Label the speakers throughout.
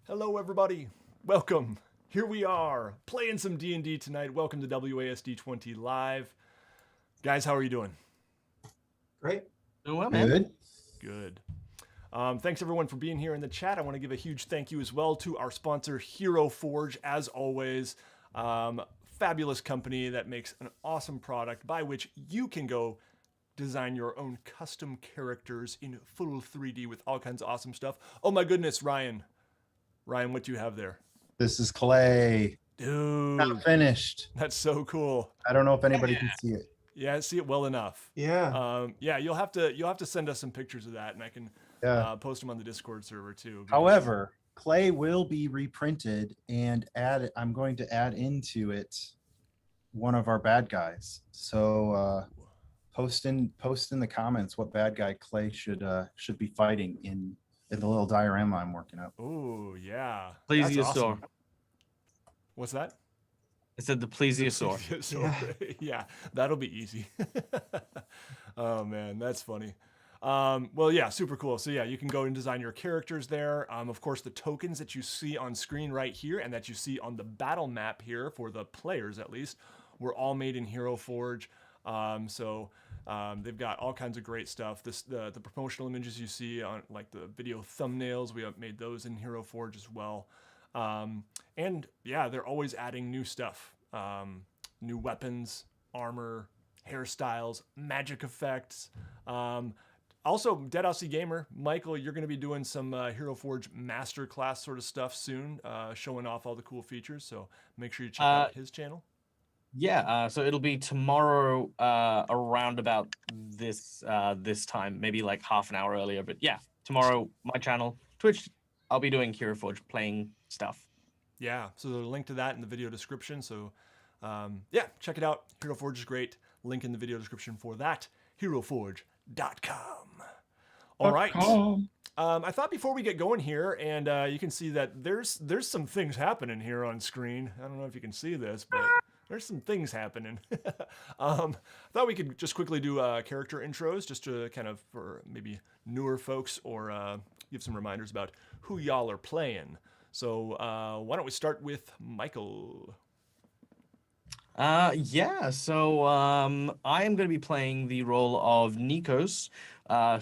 Speaker 1: Hello, everybody. Welcome. Here we are, playing some D&D tonight. Welcome to WASD 20 Live. Guys, how are you doing?
Speaker 2: Great.
Speaker 3: Doing well, man.
Speaker 2: Good.
Speaker 1: Good. Thanks, everyone, for being here in the chat. I want to give a huge thank you as well to our sponsor, Hero Forge, as always. Fabulous company that makes an awesome product by which you can go design your own custom characters in full 3D with all kinds of awesome stuff. Oh my goodness, Ryan. Ryan, what do you have there?
Speaker 2: This is clay.
Speaker 1: Dude.
Speaker 2: Not finished.
Speaker 1: That's so cool.
Speaker 2: I don't know if anybody can see it.
Speaker 1: Yeah, I see it well enough.
Speaker 4: Yeah.
Speaker 1: Yeah, you'll have to send us some pictures of that, and I can post them on the Discord server too.
Speaker 2: However, clay will be reprinted and I'm going to add into it one of our bad guys. So post in the comments what bad guy clay should be fighting in the little diorama I'm working up.
Speaker 1: Oh yeah.
Speaker 3: Plesiosaur.
Speaker 1: Awesome. What's that?
Speaker 3: I said the plesiosaur.
Speaker 1: Yeah, that'll be easy. Oh man, that's funny. Well, yeah, super cool. So yeah, you can go and design your characters there. Of course, the tokens that you see on screen right here and that you see on the battle map here for the players at least were all made in Hero Forge. They've got all kinds of great stuff. The promotional images you see on like the video thumbnails, we have made those in Hero Forge as well. And yeah, they're always adding new stuff, new weapons, armor, hairstyles, magic effects. Also, Dead Aussie Gamer, Michael, you're going to be doing some Hero Forge masterclass sort of stuff soon, showing off all the cool features. So make sure you check out his channel.
Speaker 3: Yeah, so it'll be tomorrow around about this time, maybe like half an hour earlier. But yeah, tomorrow, my channel, Twitch, I'll be doing Hero Forge playing stuff.
Speaker 1: Yeah, so there's a link to that in the video description. So yeah, check it out. Hero Forge is great. Link in the video description for that. HeroForge.com. All right. I thought before we get going here, and you can see that there's some things happening here on screen. I don't know if you can see this, but there's some things happening. I thought we could just quickly do character intros just to kind of for maybe newer folks or give some reminders about who y'all are playing. So why don't we start with Michael?
Speaker 3: Yeah, so I am going to be playing the role of Nikos,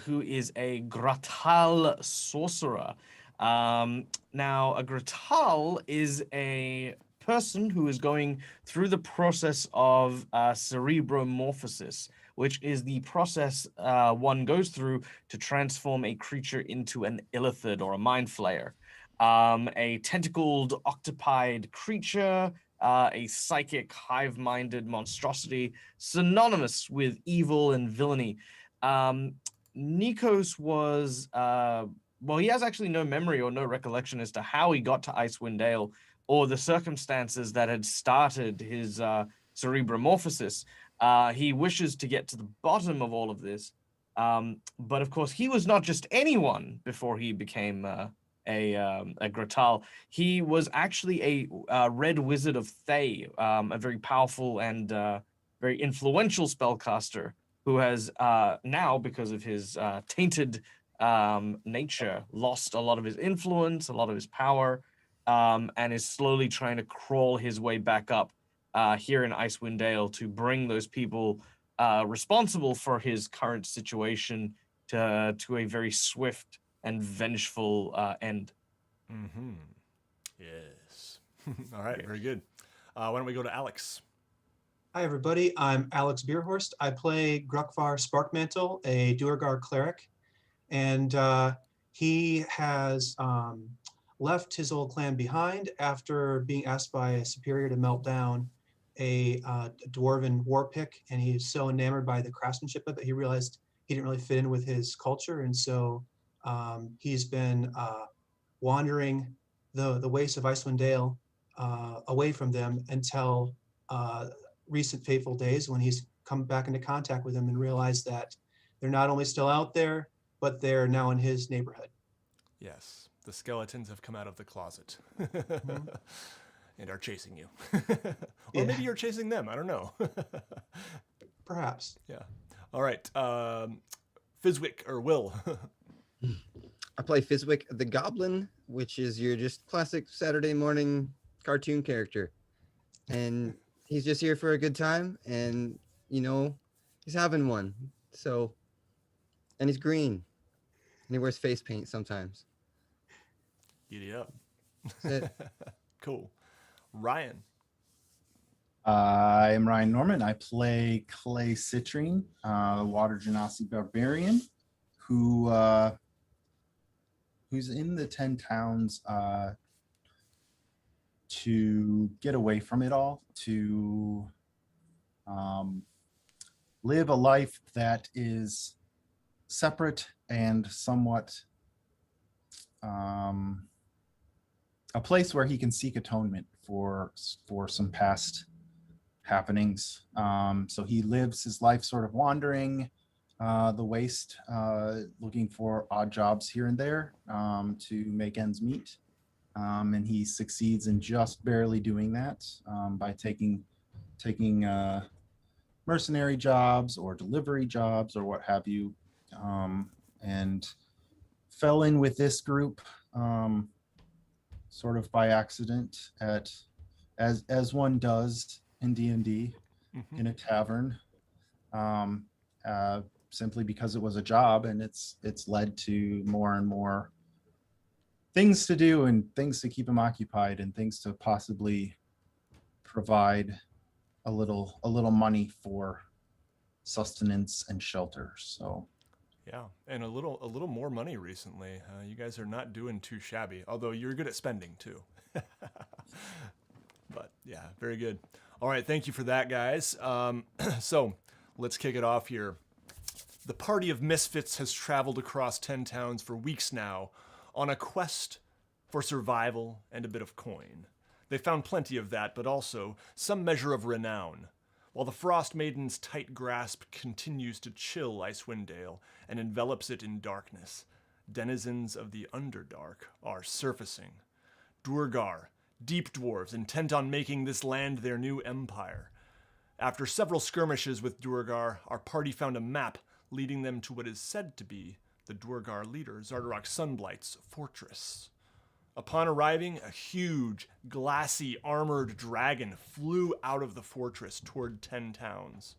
Speaker 3: who is a Gratal sorcerer. Now, a Gratal is a person who is going through the process of cerebromorphosis, which is the process one goes through to transform a creature into an illithid or a mind flayer. A tentacled octopied creature, a psychic hive-minded monstrosity, synonymous with evil and villainy. Nikos was, well, he has actually no memory or no recollection as to how he got to Icewind Dale or the circumstances that had started his cerebromorphosis. He wishes to get to the bottom of all of this. But of course, he was not just anyone before he became a Gratal. He was actually a red wizard of Thay, a very powerful and very influential spellcaster who has now, because of his tainted nature, lost a lot of his influence, a lot of his power, and is slowly trying to crawl his way back up here in Icewind Dale to bring those people responsible for his current situation to a very swift and vengeful end.
Speaker 1: Mm-hmm. Yes. All right, very good. Why don't we go to Alex?
Speaker 4: Hi, everybody. I'm Alex Bierhorst. I play Grukvar Sparkmantle, a Duergar cleric. And he has left his old clan behind after being asked by a superior to melt down a dwarven war pick. And he was so enamored by the craftsmanship of it, he realized he didn't really fit in with his culture. And so he's been wandering the wastes of Icewind Dale away from them until recent fateful days when he's come back into contact with them and realized that they're not only still out there, but they're now in his neighborhood.
Speaker 1: Yes, the skeletons have come out of the closet and are chasing you. Or maybe you're chasing them. I don't know.
Speaker 4: Perhaps.
Speaker 1: Yeah. All right. Fizwick or Will.
Speaker 5: I play Fizwick the Goblin, which is your just classic Saturday morning cartoon character. And he's just here for a good time, and he's having one. So, and he's green, and he wears face paint sometimes.
Speaker 1: Giddy up.
Speaker 5: That's it.
Speaker 1: Cool. Ryan.
Speaker 2: I am Ryan Norman. I play Clay Citrine, Water Genasi Barbarian, who's in the 10 towns to get away from it all, to live a life that is separate and somewhat a place where he can seek atonement for some past happenings. So he lives his life sort of wandering the waste, looking for odd jobs here and there to make ends meet. And he succeeds in just barely doing that by taking mercenary jobs or delivery jobs or what have you, and fell in with this group sort of by accident as one does in D&D, in a tavern, simply because it was a job, and it's led to more and more things to do and things to keep him occupied and things to possibly provide a little money for sustenance and shelter. So
Speaker 1: Yeah, and a little more money recently. You guys are not doing too shabby, although you're good at spending too. But yeah, very good. All right, thank you for that, guys. So let's kick it off here. The party of misfits has traveled across 10 towns for weeks now on a quest for survival and a bit of coin. They found plenty of that, but also some measure of renown. While the Frost Maiden's tight grasp continues to chill Icewind Dale and envelops it in darkness, denizens of the Underdark are surfacing. Duergar, deep dwarves intent on making this land their new empire. After several skirmishes with Duergar, our party found a map leading them to what is said to be the Duergar leader Zardarok Sunblight's fortress. Upon arriving, a huge, glassy, armored dragon flew out of the fortress toward 10 towns.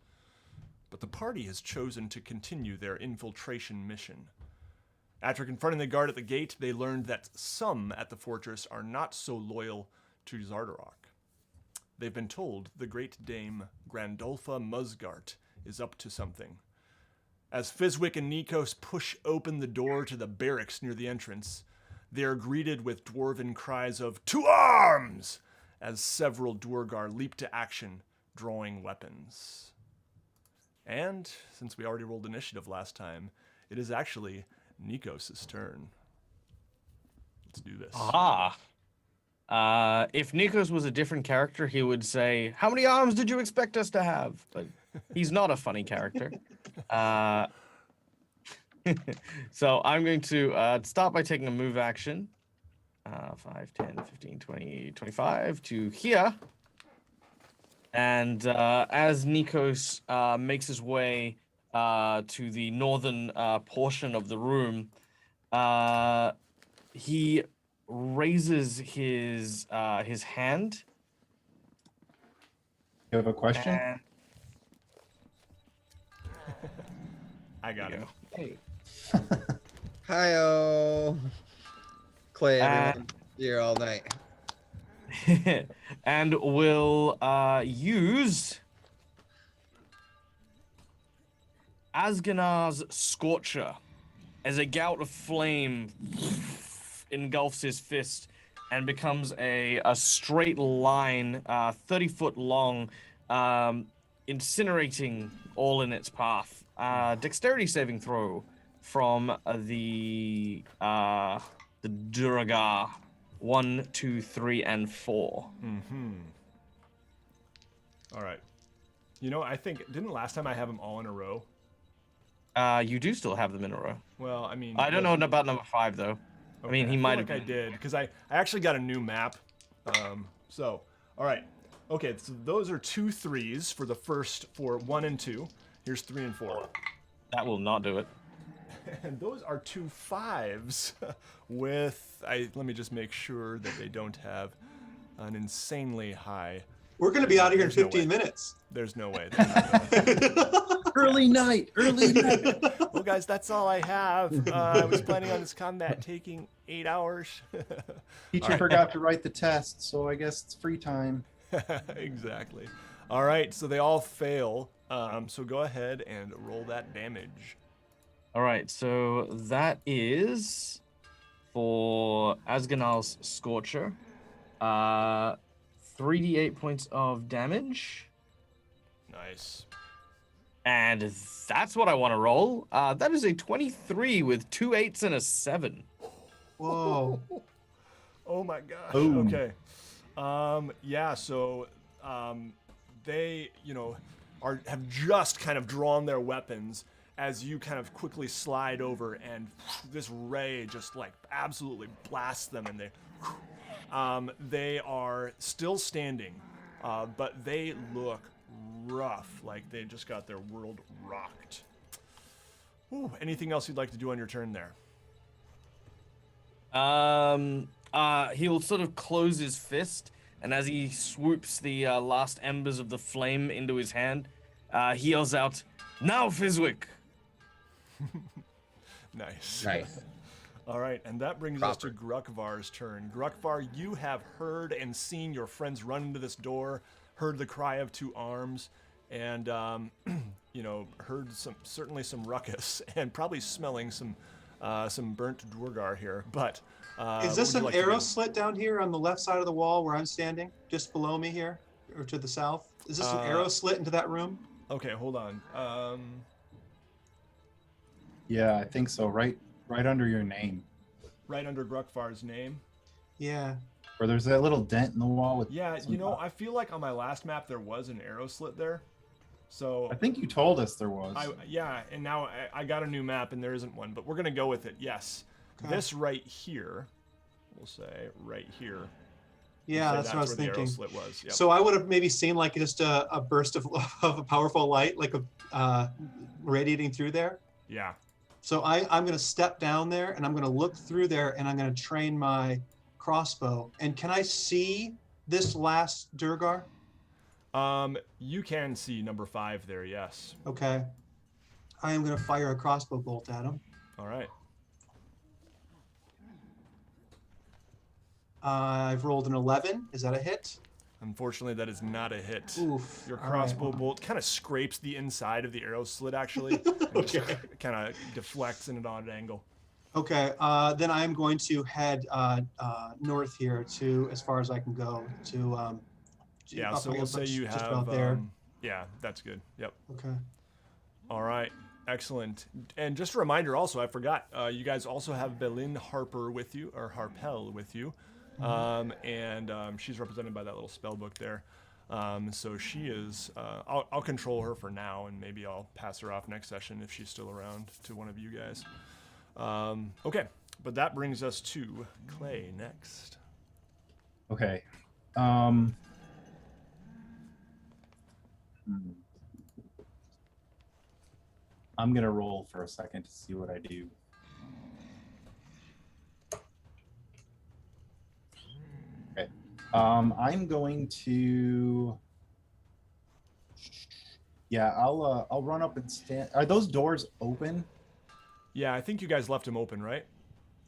Speaker 1: But the party has chosen to continue their infiltration mission. After confronting the guard at the gate, they learned that some at the fortress are not so loyal to Zardarok. They've been told the great dame Grandolfa Musgart is up to something. As Fizwick and Nikos push open the door to the barracks near the entrance, they are greeted with dwarven cries of "To arms!" as several Duergar leap to action, drawing weapons. And, since we already rolled initiative last time, it is actually Nikos' turn. Let's do this.
Speaker 3: Aha! If Nikos was a different character, he would say, "How many arms did you expect us to have?" But he's not a funny character. So I'm going to start by taking a move action. 5, 10, 15, 20, 25 to here. And as Nikos makes his way to the northern portion of the room, he raises his hand.
Speaker 2: you have a question?
Speaker 3: And...
Speaker 1: I got it.
Speaker 3: Hey.
Speaker 5: Hi-oh. Clay, everyone. Here all night.
Speaker 3: And will use Asganar's Scorcher as a gout of flame engulfs his fist and becomes a straight line, 30-foot long, incinerating all in its path. Dexterity saving throw from the Duergar. 1, 2, 3, and 4.
Speaker 1: All right. You know, I think, didn't last time I have them all in a row?
Speaker 3: You do still have them in a row.
Speaker 1: Well, I mean...
Speaker 3: I don't know about number 5, though.
Speaker 1: Okay,
Speaker 3: I mean, he
Speaker 1: feel
Speaker 3: might
Speaker 1: like
Speaker 3: have
Speaker 1: I did, because I actually got a new map. So, all right. Okay, so those are 2 3s for the first, for 1 and 2. Here's 3 and 4.
Speaker 3: That will not do it.
Speaker 1: And those are 2 5s with, let me just make sure that they don't have an insanely high.
Speaker 4: We're going to be out of here in
Speaker 1: There's no
Speaker 4: 15
Speaker 1: way.
Speaker 4: minutes.
Speaker 1: There's no way.
Speaker 2: Early night.
Speaker 1: Well, guys, that's all I have. I was planning on this combat taking 8 hours.
Speaker 2: Teacher forgot to write the test, so I guess it's free time.
Speaker 1: Exactly. All right, so they all fail. So go ahead and roll that damage.
Speaker 3: All right, so that is for Asganal's Scorcher. 3d8 points of damage.
Speaker 1: Nice.
Speaker 3: And that's what I want to roll. That is a 23 with 2 8s and a 7.
Speaker 4: Whoa.
Speaker 1: Oh my gosh.
Speaker 2: Boom.
Speaker 1: Okay. Yeah, so they, have just kind of drawn their weapons as you kind of quickly slide over, and this ray just like absolutely blasts them, and they are still standing, but they look rough, like they just got their world rocked. Ooh, anything else you'd like to do on your turn there?
Speaker 3: He'll sort of close his fist, and as he swoops the last embers of the flame into his hand, he yells out, "Now, Fizwick!"
Speaker 1: Nice.
Speaker 5: Nice.
Speaker 1: All right, and that brings us to Grukvar's turn. Grukvar, you have heard and seen your friends run into this door, heard the cry of 2 arms, and heard certainly some ruckus, and probably smelling some burnt Dwargar here. But
Speaker 4: Is this an arrow slit down here on the left side of the wall where I'm standing, just below me here, or to the south? Is this an arrow slit into that room?
Speaker 1: Okay, hold on.
Speaker 2: Yeah, I think so. Right under your name.
Speaker 1: Right under Grukvar's name.
Speaker 4: Yeah.
Speaker 2: Where there's that little dent in the wall with.
Speaker 1: Yeah,
Speaker 2: some
Speaker 1: I feel like on my last map there was an arrow slit there. So
Speaker 2: I think you told us there was.
Speaker 1: and now I got a new map and there isn't one, but we're gonna go with it. Yes,
Speaker 4: Okay.
Speaker 1: this right here, we'll say right here.
Speaker 4: Yeah,
Speaker 1: Say
Speaker 4: that's what I was
Speaker 1: where the arrow
Speaker 4: thinking.
Speaker 1: slit was. Yep.
Speaker 4: So I would have maybe seen like just a burst of a powerful light, like radiating through there.
Speaker 1: Yeah.
Speaker 4: So I'm going to step down there and I'm going to look through there and I'm going to train my crossbow. And can I see this last Durgar?
Speaker 1: You can see number 5 there. Yes.
Speaker 4: Okay. I am going to fire a crossbow bolt at him.
Speaker 1: All right.
Speaker 4: I've rolled an 11. Is that a hit?
Speaker 1: Unfortunately, that is not a hit.
Speaker 4: Oof.
Speaker 1: Your
Speaker 4: All right,
Speaker 1: crossbow
Speaker 4: well.
Speaker 1: bolt kind of scrapes the inside of the arrow slit, actually.
Speaker 4: Okay.
Speaker 1: Kind of deflects in an odd angle.
Speaker 4: Okay. Then I'm going to head north here to as far as I can go to.
Speaker 1: Yeah,
Speaker 4: up
Speaker 1: so we'll say you
Speaker 4: just
Speaker 1: have.
Speaker 4: about there.
Speaker 1: Yeah, that's good. Yep.
Speaker 4: Okay.
Speaker 1: All right. Excellent. And just a reminder also, I forgot, you guys also have Belin Harper with you, or Harpel with you. And she's represented by that little spell book there. So she is, I'll control her for now, and maybe I'll pass her off next session if she's still around to one of you guys. Okay, but that brings us to Clay next.
Speaker 2: Okay. I'm gonna roll for a second to see what I do. Okay. I'm going to. Yeah, I'll run up and stand. Are those doors open?
Speaker 1: Yeah, I think you guys left him open, right?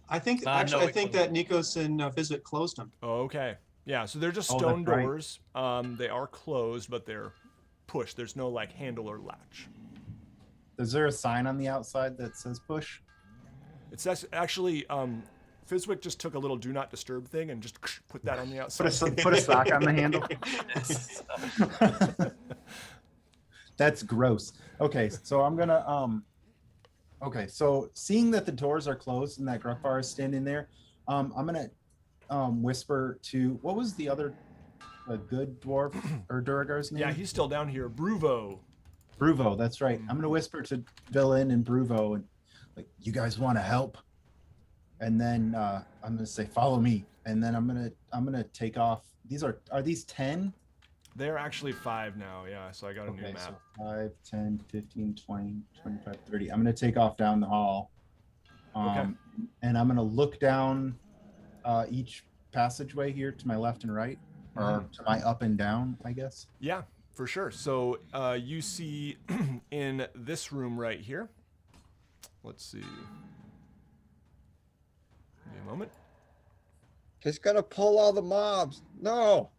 Speaker 4: I think
Speaker 3: No,
Speaker 4: actually, I
Speaker 3: we
Speaker 4: think
Speaker 3: closed
Speaker 4: that Nikos and Fizwick closed them.
Speaker 1: Oh, okay. Yeah, so they're just
Speaker 2: Oh,
Speaker 1: stone
Speaker 2: that's right.
Speaker 1: doors. They are closed, but they're pushed. There's no like handle or latch.
Speaker 2: Is there a sign on the outside that says push?
Speaker 1: It's actually Fizwick just took a little do not disturb thing and just put that on the outside.
Speaker 2: Put a sock on the handle. That's gross. Okay, so I'm gonna okay, so seeing that the doors are closed and that Grukvar is standing there, I'm gonna whisper to, what was the other good dwarf or Duragar's name?
Speaker 1: Yeah, he's still down here. Bruvo.
Speaker 2: Bruvo, that's right. I'm gonna whisper to Villain and Bruvo and like, you guys want to help? And then I'm gonna say, follow me. And then I'm gonna take off. Are these 10?
Speaker 1: They're actually 5 now, yeah, so I got a new
Speaker 2: Okay,
Speaker 1: map.
Speaker 2: so 5, 10, 15, 20, 25, 30. I'm gonna take off down the hall. And I'm going to look down each passageway here to my left and right, or to my up and down, I guess.
Speaker 1: Yeah, for sure. So you see in this room right here. Let's see. Give me a moment.
Speaker 5: He's gonna pull all the mobs. No.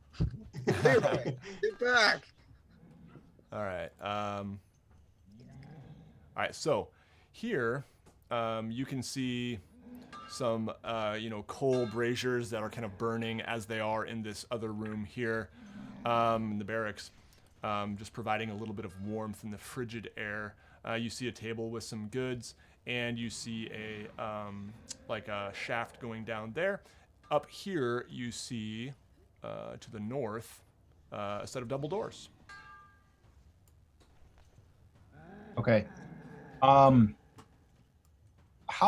Speaker 5: Get back.
Speaker 1: All right. All right. So here, you can see some, coal braziers that are kind of burning as they are in this other room here, in the barracks, just providing a little bit of warmth in the frigid air. You see a table with some goods, and you see a shaft going down there. Up here, you see to the north a set of double doors.
Speaker 2: Okay. How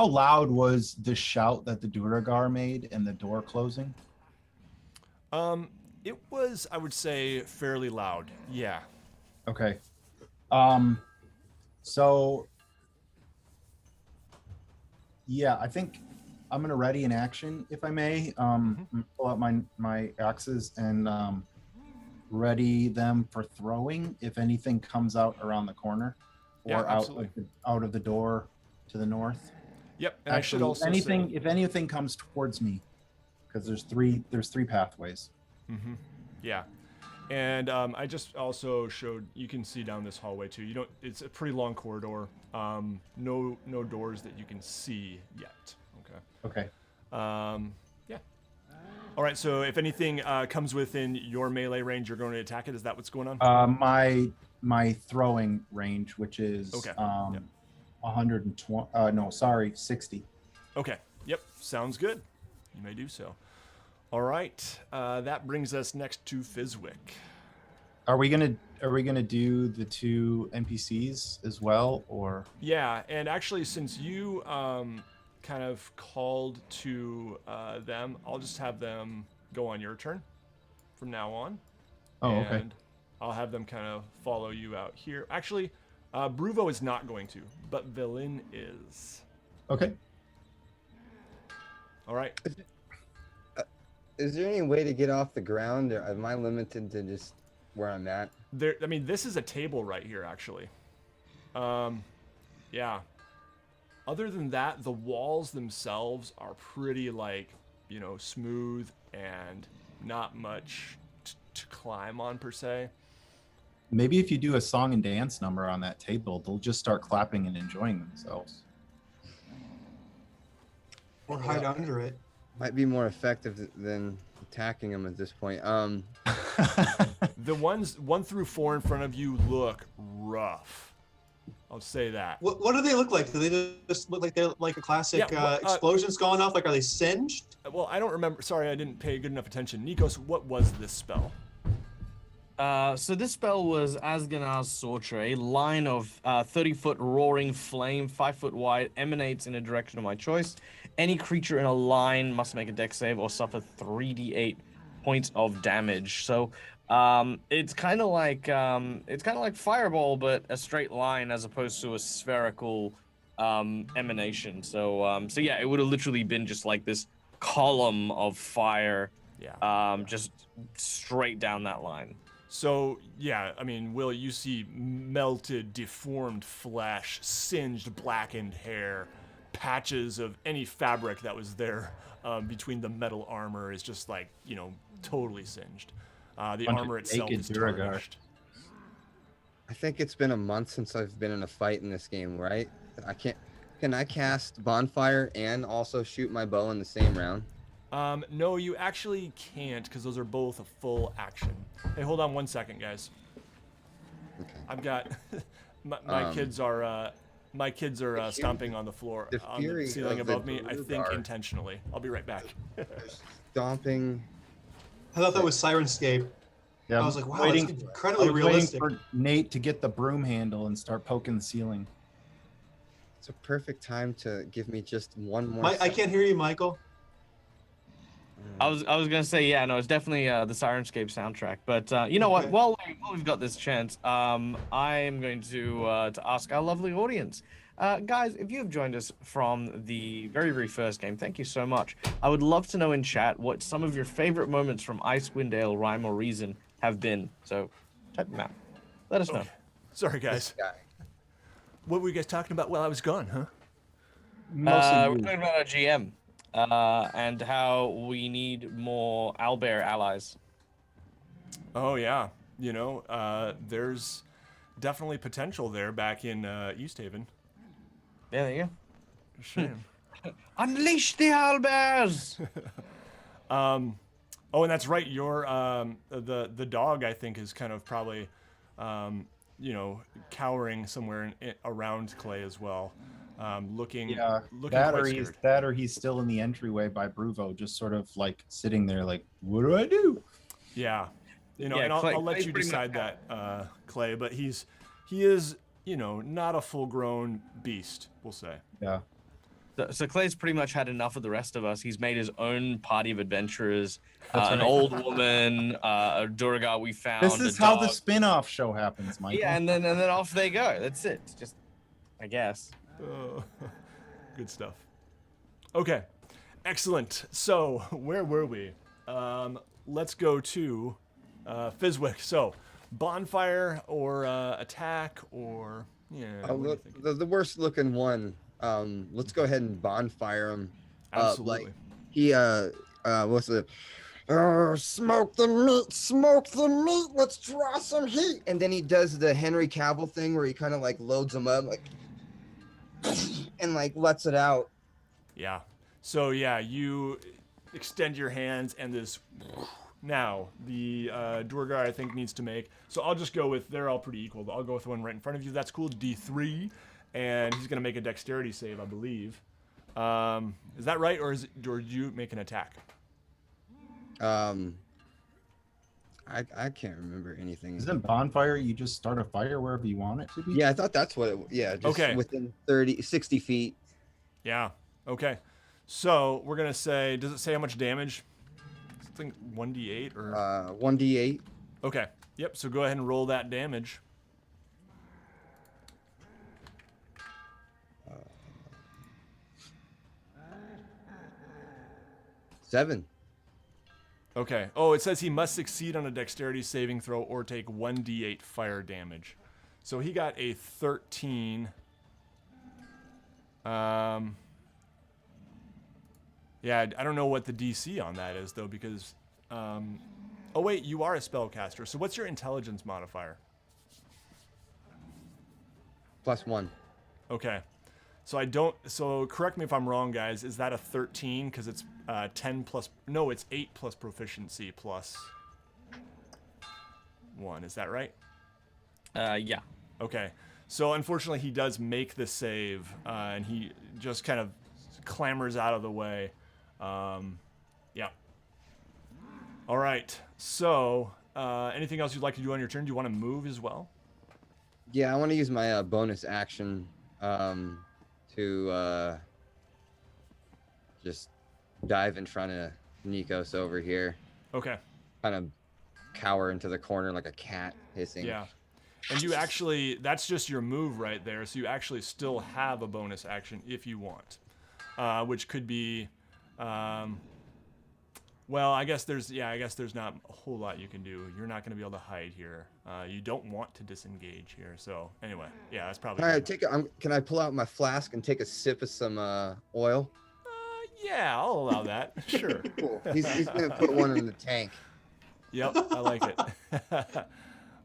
Speaker 2: loud was the shout that the Duragar made and the door closing?
Speaker 1: It was, I would say, fairly loud. Yeah.
Speaker 2: Okay. So yeah, I think I'm gonna ready an action, if I may. I'm gonna pull out my axes and ready them for throwing if anything comes out around the corner or
Speaker 1: Yeah, absolutely.
Speaker 2: out of the door to the north.
Speaker 1: Yep. And
Speaker 2: Actually,
Speaker 1: I should also
Speaker 2: if anything comes towards me, because there's three pathways.
Speaker 1: Mm-hmm. Yeah. And I just also showed, you can see down this hallway too. It's a pretty long corridor. No doors that you can see yet. Okay. Yeah. All right. So if anything comes within your melee range, you're going to attack it. Is that what's going on?
Speaker 2: My throwing range, which is
Speaker 1: Okay.
Speaker 2: 120. 60.
Speaker 1: Okay. Yep. Sounds good. You may do so. All right. That brings us next to Fizwick.
Speaker 2: Are we gonna do the two NPCs as well, or?
Speaker 1: Yeah, and actually, since you kind of called to them, I'll just have them go on your turn from now on.
Speaker 2: Oh, okay.
Speaker 1: And I'll have them kind of follow you out here. Actually, Bruvo is not going to, but Villain is.
Speaker 2: Okay.
Speaker 1: All right.
Speaker 5: Is there any way to get off the ground, or am I limited to just where I'm at?
Speaker 1: This is a table right here, actually. Yeah. Other than that, the walls themselves are pretty, smooth and not much to climb on, per se.
Speaker 2: Maybe if you do a song and dance number on that table, they'll just start clapping and enjoying themselves.
Speaker 4: Or hide under it.
Speaker 5: Might be more effective than attacking them at this point.
Speaker 1: The ones 1 through 4 in front of you look rough. I'll say that.
Speaker 4: What do they look like? Do they just look like they're like a classic explosions going off? Like, are they singed?
Speaker 1: Well, I don't remember. Sorry, I didn't pay good enough attention. Nikos, what was this spell?
Speaker 3: So this spell was Asganar's Sorcerer. A line of 30-foot roaring flame, 5 foot wide, emanates in a direction of my choice. Any creature in a line must make a dex save or suffer 3d8 points of damage. So it's kind of like Fireball, but a straight line as opposed to a spherical emanation. So yeah, it would have literally been just like this column of fire, just straight down that line.
Speaker 1: So, yeah, I mean, Will, you see melted, deformed flesh, singed, blackened hair, patches of any fabric that was there between the metal armor is just totally singed. The armor itself is tarnished.
Speaker 5: I think it's been a month since I've been in a fight in this game, right? Can I cast Bonfire and also shoot my bow in the same round?
Speaker 1: No, you actually can't, because those are both a full action. Hey, hold on 1 second, guys.
Speaker 5: Okay.
Speaker 1: I've got my kids are stomping on the floor on the ceiling above me. I think intentionally. I'll be right back.
Speaker 5: Stomping.
Speaker 4: I thought that was Sirenscape.
Speaker 2: Yeah,
Speaker 4: I was like, wow, that's incredibly realistic.
Speaker 2: Waiting for Nate to get the broom handle and start poking the ceiling.
Speaker 5: It's a perfect time to give me just one more.
Speaker 4: I can't hear you, Michael.
Speaker 3: I was gonna say, yeah, no, it's definitely the Sirenscape soundtrack. But you know what? While we've got this chance, I'm going to ask our lovely audience, Guys, if you have joined us from the very, very first game, thank you so much. I would love to know in chat what some of your favorite moments from Icewind Dale, Rhyme or Reason have been. So type them out. Let us know.
Speaker 1: Okay. Sorry,
Speaker 5: This
Speaker 1: guys.
Speaker 5: guy.
Speaker 1: What were you guys talking about while I was gone, huh?
Speaker 2: Mostly
Speaker 3: We're
Speaker 2: you.
Speaker 3: talking about our GM and how we need more owlbear allies.
Speaker 1: Oh yeah, there's definitely potential there back in East Haven.
Speaker 3: Yeah, there you
Speaker 1: Shame.
Speaker 3: go. Unleash the owlbears!
Speaker 1: Oh, and that's right. Your the dog, I think, is kind of probably cowering somewhere around Clay as well, looking
Speaker 2: Yeah,
Speaker 1: looking
Speaker 2: that
Speaker 1: quite
Speaker 2: or
Speaker 1: scared.
Speaker 2: he's still in the entryway by Bruvo, just sort of like sitting there, like, what do I do?
Speaker 1: Yeah,
Speaker 3: Yeah,
Speaker 1: and
Speaker 3: Clay-
Speaker 1: I'll let
Speaker 3: Clay's
Speaker 1: you
Speaker 3: pretty much
Speaker 1: decide that, Clay. But he is not a full-grown beast, we'll say.
Speaker 2: Yeah,
Speaker 3: So Clay's pretty much had enough of the rest of us. He's made his own party of adventurers,
Speaker 2: That's
Speaker 3: an
Speaker 2: right.
Speaker 3: old woman, a Durga we found.
Speaker 2: this is
Speaker 3: a
Speaker 2: how the
Speaker 3: dog.
Speaker 2: spin-off show happens, Michael.
Speaker 3: Yeah, and then off they go. That's it. Just, I guess.
Speaker 1: Good stuff. Okay, excellent. So where were we? Let's go to Fizwick. So bonfire or attack or what do you think?
Speaker 5: The worst looking one. Let's go ahead and bonfire him.
Speaker 1: Absolutely.
Speaker 5: Like he what's it? Smoke the meat. Let's draw some heat. And then he does the Henry Cavill thing where he kind of like loads them up, like, and like lets it out.
Speaker 1: Yeah. So yeah, you extend your hands and this. Now the Durgar I think needs to make. So I'll just go with they're all pretty equal. I'll go with the one right in front of you. That's cool. D3, and he's gonna make a dexterity save, I believe. Is that right, or did you make an attack?
Speaker 5: I can't remember anything.
Speaker 2: Isn't bonfire, you just start a fire wherever you want it to be?
Speaker 5: Yeah, I thought that's what it. Yeah, just
Speaker 1: Okay.
Speaker 5: within 60 feet.
Speaker 1: Yeah. Okay. So we're gonna say. Does it say how much damage? I think 1d8 or.
Speaker 5: 1d8.
Speaker 1: Okay. Yep. So go ahead and roll that damage.
Speaker 5: Seven.
Speaker 1: Okay. Oh, it says he must succeed on a dexterity saving throw or take 1d8 fire damage. So he got a 13. Yeah, I don't know what the DC on that is though, because. Oh wait, you are a spellcaster. So what's your intelligence modifier?
Speaker 5: +1.
Speaker 1: Okay. So I don't. So correct me if I'm wrong, guys. Is that a 13? Because it's 10 plus. No, it's 8 plus proficiency plus 1. Is that right?
Speaker 3: Yeah.
Speaker 1: Okay. So unfortunately, he does make the save, and he just kind of clambers out of the way. Yeah. All right. So anything else you'd like to do on your turn? Do you want to move as well?
Speaker 5: Yeah, I want to use my bonus action to just dive in front of Nikos over here.
Speaker 1: Okay.
Speaker 5: Kind of cower into the corner like a cat hissing.
Speaker 1: Yeah. And you actually, that's just your move right there. So you actually still have a bonus action if you want, which could be, well, I guess there's not a whole lot you can do. You're not going to be able to hide here. You don't want to disengage here. So anyway, yeah, that's probably.
Speaker 5: Can I pull out my flask and take a sip of some oil?
Speaker 1: Yeah, I'll allow that. Sure.
Speaker 5: Cool. He's going to put one in the tank.
Speaker 1: Yep, I like it.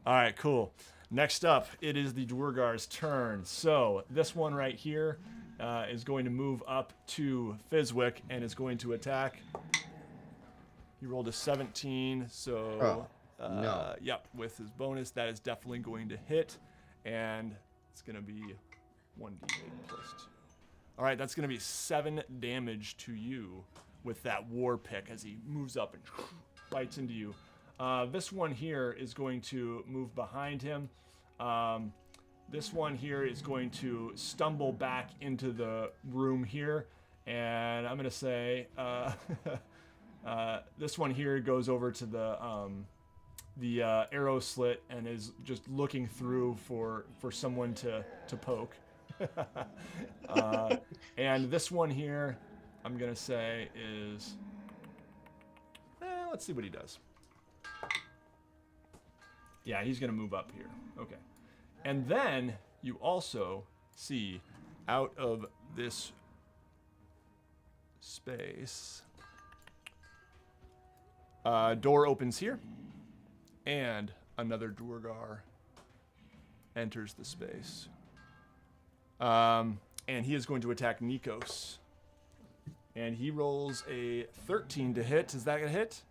Speaker 1: All right, cool. Next up, it is the Dwargar's turn. So this one right here is going to move up to Fizwick and is going to attack. He rolled a 17, so
Speaker 5: no.
Speaker 1: Yep, with his bonus, that is definitely going to hit, and it's going to be 1d8 plus 2. All right, that's going to be 7 damage to you with that war pick as he moves up and bites into you. This one here is going to move behind him. This one here is going to stumble back into the room here, and I'm going to say this one here goes over to the arrow slit and is just looking through for someone to poke. And this one here, I'm gonna say is. Let's see what he does. Yeah, he's gonna move up here. Okay. And then you also see out of this space, door opens here, and another Duergar enters the space. And he is going to attack Nikos. And he rolls a 13 to hit. Is that a hit?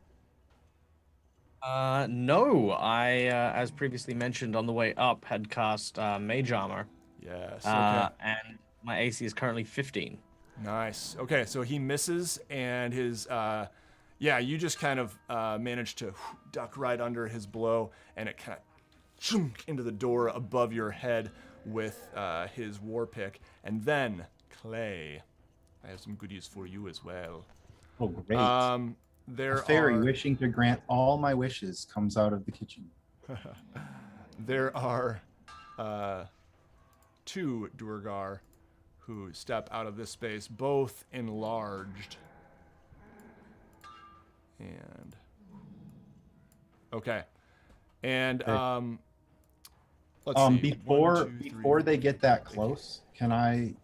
Speaker 3: No. I, as previously mentioned on the way up, had cast Mage Armor.
Speaker 1: Yes. Okay.
Speaker 3: And my AC is currently 15.
Speaker 1: Nice. Okay, so he misses, and his, you just kind of managed to duck right under his blow, and it kind of into the door above your head with his war pick. And then, Clay, I have some goodies for you as well.
Speaker 2: Oh, great.
Speaker 1: There
Speaker 2: A fairy
Speaker 1: are...
Speaker 2: wishing to grant all my wishes comes out of the kitchen.
Speaker 1: There are 2 Duergar who step out of this space, both enlarged. And okay. And let's see.
Speaker 2: Before
Speaker 1: 1, 2, 3,
Speaker 2: before they get that close, can I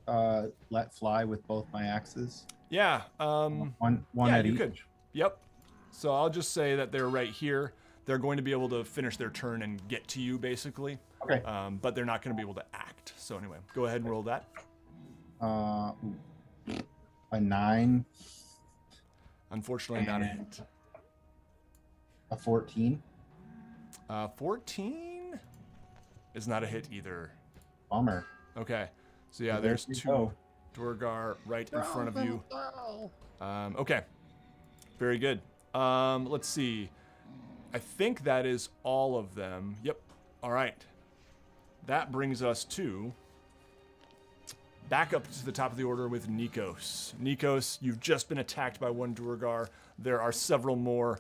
Speaker 2: let fly with both my axes?
Speaker 1: Yeah.
Speaker 2: One
Speaker 1: yeah,
Speaker 2: at
Speaker 1: you
Speaker 2: each.
Speaker 1: could. Yep. So I'll just say that they're right here. They're going to be able to finish their turn and get to you, basically.
Speaker 2: Okay.
Speaker 1: But they're not going to be able to act. So anyway, go ahead and roll that.
Speaker 2: A 9.
Speaker 1: Unfortunately, not a hit.
Speaker 2: A 14.
Speaker 1: 14 is not a hit either.
Speaker 2: Bummer.
Speaker 1: Okay. So yeah,
Speaker 2: Well,
Speaker 1: there's
Speaker 2: there you
Speaker 1: 2
Speaker 2: go.
Speaker 1: Duergar right in front of you. Okay. Very good. Let's see. I think that is all of them. Yep. All right. That brings us to back up to the top of the order with Nikos. Nikos, you've just been attacked by 1 Duergar. There are several more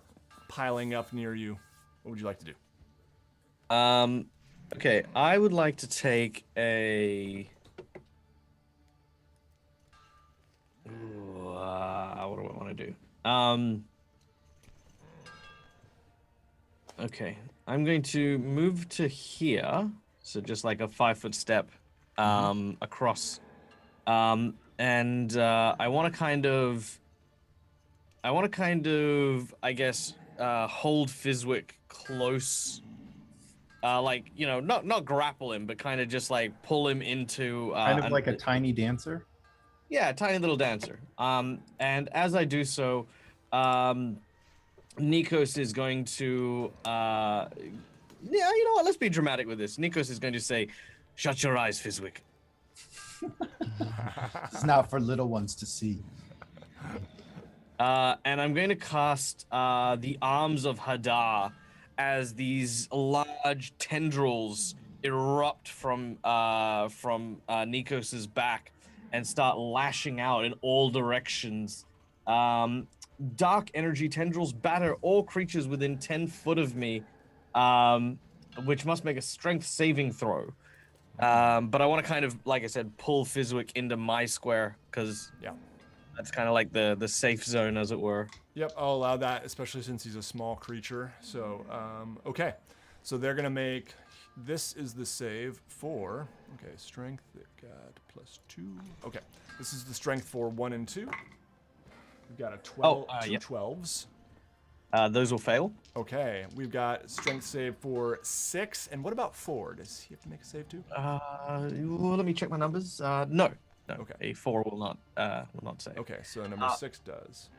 Speaker 1: piling up near you. What would you like to do?
Speaker 3: Okay, I would like to take a. What do I want to do? Okay, I'm going to move to here, so just like a 5-foot step, across, and I want to kind of, I guess, hold Fizwick close. Like, you know, not grapple him, but kind of just like pull him into
Speaker 2: Kind of like a tiny dancer.
Speaker 3: Yeah, tiny little dancer. And as I do so, Nikos is going to yeah, you know what? Let's be dramatic with this. Nikos is going to say, "Shut your eyes, Fizwick."
Speaker 2: It's not for little ones to see.
Speaker 3: And I'm going to cast the Arms of Hadar as these large tendrils erupt from Nikos's back and start lashing out in all directions. Dark energy tendrils batter all creatures within 10 foot of me, which must make a strength saving throw. But I want to kind of, like I said, pull Fizwick into my square, because that's kind of like the safe zone, as it were.
Speaker 1: Yep, I'll allow that, especially since he's a small creature. So, okay. So they're going to make, this is the save for, okay, strength, they've got +2. Okay, this is the strength for 1 and 2. We've got a 12, two 12s.
Speaker 3: Those will fail.
Speaker 1: Okay, we've got strength save for 6. And what about 4? Does he have to make a save too?
Speaker 3: Well, let me check my numbers. No.
Speaker 1: Okay.
Speaker 3: A 4 will not save.
Speaker 1: Okay, so number 6 does.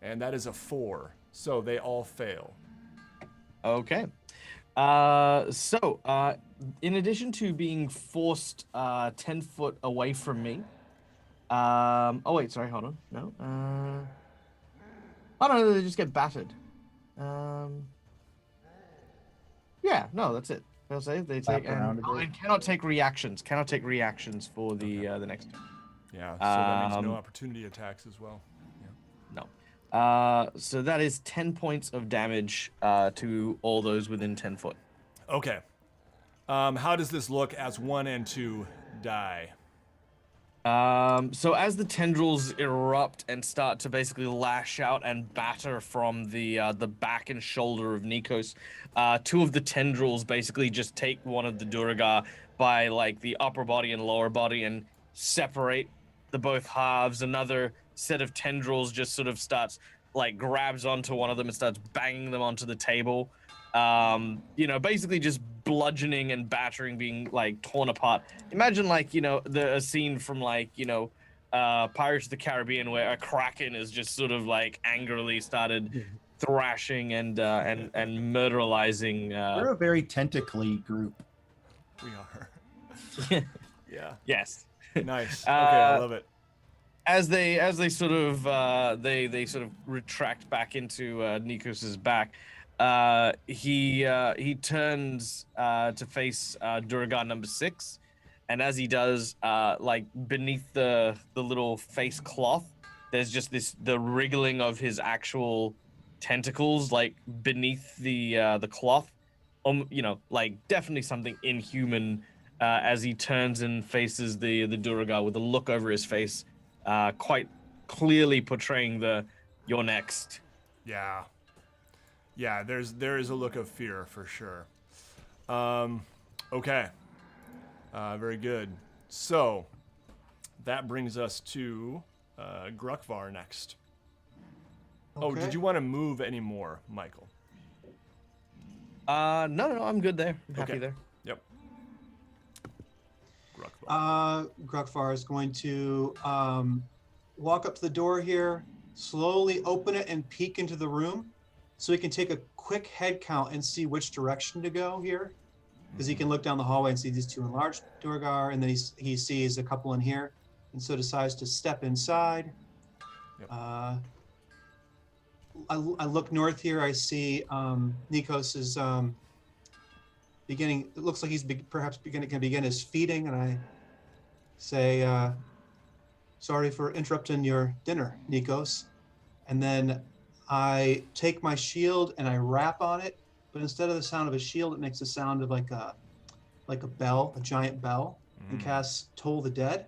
Speaker 1: And that is a 4. So they all fail.
Speaker 3: Okay. In addition to being forced 10 foot away from me, oh wait, sorry, hold on. No. Oh no, they just get battered. Yeah, no, that's it. They'll say they take and cannot take reactions. Cannot take reactions for the next turn.
Speaker 1: Yeah, so that means no opportunity attacks as well.
Speaker 3: No. So that is 10 points of damage to all those within 10 foot.
Speaker 1: Okay. How does this look as 1 and 2 die?
Speaker 3: So as the tendrils erupt and start to basically lash out and batter from the back and shoulder of Nikos, 2 of the tendrils basically just take one of the Duragar by like the upper body and lower body and separate the both halves. Another set of tendrils just sort of starts like grabs onto one of them and starts banging them onto the table. Basically just bludgeoning and battering, being like torn apart. Imagine like, a scene from like, Pirates of the Caribbean where a kraken is just sort of like angrily started thrashing and murderalizing.
Speaker 2: We're a very tentacly group.
Speaker 1: We are. Yeah.
Speaker 3: Yes.
Speaker 1: Nice. Okay, I love it.
Speaker 3: As they sort of they sort of retract back into Nikos's back, he turns to face Duragar number 6, and as he does, like beneath the little face cloth, there's just the wriggling of his actual tentacles, like beneath the cloth. Like definitely something inhuman. As he turns and faces the Duragar with a look over his face, quite clearly portraying "you're next."
Speaker 1: Yeah. Yeah, there is a look of fear for sure. Okay. Very good. So that brings us to Grukvar next. Oh,
Speaker 4: Okay.
Speaker 1: did you want to move any more, Michael?
Speaker 3: No, I'm good there. I'm happy
Speaker 1: Okay.
Speaker 3: there.
Speaker 1: Yep. Grukvar.
Speaker 4: Grukvar is going to walk up to the door here, slowly open it and peek into the room so he can take a quick head count and see which direction to go here. Because he can look down the hallway and see these 2 enlarged Duragar, and then he sees a couple in here, and so decides to step inside.
Speaker 1: Yep.
Speaker 4: I look north here. I see Nikos is beginning. It looks like he's perhaps going to begin his feeding, and I say, "Sorry for interrupting your dinner, Nikos." And then I take my shield and I rap on it, but instead of the sound of a shield, it makes the sound of like a bell, a giant bell, and casts Toll the Dead.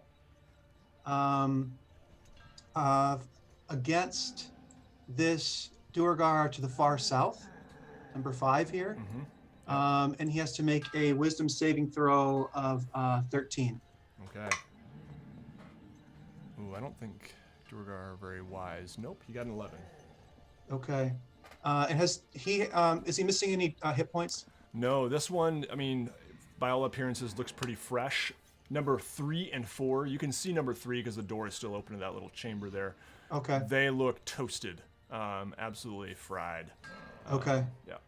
Speaker 4: Against this Duragar to the far south, number 5 here. And he has to make a wisdom saving throw of 13.
Speaker 1: Okay. Ooh, I don't think Duragar are very wise. Nope, he got an 11.
Speaker 4: Okay. And is he missing any hit points?
Speaker 1: No, this one, I mean, by all appearances, looks pretty fresh. Number 3 and 4, you can see number 3 because the door is still open to that little chamber there.
Speaker 4: Okay.
Speaker 1: They look toasted, absolutely fried.
Speaker 4: Okay.
Speaker 1: Yeah.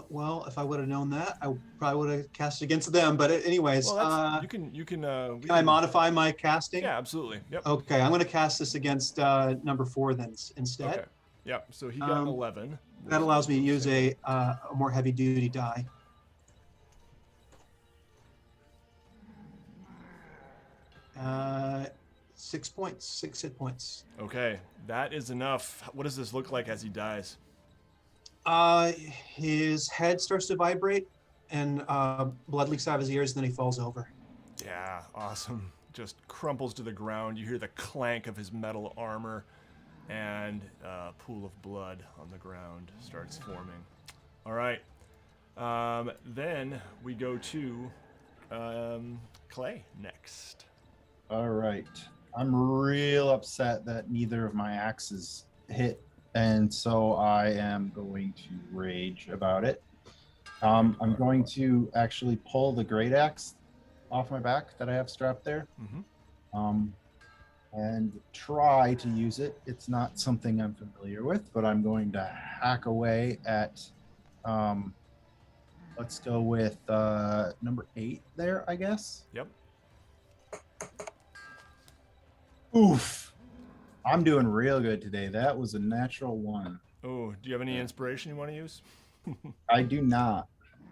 Speaker 4: Well, if I would have known that, I probably would have cast against them. But anyways,
Speaker 1: Well, you can.
Speaker 4: can I modify my casting?
Speaker 1: Yeah, absolutely. Yep.
Speaker 4: Okay, I'm going to cast this against number 4 then instead.
Speaker 1: Okay. Yep. So he got an 11.
Speaker 4: That allows me to use a more heavy duty die. Uh, 6 points, 6 hit points.
Speaker 1: Okay, that is enough. What does this look like as he dies?
Speaker 4: His head starts to vibrate, and blood leaks out of his ears, and then he falls over.
Speaker 1: Yeah, awesome. Just crumples to the ground. You hear the clank of his metal armor, and a pool of blood on the ground starts forming. All right. Then we go to Clay next.
Speaker 2: All right. I'm real upset that neither of my axes hit, and so I am going to rage about it. I'm going to actually pull the great axe off my back that I have strapped there, and try to use it. It's not something I'm familiar with, but I'm going to hack away at, let's go with number 8 there, I guess.
Speaker 1: Yep.
Speaker 2: Oof. I'm doing real good today. That was a natural 1.
Speaker 1: Oh, do you have any inspiration you want to use?
Speaker 2: I do not.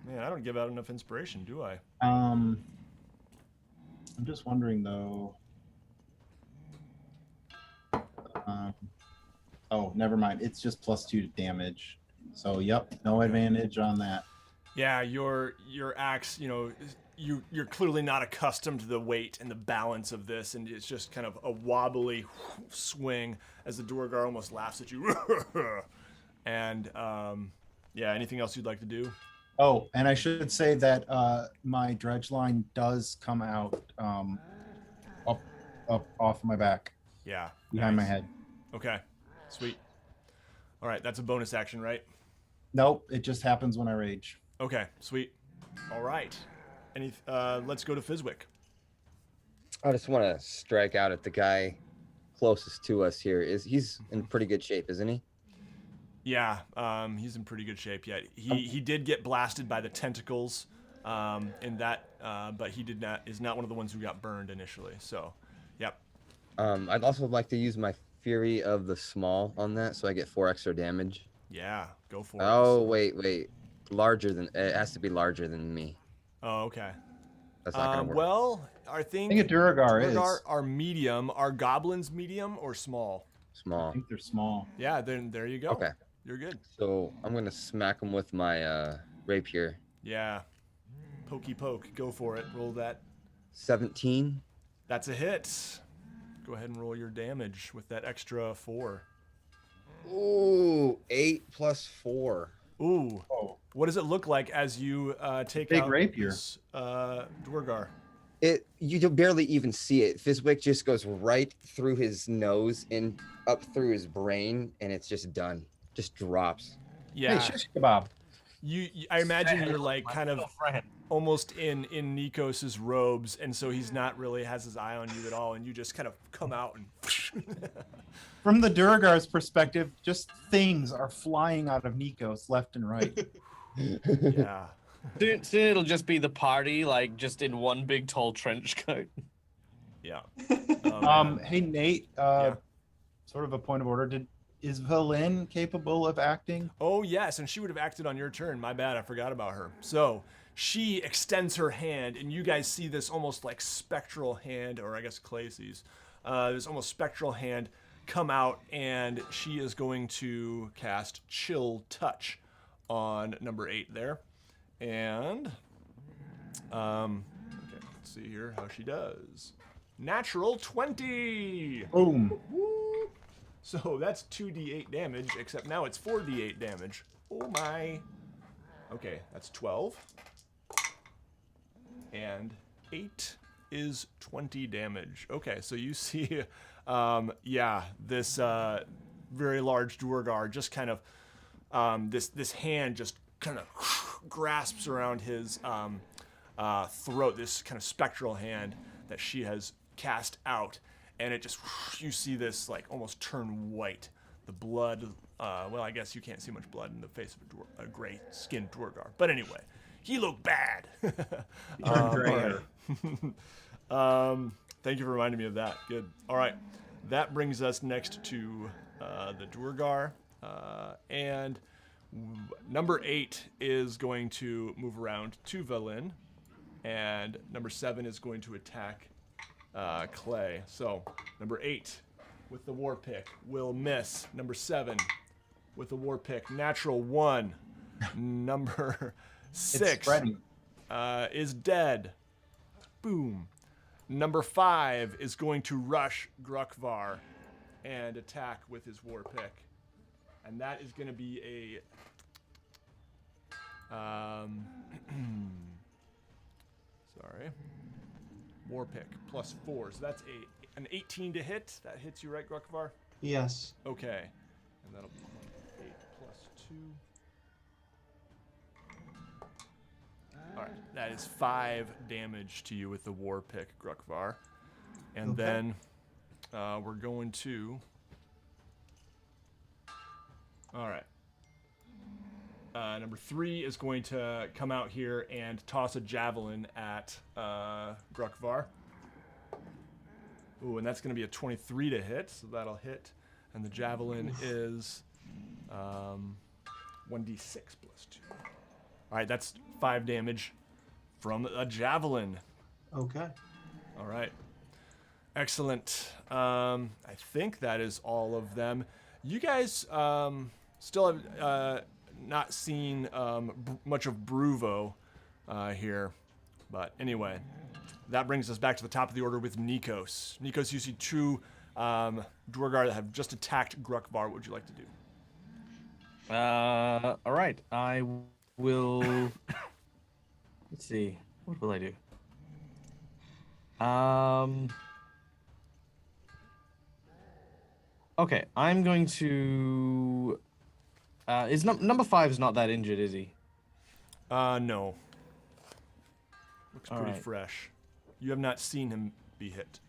Speaker 1: Man, I don't give out enough inspiration, do I?
Speaker 2: I'm just wondering though. Oh, never mind. It's just +2 to damage. So, yep, no advantage on that.
Speaker 1: Yeah, your axe, you're clearly not accustomed to the weight and the balance of this, and it's just kind of a wobbly swing as the Duergar almost laughs at you. And yeah, anything else you'd like to do?
Speaker 2: Oh, and I should say that my dredge line does come out up off my back,
Speaker 1: Yeah,
Speaker 2: behind my
Speaker 1: nice.
Speaker 2: head.
Speaker 1: Okay, sweet. All right, that's a bonus action, right?
Speaker 2: Nope, it just happens when I rage.
Speaker 1: Okay, sweet. All right. Let's go to Fizwick.
Speaker 5: I just want to strike out at the guy closest to us here. He's in pretty good shape, isn't he?
Speaker 1: Yeah, he's in pretty good shape. Yeah, he did get blasted by the tentacles, in that, but is not one of the ones who got burned initially. So, yep.
Speaker 5: I'd also like to use my Fury of the Small on that, so I get 4 extra damage.
Speaker 1: Yeah, go for it.
Speaker 5: Oh wait, larger than it has to be larger than me.
Speaker 1: Oh, okay.
Speaker 5: That's not gonna work.
Speaker 1: Well, I
Speaker 2: I
Speaker 1: think
Speaker 2: think a Duergar is.
Speaker 1: are medium. Are goblins medium or small?
Speaker 2: I
Speaker 5: Small.
Speaker 2: think they're small.
Speaker 1: Yeah, then there you go.
Speaker 5: Okay.
Speaker 1: You're good.
Speaker 5: So I'm gonna smack him with my rapier.
Speaker 1: Yeah. Pokey poke. Go for it. Roll that.
Speaker 5: 17.
Speaker 1: That's a hit. Go ahead and roll your damage with that extra 4.
Speaker 5: Ooh, 8 plus 4.
Speaker 1: Ooh.
Speaker 2: Oh,
Speaker 1: What does it look like as you take
Speaker 2: Big
Speaker 1: out
Speaker 2: rapier.
Speaker 1: this Duergar?
Speaker 5: You barely even see it. Fizwick just goes right through his nose and up through his brain, and it's just done. Just drops.
Speaker 1: Yeah.
Speaker 2: Hey, shish kebab.
Speaker 1: I imagine
Speaker 3: Say
Speaker 1: you're
Speaker 3: hello,
Speaker 1: like
Speaker 3: my
Speaker 1: kind of
Speaker 3: little friend.
Speaker 1: almost in Nikos's robes, and so he's not really has his eye on you at all, and you just kind of come out and
Speaker 2: From the Duergar's perspective, just things are flying out of Nikos left and right.
Speaker 1: yeah.
Speaker 3: Soon it'll just be the party, like just in one big tall trench coat.
Speaker 1: Yeah. Man.
Speaker 2: Hey Nate,
Speaker 1: Yeah.
Speaker 2: sort of a point of order. Is Valin capable of acting?
Speaker 1: Oh yes, and she would have acted on your turn. My bad, I forgot about her. So she extends her hand, and you guys see this almost like spectral hand, or I guess Clay sees this almost spectral hand come out, and she is going to cast Chill Touch on number 8 there. And okay, let's see here how she does. Natural 20.
Speaker 2: Boom.
Speaker 1: So that's 2d8 damage, except now it's 4d8 damage. Oh my. Okay, that's 12. And 8 is 20 damage. Okay, so you see, yeah, this very large Duergar just kind of, this hand just kind of grasps around his throat, this kind of spectral hand that she has cast out. And it just, you see this like almost turn white. The blood, well, I guess you can't see much blood in the face of a gray skinned Duergar. But anyway, he looked bad.
Speaker 2: Turned gray
Speaker 1: all right. Thank you for reminding me of that. Good. All right. That brings us next to the Duergar. And number 8 is going to move around to Valin. And number 7 is going to attack Clay. So number 8 with the war pick will miss. Number 7 with the war pick, natural 1. Number 6 is dead. Boom. Number 5 is going to rush Grukvar and attack with his war pick, and that is going to be a sorry. War pick plus 4, so that's an 18 to hit. That hits you, right, Grukvar?
Speaker 4: Yes.
Speaker 1: Okay, and that'll be 8 plus 2. All right, that is 5 damage to you with the war pick, Grukvar, and
Speaker 4: Okay.
Speaker 1: then we're going to. All right. Number 3 is going to come out here and toss a javelin at Grukvar. Ooh, and that's going to be a 23 to hit, so that'll hit. And the javelin is 1d6 plus 2. All right, that's 5 damage from a javelin.
Speaker 4: Okay.
Speaker 1: All right. Excellent. I think that is all of them. You guys still have not seen much of Bruvo here. But anyway, that brings us back to the top of the order with Nikos. Nikos, you see two Duergar that have just attacked Grukvar. What would you like to do?
Speaker 3: All right. I will. Let's see. What will I do? Okay, I'm going to. Is number 5 is not that injured, is he?
Speaker 1: No. Looks
Speaker 3: All
Speaker 1: pretty
Speaker 3: right.
Speaker 1: fresh. You have not seen him be hit.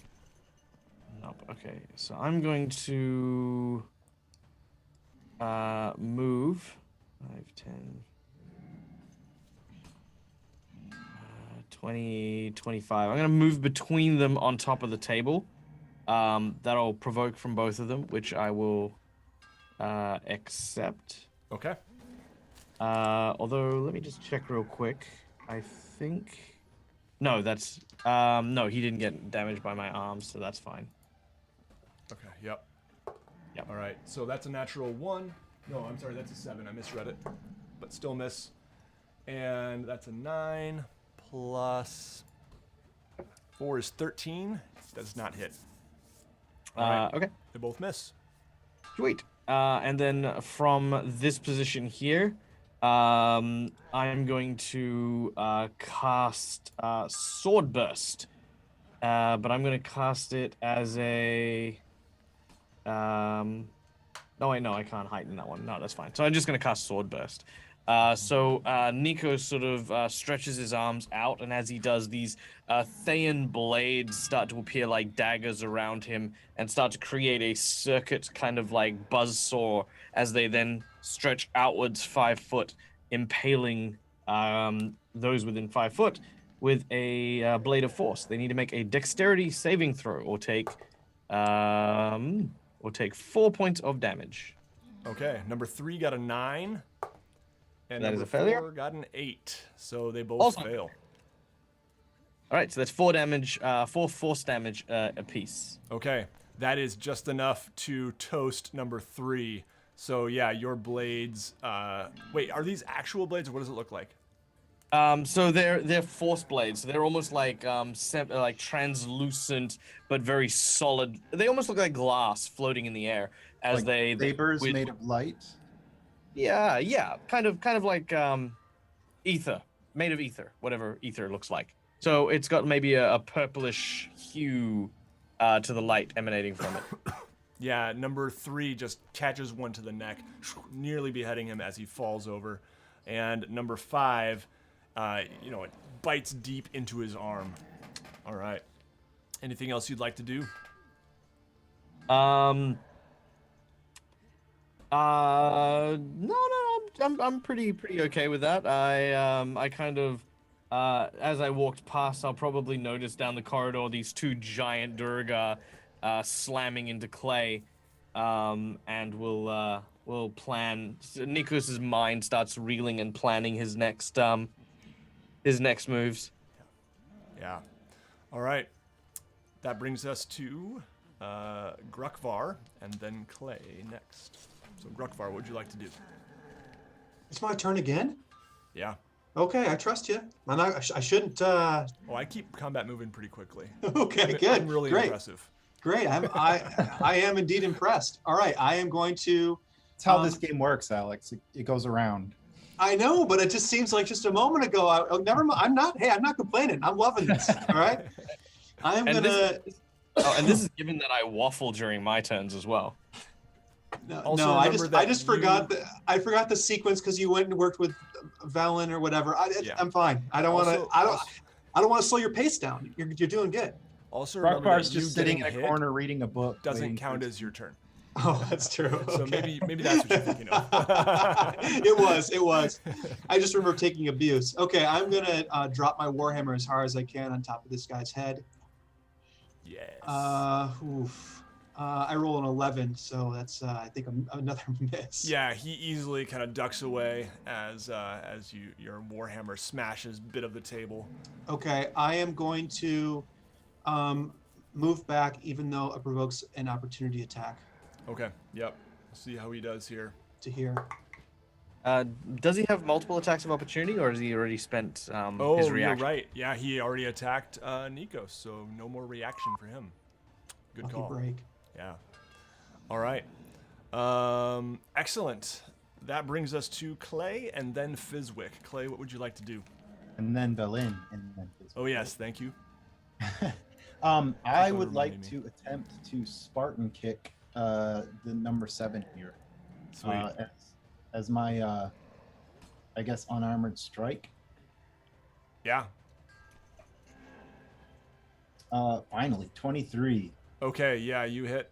Speaker 3: Nope. Okay, so I'm going to move 5, 10, 20, 25. I'm going to move between them on top of the table. That'll provoke from both of them, which I will accept.
Speaker 1: Okay.
Speaker 3: Although, let me just check real quick. I think... No, that's... no, he didn't get damaged by my arms, so that's fine.
Speaker 1: Okay, yep.
Speaker 3: Yep.
Speaker 1: All right, so that's a natural 1. No, I'm sorry, that's a 7. I misread it, but still miss. And that's a 9 plus 4 is 13. Does not hit. All right.
Speaker 3: Okay.
Speaker 1: They both miss.
Speaker 3: Sweet. And then from this position here, I'm going to cast Sword Burst. But I'm going to cast it as a... No, wait, no, I can't heighten that one. No, that's fine. So I'm just going to cast Sword Burst. So Nico sort of stretches his arms out, and as he does, these Thayan blades start to appear like daggers around him and start to create a circuit kind of like buzzsaw as they then stretch outwards 5 foot, impaling those within 5 foot with a blade of force. They need to make a dexterity saving throw or take 4 points of damage.
Speaker 1: Okay, number 3 got a 9. And
Speaker 3: That is
Speaker 1: number
Speaker 3: a failure?
Speaker 1: 4 got an 8. So they both
Speaker 3: Also-
Speaker 1: fail.
Speaker 3: All right, so that's 4 damage, 4 force damage apiece.
Speaker 1: Okay, that is just enough to toast number 3. So yeah, your blades. Wait, are these actual blades, or what does it look like?
Speaker 3: So they're force blades. They're almost like like translucent but very solid. They almost look like glass floating in the air as
Speaker 2: Like
Speaker 3: they
Speaker 2: sabers
Speaker 3: with-
Speaker 2: made of light.
Speaker 3: Yeah, kind of like ether, made of ether, whatever ether looks like. So it's got maybe a purplish hue to the light emanating from it.
Speaker 1: Yeah, number 3 just catches one to the neck, nearly beheading him as he falls over, and number 5, it bites deep into his arm. All right. Anything else you'd like to do?
Speaker 3: No, I'm pretty okay with that. I kind of, as I walked past, I'll probably notice down the corridor these 2 giant Durga slamming into clay, and we'll plan. Nikos's mind starts reeling and planning his next moves.
Speaker 1: Yeah. All right. That brings us to Grukvar and then Clay next. So Grukvar, what would you like to do?
Speaker 4: It's my turn again?
Speaker 1: Yeah.
Speaker 4: Okay, I trust you. I shouldn't.
Speaker 1: Oh, I keep combat moving pretty quickly.
Speaker 4: Okay, good.
Speaker 1: I'm really
Speaker 4: Great.
Speaker 1: impressive.
Speaker 4: Great. I am indeed impressed. All right, I am going to.
Speaker 2: That's how this game works, Alex. It goes around.
Speaker 4: I know, but it just seems like just a moment ago. Never mind. I'm not complaining. I'm loving this. All right. I'm
Speaker 3: And
Speaker 4: gonna.
Speaker 3: and this is given that I waffle during my turns as well.
Speaker 1: Also
Speaker 4: No, I
Speaker 1: remember
Speaker 4: just
Speaker 1: that
Speaker 4: I forgot the sequence because you went and worked with Valen or whatever.
Speaker 1: Yeah.
Speaker 4: I'm fine. I don't want to.
Speaker 1: Also-
Speaker 4: I don't want to slow your pace down. You're doing good.
Speaker 1: Also remember
Speaker 2: Grukvar's
Speaker 1: that you
Speaker 2: just sitting in
Speaker 1: getting
Speaker 2: a
Speaker 1: hit
Speaker 2: corner reading a book.
Speaker 1: doesn't
Speaker 2: waiting
Speaker 1: count
Speaker 2: for-
Speaker 1: as your turn.
Speaker 4: Oh, that's true.
Speaker 1: So
Speaker 4: Okay.
Speaker 1: maybe that's what you're thinking of.
Speaker 4: It was. I just remember taking abuse. Okay, I'm gonna drop my warhammer as hard as I can on top of this guy's head.
Speaker 1: Yes.
Speaker 4: I roll an 11, so that's I think another miss.
Speaker 1: Yeah, he easily kind of ducks away as your warhammer smashes bit of the table.
Speaker 4: Okay, I am going to move back, even though it provokes an opportunity attack
Speaker 1: Okay. Yep. See how he does here.
Speaker 4: to here.
Speaker 3: Does he have multiple attacks of opportunity, or has he already spent his
Speaker 1: Oh,
Speaker 3: reaction?
Speaker 1: you're right. Yeah, he already attacked Nikos, so no more reaction for him. Good
Speaker 4: Lucky
Speaker 1: call.
Speaker 4: break.
Speaker 1: Yeah. All right. Excellent. That brings us to Clay and then Fizwick. Clay, what would you like to do?
Speaker 2: And then Berlin. And then
Speaker 1: Oh, yes. Thank you.
Speaker 2: I would
Speaker 1: reminding
Speaker 2: like
Speaker 1: me.
Speaker 2: to attempt to Spartan kick the number 7 here.
Speaker 1: Sweet.
Speaker 2: As my, I guess, unarmored strike.
Speaker 1: Yeah.
Speaker 2: Finally, 23.
Speaker 1: Okay. Yeah, you hit.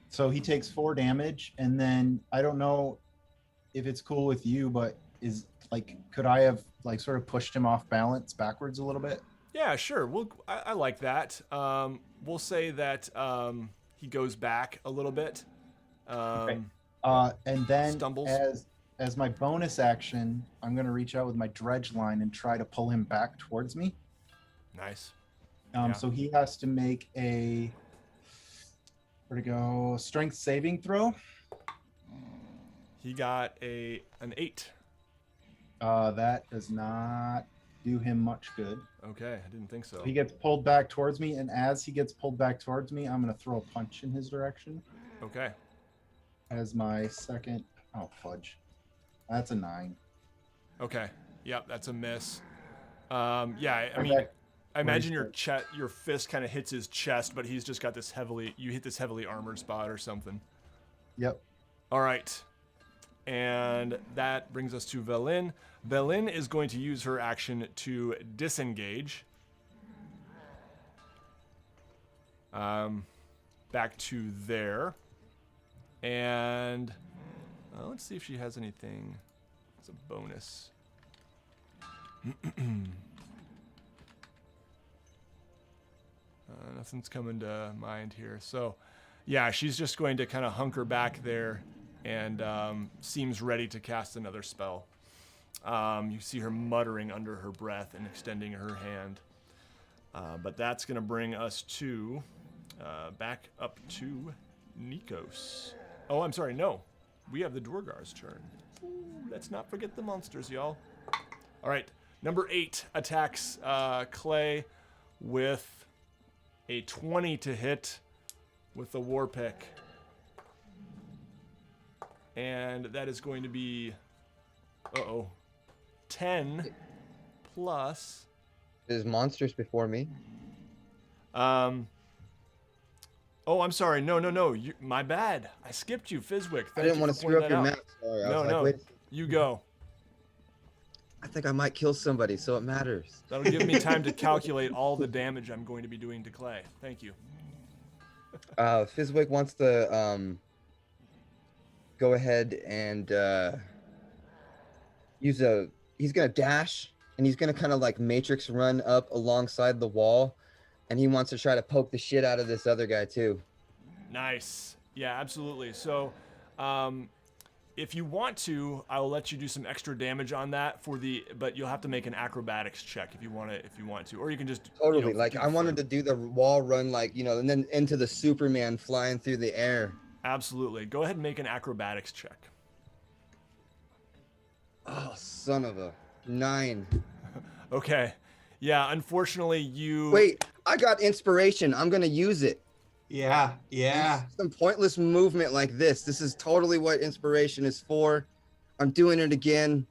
Speaker 2: So he takes 4 damage, and then I don't know if it's cool with you, but could I have sort of pushed him off balance backwards a little bit?
Speaker 1: Yeah, sure. I like that. We'll say that he goes back a little bit.
Speaker 2: Okay. And then
Speaker 1: Stumbles.
Speaker 2: as my bonus action, I'm going to reach out with my dredge line and try to pull him back towards me.
Speaker 1: Nice. Yeah.
Speaker 2: So he has to make a strength saving throw.
Speaker 1: He got an 8.
Speaker 2: That does not do him much good.
Speaker 1: Okay, I didn't think so.
Speaker 2: He gets pulled back towards me, and as he gets pulled back towards me, I'm going to throw a punch in his direction.
Speaker 1: Okay.
Speaker 2: As my second. Oh, fudge. That's a 9.
Speaker 1: Okay. Yep, that's a miss. Yeah, I mean,
Speaker 2: Okay.
Speaker 1: I imagine
Speaker 2: Waste
Speaker 1: your fist kind of hits his chest, but he's just got this you hit this heavily armored spot or something.
Speaker 2: Yep.
Speaker 1: All right. And that brings us to Velin. Velin is going to use her action to disengage. Back to there. And let's see if she has anything as a bonus. Nothing's coming to mind here. So, yeah, she's just going to kind of hunker back there and seems ready to cast another spell. You see her muttering under her breath and extending her hand. But that's going to bring us to back up to Nikos. Oh, I'm sorry. No, we have the Duergar's turn. Ooh, let's not forget the monsters, y'all. All right, number 8 attacks Clay with a 20 to hit with the war pick. And that is going to be 10 plus.
Speaker 5: There's monsters before me.
Speaker 1: Oh, I'm sorry. No. My bad. I skipped you, Fizwick.
Speaker 5: I didn't want to screw up your map. Sorry. I was like,
Speaker 1: No.
Speaker 5: wait,
Speaker 1: You go.
Speaker 5: I think I might kill somebody, so it matters.
Speaker 1: That'll give me time to calculate all the damage I'm going to be doing to Clay. Thank you.
Speaker 5: Fizwick wants to go ahead and he's gonna dash, and he's gonna kind of like matrix run up alongside the wall, and he wants to try to poke the shit out of this other guy too.
Speaker 1: Nice. Yeah, absolutely. So, if you want to, I will let you do some extra damage on that but you'll have to make an acrobatics check if you want to, or you can just
Speaker 5: Totally. I wanted to do the wall run, and then into the Superman flying through the air.
Speaker 1: Absolutely. Go ahead and make an acrobatics check.
Speaker 5: Oh, son of a 9.
Speaker 1: Okay. Yeah, unfortunately you...
Speaker 5: Wait, I got inspiration. I'm going to use it.
Speaker 4: Yeah.
Speaker 5: Some pointless movement like this. This is totally what inspiration is for. I'm doing it again.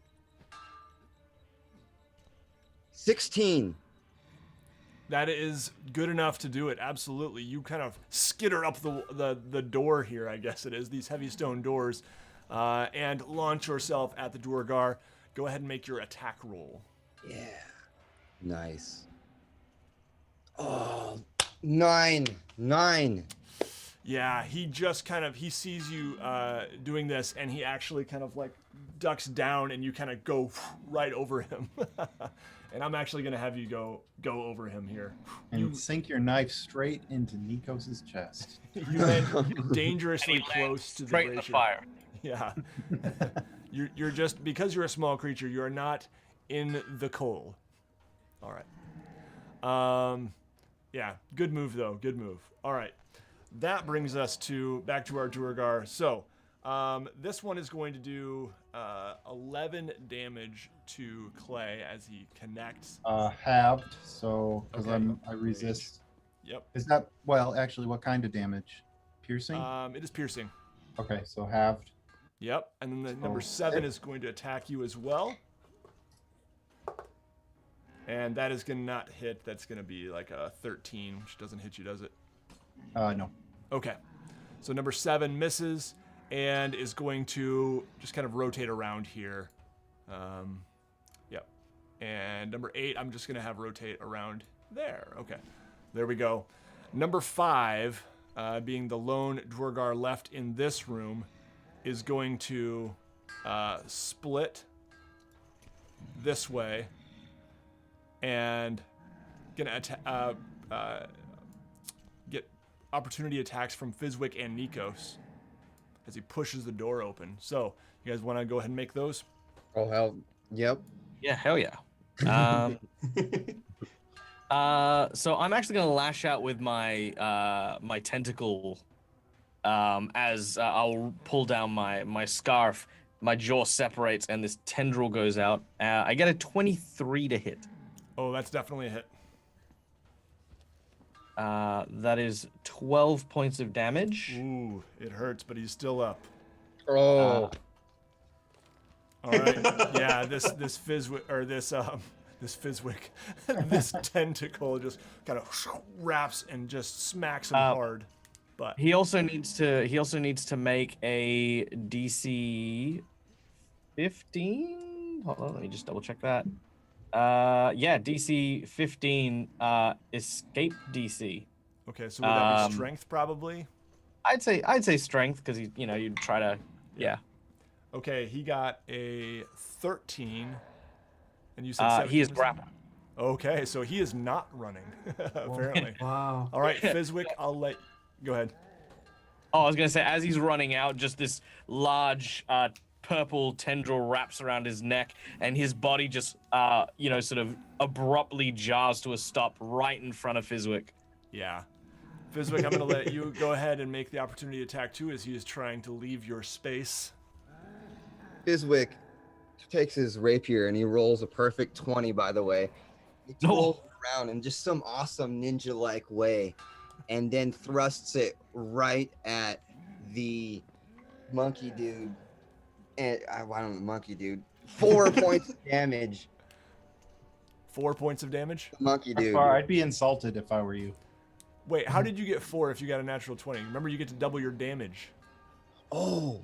Speaker 5: 16.
Speaker 1: That is good enough to do it. Absolutely. You kind of skitter up the door here, I guess it is, these heavy stone doors, and launch yourself at the Duergar. Go ahead and make your attack roll.
Speaker 5: Yeah. Nice. Oh, 9.
Speaker 1: Yeah, he just he sees you doing this, and he actually kind of ducks down, and you kind of go right over him. And I'm actually going to have you go over him here.
Speaker 2: And sink your knife straight into Nikos's chest.
Speaker 1: You went dangerously close to the
Speaker 3: Straight in the
Speaker 1: brazier.
Speaker 3: fire.
Speaker 1: Yeah. You're just, because you're a small creature, you are not in the coal. All right. Yeah, good move though. Good move. All right. That brings us back to our Duergar. So, This one is going to do 11 damage to Clay as he connects.
Speaker 2: Halved, so because
Speaker 1: Okay.
Speaker 2: I resist.
Speaker 1: Yep.
Speaker 2: Is that actually what kind of damage? Piercing?
Speaker 1: It is piercing.
Speaker 2: Okay, so halved.
Speaker 1: Yep. And then the number
Speaker 2: So
Speaker 1: 7 is going to attack you as well. And that is going to not hit. That's going to be like a 13, which doesn't hit you, does it?
Speaker 2: No.
Speaker 1: Okay. So number 7 misses and is going to just kind of rotate around here. Yep. And number 8, I'm just going to have rotate around there. Okay. There we go. Number 5, being the lone Dwargar left in this room, is going to split this way and gonna get opportunity attacks from Fizwick and Nikos as he pushes the door open. So you guys want to go ahead and make those?
Speaker 5: Oh hell, yep.
Speaker 3: Yeah, hell yeah. So I'm actually gonna lash out with my my tentacle as I'll pull down my scarf. My jaw separates and this tendril goes out. I get a 23 to hit.
Speaker 1: Oh, that's definitely a hit.
Speaker 3: That is 12 points of damage.
Speaker 1: Ooh, it hurts, but he's still up.
Speaker 5: Oh,
Speaker 1: All right. Yeah, this Fizwick or this Fizwick, this tentacle just kind of wraps and just smacks him hard. But
Speaker 3: He also needs to make a DC 15. Hold on, let me just double check that. Yeah, DC 15 escape DC.
Speaker 1: okay, so would that be strength probably?
Speaker 3: I'd say strength because you'd try to yeah.
Speaker 1: Okay, he got a 13, and you said 17.
Speaker 3: He is
Speaker 1: was it?
Speaker 3: grappled.
Speaker 1: Okay, so he is not running apparently.
Speaker 4: Wow.
Speaker 1: All right, Fizwick, I'll let go ahead.
Speaker 3: Oh, I was gonna say as he's running out, just this large purple tendril wraps around his neck, and his body just sort of abruptly jars to a stop right in front of Fizwick.
Speaker 1: Yeah. Fizwick, I'm going to let you go ahead and make the opportunity attack too as he is trying to leave your space.
Speaker 5: Fizwick takes his rapier and he rolls a perfect 20. By the way, he twirls it around in just some awesome ninja-like way, and then thrusts it right at the monkey dude. And I don't know, monkey dude. 4 points of damage.
Speaker 1: 4 points of damage?
Speaker 5: Monkey dude.
Speaker 2: I'd be insulted if I were you.
Speaker 1: Wait, how did you get 4 if you got a natural 20? Remember, you get to double your damage.
Speaker 5: Oh.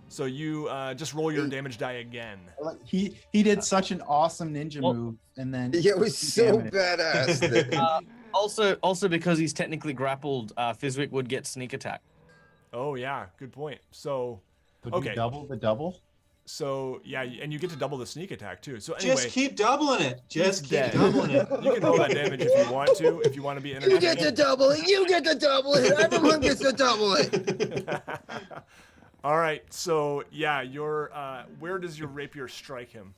Speaker 1: So you just roll your damage die again.
Speaker 2: He did such an awesome ninja move, and then
Speaker 5: It was so
Speaker 2: Damn it.
Speaker 5: badass. that-
Speaker 3: Also because he's technically grappled, Fizwick would get sneak attack.
Speaker 1: Oh, yeah, good point. So,
Speaker 2: Would
Speaker 1: okay.
Speaker 2: you double the double?
Speaker 1: So, yeah, and you get to double the sneak attack too. So anyway,
Speaker 4: Just keep doubling it. Just
Speaker 1: he's
Speaker 4: keep
Speaker 1: dead.
Speaker 4: doubling it.
Speaker 1: You can roll that damage if you want to, if you want to be
Speaker 5: you
Speaker 1: entertaining.
Speaker 5: get to double it. You get to double it. Everyone gets to double it.
Speaker 1: All right, so yeah, your where does your rapier strike him?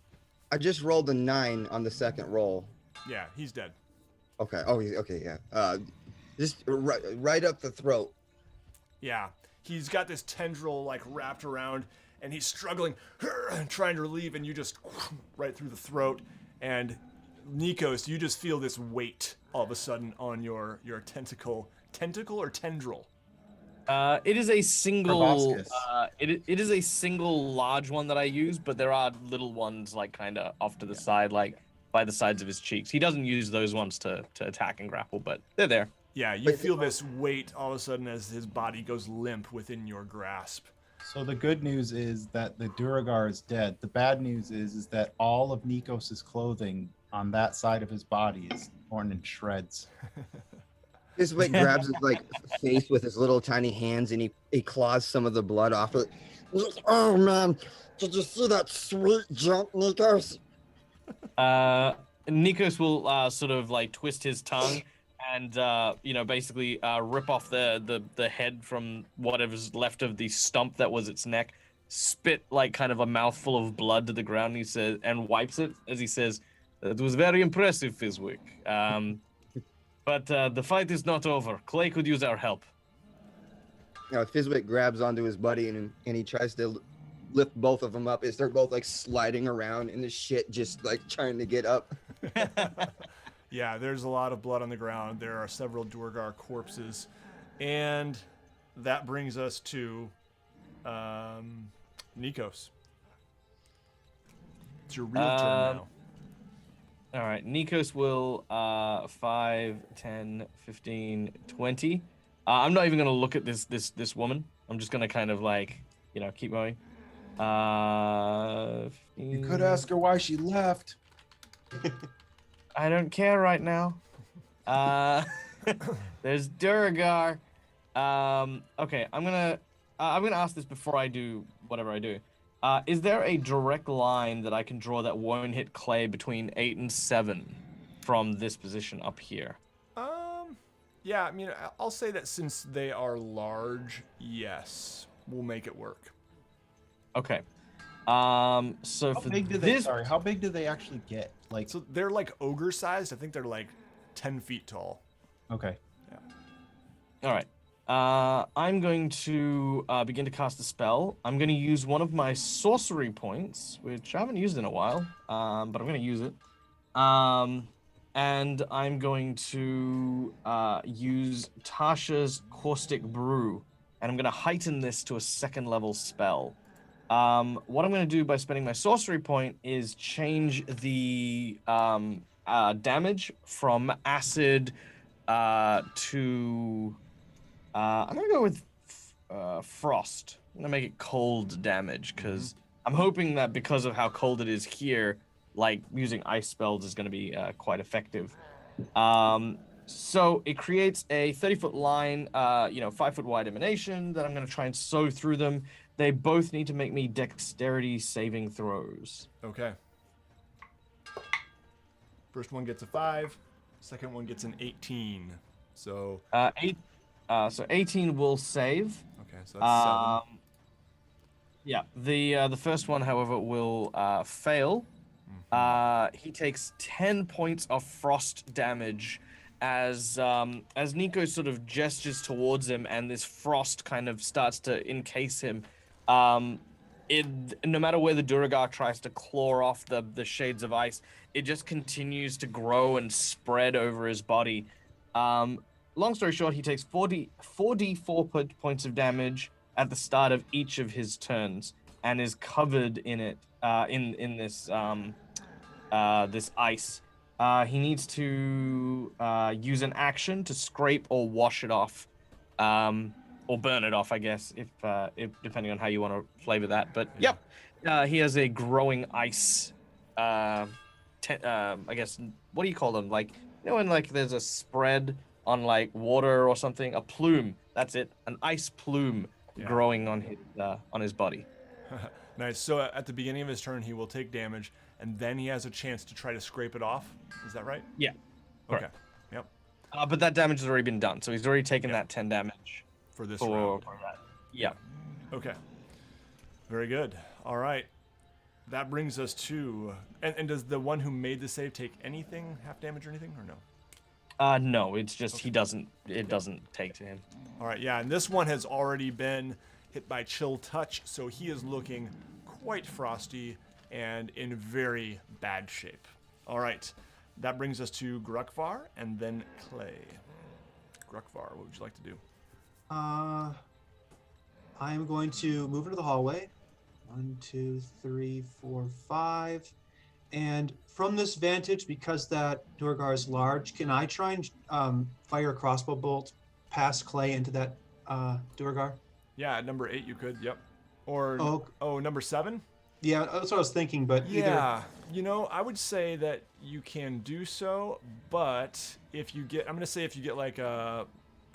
Speaker 5: I just rolled a 9 on the second roll.
Speaker 1: Yeah, he's dead.
Speaker 5: Okay. Oh, okay. Yeah. Just right up the throat.
Speaker 1: Yeah, he's got this tendril like wrapped around, and he's struggling, trying to relieve, and you just right through the throat. And Nikos, you just feel this weight all of a sudden on your tentacle or tendril.
Speaker 3: It is a single.
Speaker 2: Proboscis.
Speaker 3: It is a single large one that I use, but there are little ones like kind of off to the side, like by the sides of his cheeks. He doesn't use those ones to attack and grapple, but they're there.
Speaker 1: Yeah, you feel this weight all of a sudden as his body goes limp within your grasp.
Speaker 2: So the good news is that the Duragar is dead. The bad news is that all of Nikos's clothing on that side of his body is torn in shreds.
Speaker 5: Fizwick grabs his face with his little tiny hands, and he claws some of the blood off it. Oh man, did you see that sweet jump, Nikos?
Speaker 3: Nikos will sort of like twist his tongue and basically rip off the head from whatever's left of the stump that was its neck, spit like kind of a mouthful of blood to the ground. And he says, and wipes it as he says, "It was very impressive, Fizwick. But the fight is not over. Clay could use our help."
Speaker 5: Fizwick grabs onto his buddy and he tries to lift both of them up as they're both like sliding around in the shit, just like trying to get up.
Speaker 1: Yeah, there's a lot of blood on the ground. There are several Duergar corpses. And that brings us to Nikos. It's your real turn now.
Speaker 3: All right, Nikos will 5, 10, 15, 20. I'm not even gonna look at this woman. I'm just gonna kind of like, keep going. 15.
Speaker 2: You could ask her why she left.
Speaker 3: I don't care right now. There's Duergar. Okay, I'm gonna ask this before I do whatever I do. Is there a direct line that I can draw that won't hit Clay between 8 and 7 from this position up here?
Speaker 1: Yeah, I mean, I'll say that since they are large, yes, we'll make it work.
Speaker 3: Okay. So
Speaker 2: How
Speaker 3: for
Speaker 2: big do
Speaker 3: this,
Speaker 2: how big do they actually get? Like,
Speaker 1: So they're like ogre sized. I think they're like 10 feet tall.
Speaker 2: okay.
Speaker 3: all right. I'm going to begin to cast a spell. I'm going to use one of my sorcery points, which I haven't used in a while, but I'm going to use it. And I'm going to use Tasha's Caustic Brew, and I'm going to heighten this to a 2nd level spell. What I'm going to do by spending my sorcery point is change the damage from acid to... I'm going to go with frost. I'm going to make it cold damage, because I'm hoping that because of how cold it is here, like using ice spells is going to be quite effective. So it creates a 30-foot line, 5-foot wide emanation that I'm going to try and sew through them. They both need to make me dexterity saving throws.
Speaker 1: Okay. First one gets a 5. Second one gets an 18. So.
Speaker 3: 18 will save.
Speaker 1: Okay, so that's 7.
Speaker 3: Yeah. The first one, however, will fail. He takes 10 points of frost damage as Nico sort of gestures towards him, and this frost kind of starts to encase him. No matter where the Duergar tries to claw off the shades of ice, it just continues to grow and spread over his body. Long story short, he takes 4d4 points of damage at the start of each of his turns, and is covered in it in this this ice. He needs to use an action to scrape or wash it off, or burn it off, I guess, if depending on how you want to flavor that. But yep, he has a growing ice. I guess, what do you call them? Like, when like there's a spread on like water or something, a plume. That's it, an ice plume growing on his body.
Speaker 1: Nice. So at the beginning of his turn, he will take damage, and then he has a chance to try to scrape it off. Is that right?
Speaker 3: Yeah.
Speaker 1: Okay.
Speaker 3: Correct.
Speaker 1: Yep.
Speaker 3: But that damage has already been done, so he's already taken that 10 damage
Speaker 1: For this round.
Speaker 3: for that. Yeah.
Speaker 1: Okay. Very good. All right. That brings us to... And does the one who made the save take anything, half damage or anything, or no?
Speaker 3: No, it's just it doesn't take to him.
Speaker 1: All right, yeah, and this one has already been hit by chill touch, so he is looking quite frosty and in very bad shape. All right, that brings us to Grukvar and then Clay. Grukvar, what would you like to do?
Speaker 4: I'm going to move into the hallway. 1, 2, 3, 4, 5. And from this vantage, because that Duergar is large, can I try and fire a crossbow bolt past Clay into that Duergar?
Speaker 1: Yeah, at number 8 you could, yep. Or, number 7?
Speaker 4: Yeah, that's what I was thinking, but
Speaker 1: Yeah, I would say that you can do so, but if you get, I'm going to say if you get like we'll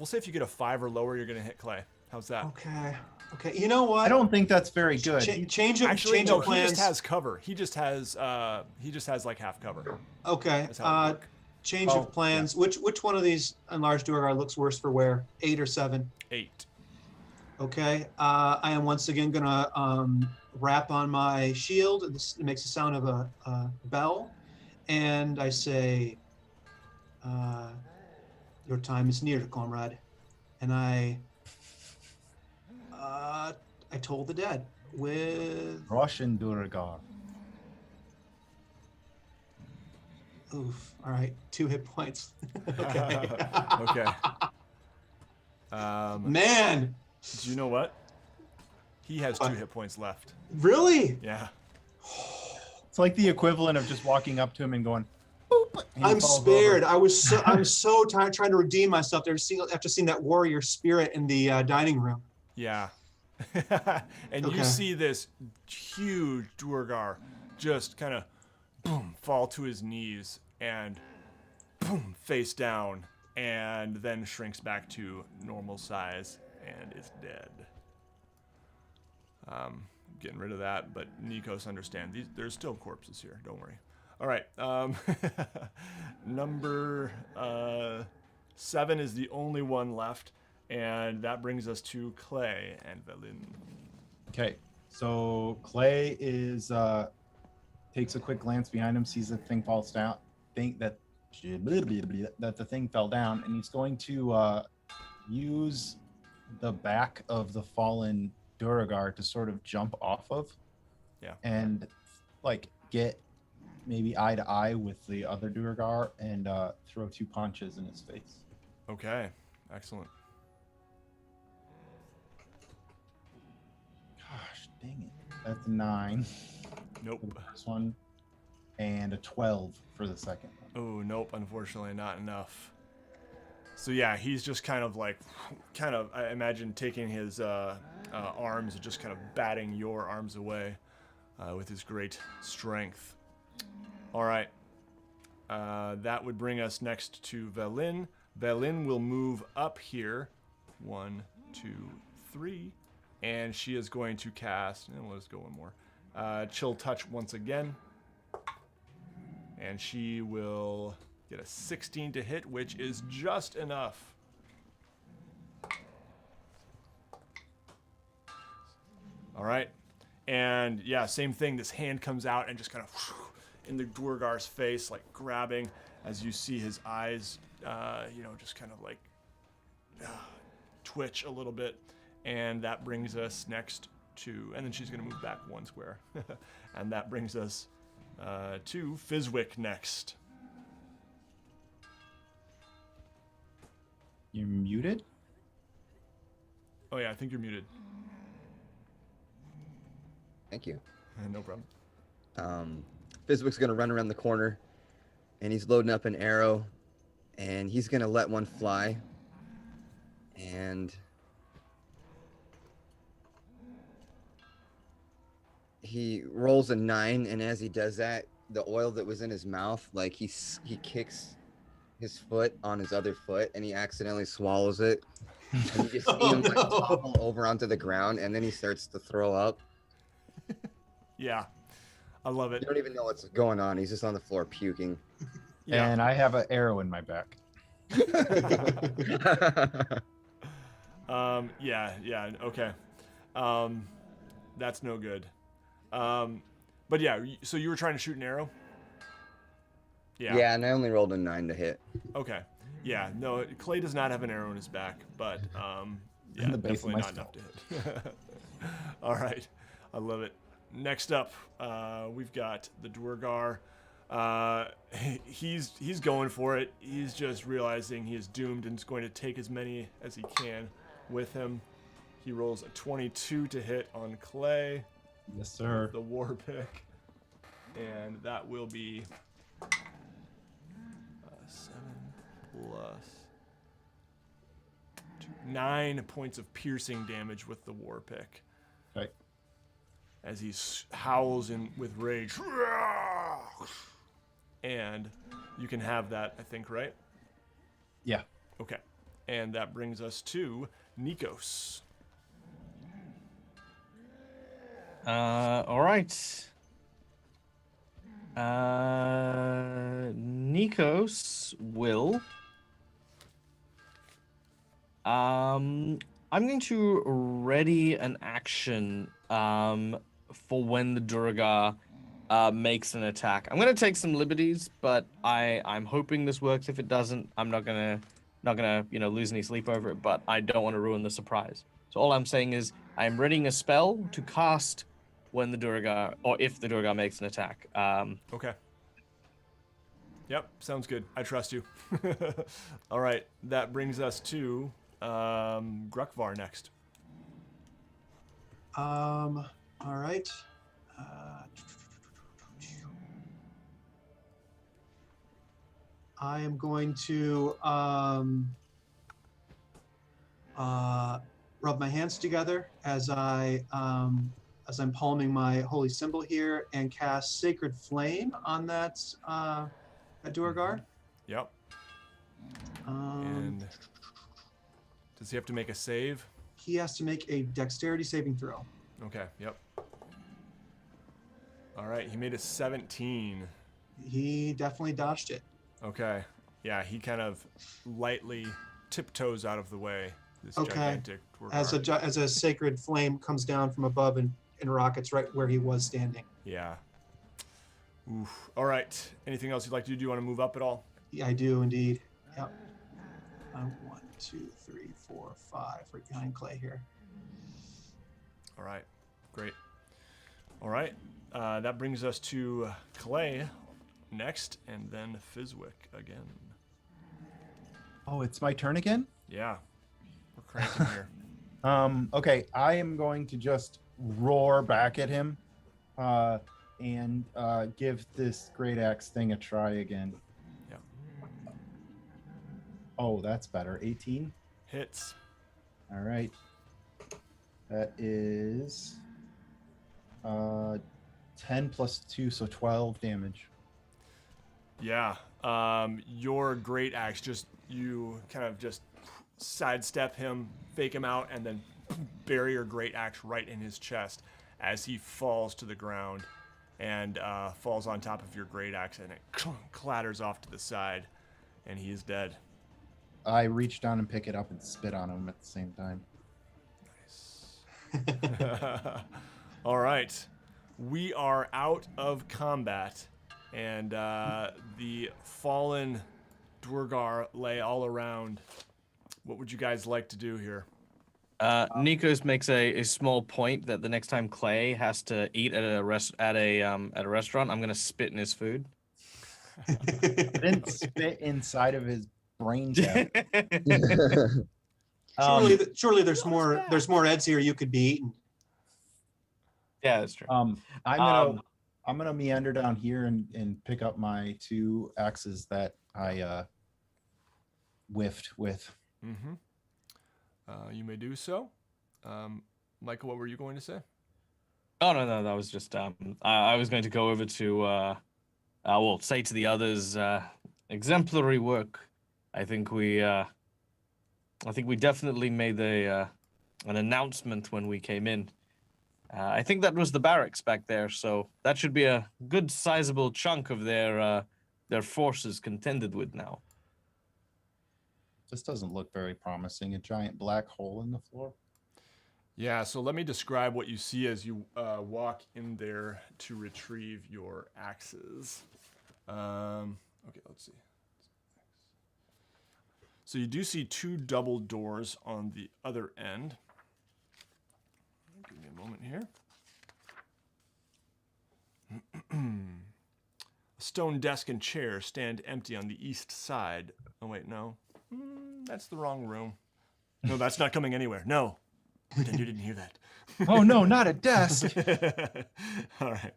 Speaker 1: say if you get a 5 or lower, you're going to hit Clay. How's that?
Speaker 4: Okay. You know what?
Speaker 2: I don't think that's very good.
Speaker 4: Change of
Speaker 1: Actually,
Speaker 4: change
Speaker 1: no,
Speaker 4: of plans.
Speaker 1: he just has cover. He just has like half cover.
Speaker 4: Okay.
Speaker 1: That's how it work.
Speaker 4: Change of plans. Which one of these enlarged Duergar looks worse for wear? 8 or 7?
Speaker 1: 8.
Speaker 4: Okay. I am once again gonna wrap on my shield. It makes the sound of a bell, and I say, "Your time is near, comrade." And I I told the dead with
Speaker 2: Russian Duragar.
Speaker 4: oof. All right, 2 hit points. Okay.
Speaker 1: Okay.
Speaker 4: Man,
Speaker 1: Do you know what? He has 2
Speaker 4: What?
Speaker 1: hit points left.
Speaker 4: really?
Speaker 1: Yeah.
Speaker 2: It's like the equivalent of just walking up to him and going, boop, and he
Speaker 4: I'm
Speaker 2: falls
Speaker 4: spared.
Speaker 2: over.
Speaker 4: I'm so tired trying to redeem myself after seeing that warrior spirit in the dining room.
Speaker 1: Yeah. And you
Speaker 4: Okay.
Speaker 1: see this huge Duergar just kind of boom fall to his knees and boom face down and then shrinks back to normal size and is dead. Getting rid of that, but Nikos understand there's still corpses here. Don't worry. All right. Number 7 is the only one left, and that brings us to Clay and Velin.
Speaker 2: Okay, so Clay is takes a quick glance behind him, sees the thing falls down, think that the thing fell down, and he's going to use the back of the fallen Duragar to sort of jump off of.
Speaker 1: Yeah.
Speaker 2: And like get maybe eye to eye with the other Duragar and throw 2 punches in his face.
Speaker 1: Okay, excellent.
Speaker 2: Gosh, dang it. That's a 9
Speaker 1: Nope.
Speaker 2: for the first one, and a 12 for the second one.
Speaker 1: Oh, nope, unfortunately not enough. So yeah, he's just kind of, I imagine taking his arms and just kind of batting your arms away with his great strength. All right. That would bring us next to Velin. Velin will move up here. 1, 2, 3. And she is going to cast, and let's go one more. Chill Touch once again. And she will get a 16 to hit, which is just enough. All right. And yeah, same thing. This hand comes out and just kind of in the Duergar's face, like grabbing as you see his eyes, just kind of like twitch a little bit. And that brings us next to, and then she's going to move back 1 square. And that brings us to Fizwick next.
Speaker 2: You're muted?
Speaker 1: Oh yeah, I think you're muted.
Speaker 5: Thank you.
Speaker 1: No problem.
Speaker 5: Fizwick's gonna run around the corner, and he's loading up an arrow, and he's gonna let one fly, and he rolls a 9, and as he does that, the oil that was in his mouth, like he kicks his foot on his other foot, and he accidentally swallows it. And you just see him like topple over onto the ground, and then he starts to throw up.
Speaker 1: Yeah, I love it.
Speaker 5: You don't even know what's going on. He's just on the floor puking.
Speaker 1: Yeah.
Speaker 2: And I have an arrow in my back.
Speaker 1: Yeah, okay. That's no good. But yeah, so you were trying to shoot an arrow? Yeah.
Speaker 5: Yeah, and I only rolled a 9 to hit.
Speaker 1: Okay. Yeah, no, Clay does not have an arrow in his back, but yeah,
Speaker 2: In the base of
Speaker 1: definitely
Speaker 2: my
Speaker 1: not enough to hit. All right, I love it. Next up, we've got the Duergar. He's going for it. He's just realizing he is doomed and is going to take as many as he can with him. He rolls a 22 to hit on Clay.
Speaker 2: Yes, sir.
Speaker 1: The war pick, and that will be 7 plus 2, 9 points of piercing damage with the war pick.
Speaker 2: Okay.
Speaker 1: As he howls with rage. And you can have that, I think, right?
Speaker 2: Yeah.
Speaker 1: Okay. And that brings us to Nikos.
Speaker 3: All right. Nikos will. I'm going to ready an action for when the Duergar makes an attack. I'm gonna take some liberties, but I'm hoping this works. If it doesn't, I'm not gonna lose any sleep over it. But I don't want to ruin the surprise. So all I'm saying is I'm readying a spell to cast when the Durgar, or if the Durgar makes an attack.
Speaker 1: Okay. Yep, sounds good. I trust you. All right, that brings us to Grukvar next.
Speaker 4: All right. I am going to rub my hands together as I'm palming my holy symbol here and cast Sacred Flame on that Duergar.
Speaker 1: Yep. And does he have to make a save?
Speaker 4: He has to make a dexterity saving throw.
Speaker 1: Okay, yep. All right, he made a 17.
Speaker 4: He definitely dodged it.
Speaker 1: Okay. Yeah, he kind of lightly tiptoes out of the way. This
Speaker 4: Okay.
Speaker 1: gigantic
Speaker 4: As
Speaker 1: Duergar.
Speaker 4: a sacred flame comes down from above and rockets right where he was standing.
Speaker 1: Yeah. Oof. All right. Anything else you'd like to do? Do you want to move up at all?
Speaker 4: Yeah, I do indeed. Yep. 1, 2, 3, 4, 5. Right behind Clay here.
Speaker 1: All right. Great. All right. That brings us to Clay next, and then Fizwick again.
Speaker 2: Oh, it's my turn again?
Speaker 1: Yeah. We're cranking here.
Speaker 2: Okay, I am going to just roar back at him and give this great axe thing a try again.
Speaker 1: Yeah.
Speaker 2: Oh, that's better. 18.
Speaker 1: Hits.
Speaker 2: All right. That is 10 plus 2, so 12 damage.
Speaker 1: Yeah. Your great axe, you kind of just sidestep him, fake him out, and then bury your great axe right in his chest as he falls to the ground and falls on top of your great axe, and it clatters off to the side, and he is dead.
Speaker 2: I reach down and pick it up and spit on him at the same time.
Speaker 1: Nice. All right. We are out of combat, and the fallen Duergar lay all around. What would you guys like to do here?
Speaker 3: Nikos makes a small point that the next time Clay has to eat at a restaurant, I'm gonna spit in his food.
Speaker 2: I didn't spit inside of his brain cavity.
Speaker 4: Surely there's more Eds here you could be eating.
Speaker 3: Yeah, that's true.
Speaker 2: I'm gonna meander down here and pick up my 2 axes that I whiffed with.
Speaker 1: Mm-hmm. You may do so. Michael, what were you going to say?
Speaker 3: Oh no, that was just I was going to go over to say to the others, exemplary work. I think we definitely made an announcement when we came in. I think that was the barracks back there, so that should be a good sizable chunk of their forces contended with now.
Speaker 2: This doesn't look very promising. A giant black hole in the floor.
Speaker 1: Yeah, so let me describe what you see as you walk in there to retrieve your axes. Okay, let's see. So you do see 2 double doors on the other end. Give me a moment here. A stone desk and chair stand empty on the east side. Oh, wait, no. That's the wrong room. No, that's not coming anywhere. No. Pretend you didn't hear that.
Speaker 2: Oh no, not a desk.
Speaker 1: All right.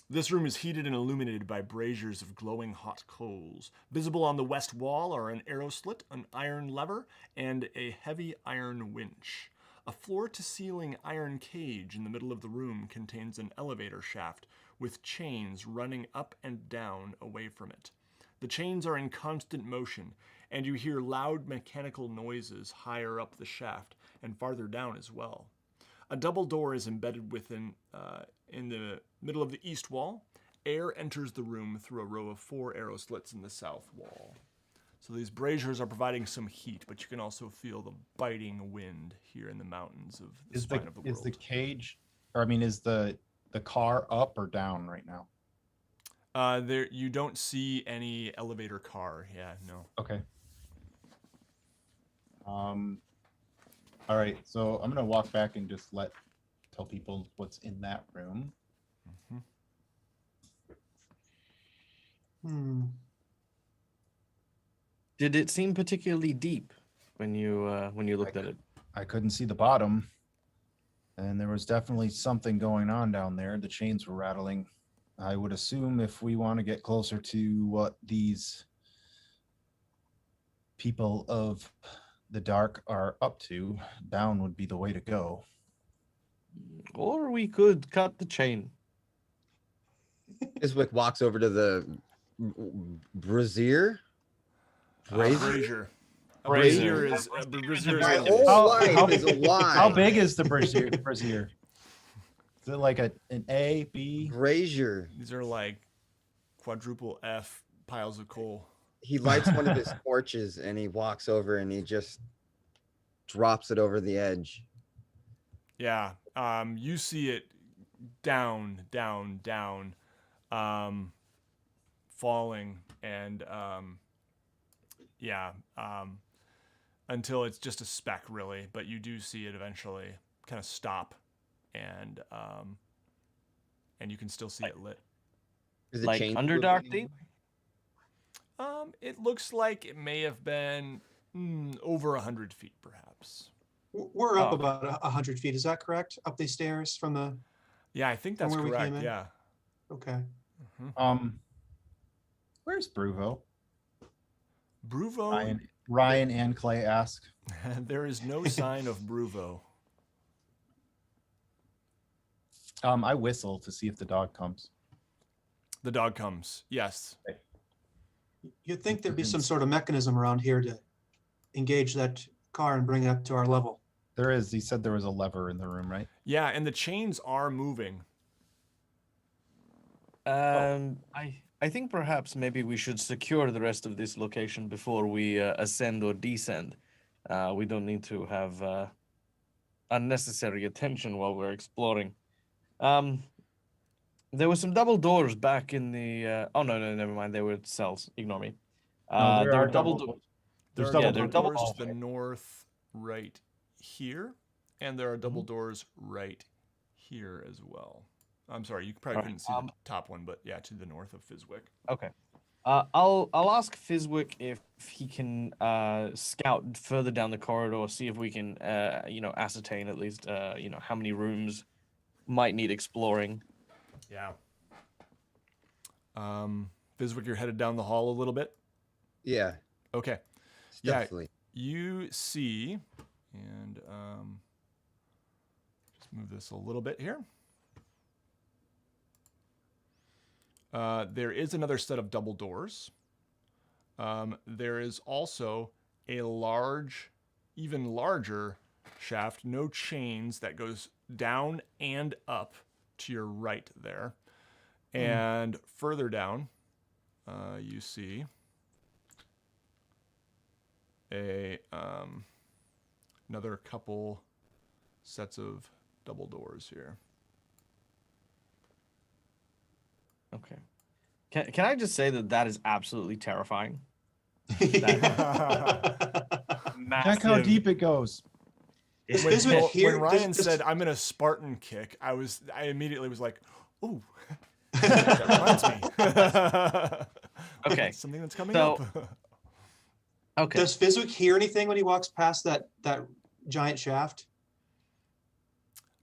Speaker 1: This room is heated and illuminated by braziers of glowing hot coals. Visible on the west wall are an arrow slit, an iron lever, and a heavy iron winch. A floor-to-ceiling iron cage in the middle of the room contains an elevator shaft with chains running up and down away from it. The chains are in constant motion, and you hear loud mechanical noises higher up the shaft and farther down as well. A double door is embedded within in the middle of the east wall. Air enters the room through a row of 4 arrow slits in the south wall. So these braziers are providing some heat, but you can also feel the biting wind here in the mountains of the spine of the world.
Speaker 2: Is the cage, or I mean, is the car up or down right now?
Speaker 1: There, you don't see any elevator car. Yeah, no.
Speaker 2: Okay. All right, so I'm gonna walk back and just tell people what's in that room.
Speaker 4: Hmm.
Speaker 3: Did it seem particularly deep when you looked at it?
Speaker 2: I couldn't see the bottom, and there was definitely something going on down there. The chains were rattling. I would assume if we want to get closer to what these people of the dark are up to, down would be the way to go.
Speaker 3: Or we could cut the chain.
Speaker 5: Fizwick walks over to the brazier.
Speaker 1: Brazier. A
Speaker 3: Brazier.
Speaker 1: brazier is a brazier
Speaker 5: My
Speaker 1: is
Speaker 5: whole
Speaker 2: How-
Speaker 5: life
Speaker 2: how-
Speaker 5: is a lie.
Speaker 2: How big is the brazier? Is it like an A, B?
Speaker 5: brazier?
Speaker 1: these are like quadruple F piles of coal.
Speaker 5: He lights one of his torches and he walks over and he just drops it over the edge.
Speaker 1: Yeah. You see it down, down, down, falling, and until it's just a speck, really. But you do see it eventually kind of stop, and you can still see it lit.
Speaker 5: Is it
Speaker 3: Like
Speaker 5: chained to
Speaker 3: Underdark
Speaker 5: it?
Speaker 3: deep?
Speaker 1: It looks like it may have been over 100 feet, perhaps.
Speaker 4: We're up
Speaker 3: Oh.
Speaker 4: about 100 feet. Is that correct? Up these stairs from the.
Speaker 1: Yeah, I think
Speaker 4: From
Speaker 1: that's
Speaker 4: where we
Speaker 1: correct.
Speaker 4: came in?
Speaker 1: Yeah.
Speaker 4: Okay.
Speaker 2: Where's Bruvo?
Speaker 1: Bruvo.
Speaker 2: Ryan and Clay ask.
Speaker 1: There is no sign of Bruvo.
Speaker 2: I whistle to see if the dog comes.
Speaker 1: The dog comes. Yes.
Speaker 4: You'd think there'd be some sort of mechanism around here to engage that car and bring it up to our level.
Speaker 2: There is. He said there was a lever in the room, right?
Speaker 1: Yeah, and the chains are moving.
Speaker 3: I think perhaps maybe we should secure the rest of this location before we ascend or descend. We don't need to have unnecessary attention while we're exploring. There were some double doors back in the. Oh no, never mind. They were cells. Ignore me.
Speaker 2: No,
Speaker 3: There were double doors.
Speaker 2: There's
Speaker 1: There are
Speaker 2: double
Speaker 1: double
Speaker 2: doors.
Speaker 1: doors to the north, right here, and there are double doors right here as well. I'm sorry, you probably
Speaker 3: Alright,
Speaker 1: couldn't see the top one, but yeah, to the north of Fizwick.
Speaker 3: Okay. I'll ask Fizwick if he can scout further down the corridor, see if we can ascertain at least how many rooms might need exploring.
Speaker 1: Yeah. Fizwick, you're headed down the hall a little bit.
Speaker 5: Yeah,
Speaker 1: Okay. Yeah.
Speaker 5: stealthily.
Speaker 1: You see, and just move this a little bit here. There is another set of double doors. There is also a large, even larger shaft, no chains, that goes down and up to your right there. And further down, you see another couple sets of double doors here.
Speaker 3: Okay. Can I just say that is absolutely terrifying?
Speaker 2: Check how deep it goes.
Speaker 4: Is
Speaker 1: When,
Speaker 4: Fizwick here?
Speaker 1: when Ryan
Speaker 4: Just-
Speaker 1: said, "I'm in a Spartan kick," I immediately was like, "Ooh, that reminds me."
Speaker 3: Okay.
Speaker 1: Something that's coming
Speaker 3: So-
Speaker 1: up.
Speaker 3: Okay.
Speaker 4: Does Fizwick hear anything when he walks past that giant shaft?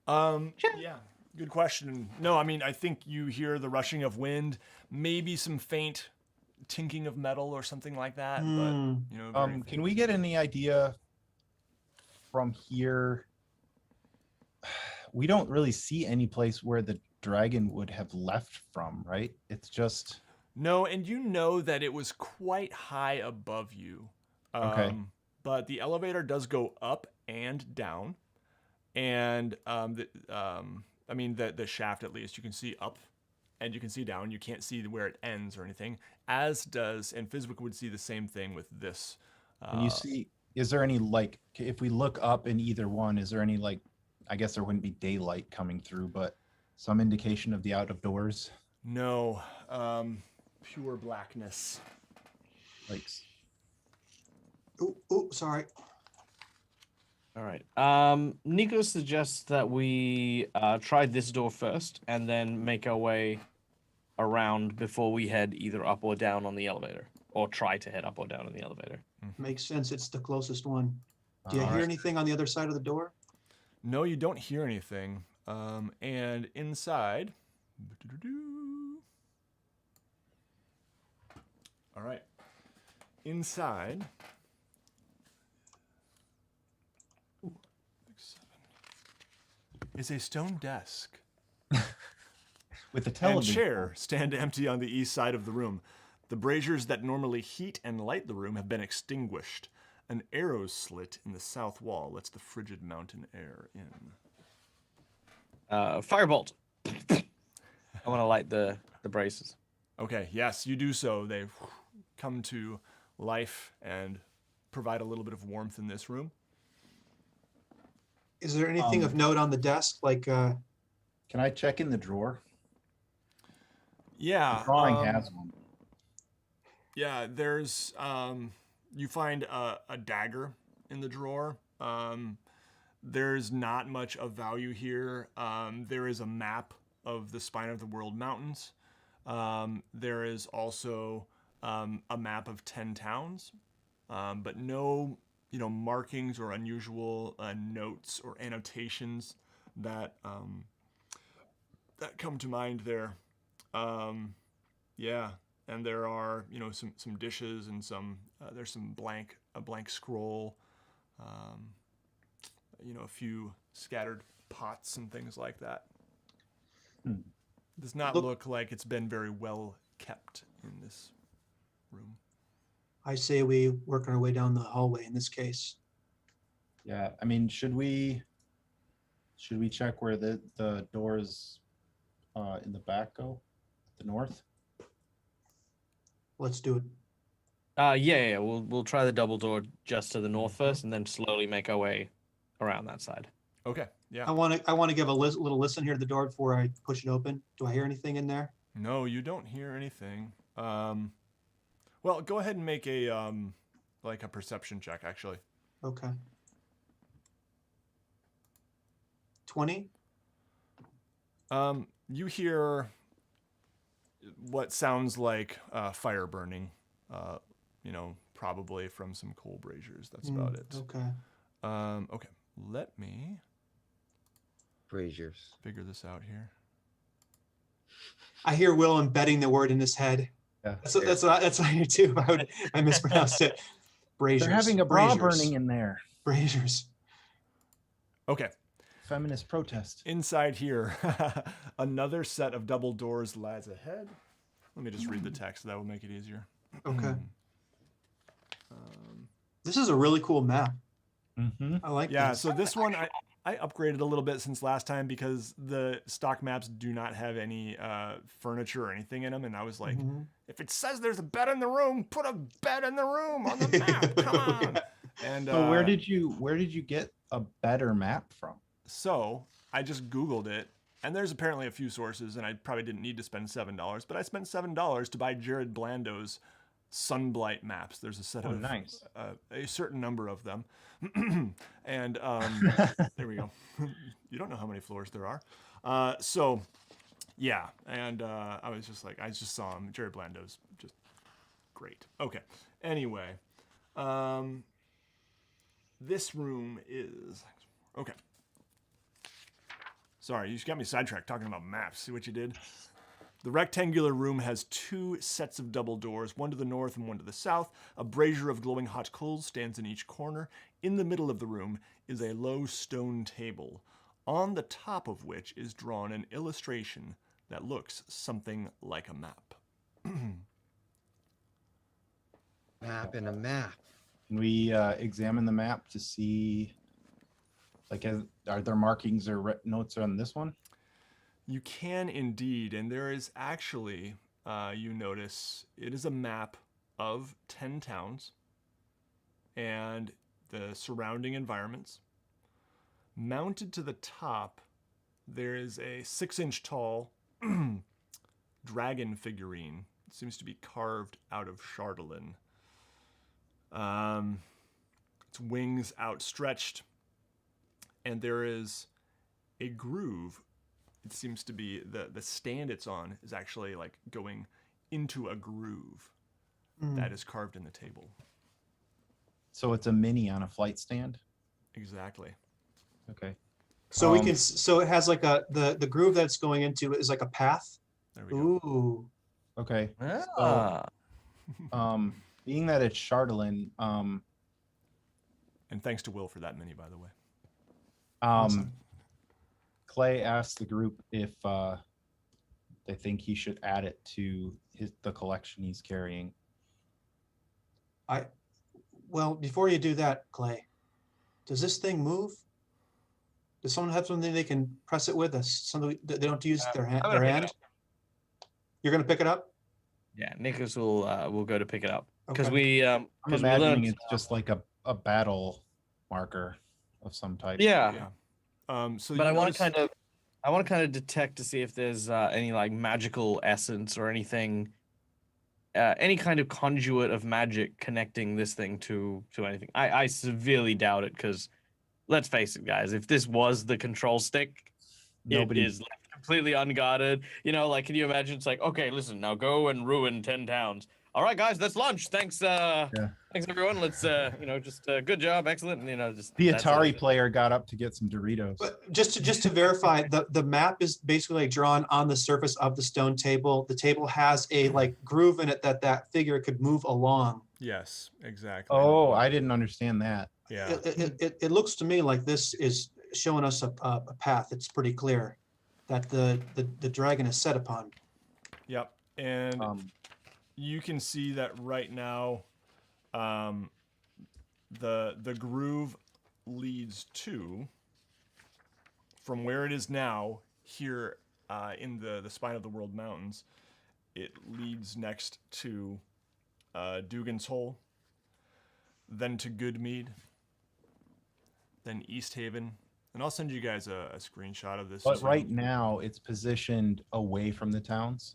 Speaker 1: Yeah, good question. No, I mean, I think you hear the rushing of wind, maybe some faint tinking of metal or something like that. But very
Speaker 2: Can we get any idea from here? We don't really see any place where the dragon would have left from, right? It's just
Speaker 1: No, and you know that it was quite high above you.
Speaker 2: Okay.
Speaker 1: But the elevator does go up and down, and the shaft, at least you can see up, and you can see down. You can't see where it ends or anything. As does, and Fizwick would see the same thing with this.
Speaker 2: can you see? Is there any if we look up in either one? Is there any I guess there wouldn't be daylight coming through, but some indication of the out of doors,
Speaker 1: No, pure blackness.
Speaker 2: like
Speaker 4: Oh, sorry.
Speaker 3: All right. Nico suggests that we try this door first and then make our way around before we head either up or down on the elevator, or try to head up or down on the elevator.
Speaker 4: Makes sense. It's the closest one. Do you
Speaker 2: All
Speaker 4: hear
Speaker 2: right.
Speaker 4: anything on the other side of the door?
Speaker 1: No, you don't hear anything. And inside. All right. Inside. Is a stone desk.
Speaker 2: With the
Speaker 1: And
Speaker 2: television.
Speaker 1: chair stand empty on the east side of the room. The braziers that normally heat and light the room have been extinguished. An arrow slit in the south wall lets the frigid mountain air in.
Speaker 3: Firebolt. I want to light the braces.
Speaker 1: Okay, yes, you do so. They come to life and provide a little bit of warmth in this room.
Speaker 4: Is there anything of note on the desk? Like,
Speaker 2: Can I check in the drawer?
Speaker 1: Yeah.
Speaker 2: The drawing has one.
Speaker 1: Yeah, there's you find a dagger in the drawer. There's not much of value here. There is a map of the Spine of the World Mountains. There is also a map of 10 towns, but no, markings or unusual notes or annotations that that come to mind there. Yeah, and there are some dishes and there's a blank scroll, a few scattered pots and things like that. Does not look like it's been very well kept in this room.
Speaker 4: I say we work our way down the hallway in this case.
Speaker 2: Yeah, I mean, should we check where the doors in the back go? The north?
Speaker 4: Let's do it.
Speaker 3: Yeah. We'll try the double door just to the north first, and then slowly make our way around that side.
Speaker 1: Okay, yeah.
Speaker 4: I want to give a little listen here to the door before I push it open. Do I hear anything in there?
Speaker 1: No, you don't hear anything. Well, go ahead and make a perception check, actually.
Speaker 4: Okay. 20?
Speaker 1: You hear what sounds like fire burning, probably from some coal braziers. That's about it.
Speaker 4: Okay.
Speaker 1: Okay, let me
Speaker 5: Braziers.
Speaker 1: figure this out here.
Speaker 4: I hear Will embedding the word in his head.
Speaker 2: Yeah.
Speaker 4: That's what I hear too. I mispronounced it. Braziers.
Speaker 2: They're having a bra
Speaker 4: Braziers.
Speaker 2: burning in there.
Speaker 4: Braziers.
Speaker 1: Okay,
Speaker 2: Feminist protest.
Speaker 1: inside here, another set of double doors lies ahead. Let me just read the text. That will make it easier.
Speaker 4: Okay. This is a really cool map.
Speaker 2: Mm-hmm.
Speaker 4: I like
Speaker 1: Yeah,
Speaker 4: this.
Speaker 1: so this one I upgraded a little bit since last time because the stock maps do not have any furniture or anything in them, and I was like, if it says there's a bed in the room, put a bed in the room on the map. Come on. And
Speaker 2: So where did you get a better map from?
Speaker 1: So I just Googled it, and there's apparently a few sources, and I probably didn't need to spend $7, but I spent $7 to buy Jared Blando's Sunblight maps. There's a set of
Speaker 2: nice.
Speaker 1: a certain number of them, and there we go. You don't know how many floors there are. So yeah, and I was just like, I just saw him. Jared Blando's just great. Okay. Anyway, this room is okay. Sorry, you just got me sidetracked talking about maps. See what you did? The rectangular room has two sets of double doors, one to the north and one to the south. A brazier of glowing hot coals stands in each corner. In the middle of the room is a low stone table, on the top of which is drawn an illustration that looks something like a map.
Speaker 5: Map and a map.
Speaker 2: Can we examine the map to see, are there markings or notes on this one?
Speaker 1: You can indeed, and there is actually, you notice, it is a map of 10 towns and the surrounding environments. Mounted to the top, there is a 6-inch tall dragon figurine. It seems to be carved out of Chardolin. Its wings outstretched, and there is a groove. It seems to be the stand it's on is actually like going into a groove that is carved in the table.
Speaker 2: So it's a mini on a flight stand.
Speaker 1: Exactly.
Speaker 2: Okay.
Speaker 4: So we can. So it has like the groove that's going into is like a path.
Speaker 1: There we go.
Speaker 4: Ooh.
Speaker 2: Okay.
Speaker 3: Ah.
Speaker 2: So, being that it's Chardolin,
Speaker 1: And thanks to Will for that mini, by the way.
Speaker 2: um, Clay asked the group if they think he should add it to the collection he's carrying.
Speaker 4: Well, before you do that, Clay, does this thing move? Does someone have something they can press it with? Something that they don't use their hand.
Speaker 3: I'm gonna pick it
Speaker 4: Hand.
Speaker 3: up.
Speaker 4: You're gonna pick it up.
Speaker 3: Yeah, Nicholas will go to pick it up because
Speaker 4: Okay.
Speaker 3: we
Speaker 2: I'm
Speaker 3: because we
Speaker 2: imagining
Speaker 3: learned.
Speaker 2: it's just like a battle marker of some type.
Speaker 3: Yeah,
Speaker 1: So
Speaker 3: but
Speaker 1: you
Speaker 3: I want
Speaker 1: notice-
Speaker 3: to kind of detect to see if there's any like magical essence or anything, any kind of conduit of magic connecting this thing to anything. I severely doubt it because, let's face it, guys, if this was the control stick,
Speaker 2: Nobody.
Speaker 3: it is left completely unguarded. You know, like, can you imagine? It's like, okay, listen, now go and ruin 10 towns. All right, guys, that's lunch. Thanks, thanks everyone. Let's, just good job, excellent. And, just
Speaker 2: The
Speaker 3: that's
Speaker 2: Atari
Speaker 3: it.
Speaker 2: player got up to get some Doritos.
Speaker 4: But just to verify, the map is basically like drawn on the surface of the stone table. The table has a like groove in it that figure could move along.
Speaker 1: Yes, exactly.
Speaker 2: Oh, I didn't understand that.
Speaker 1: Yeah.
Speaker 4: It looks to me like this is showing us a path. It's pretty clear that the dragon is set upon.
Speaker 1: Yep. And you can see that right now, the groove leads to, from where it is now, here in the spine of the World Mountains, it leads next to Dugan's Hole, then to Goodmead, then East Haven. And I'll send you guys a screenshot of this.
Speaker 2: But
Speaker 1: so
Speaker 2: right
Speaker 1: you-
Speaker 2: now, it's positioned away from the towns.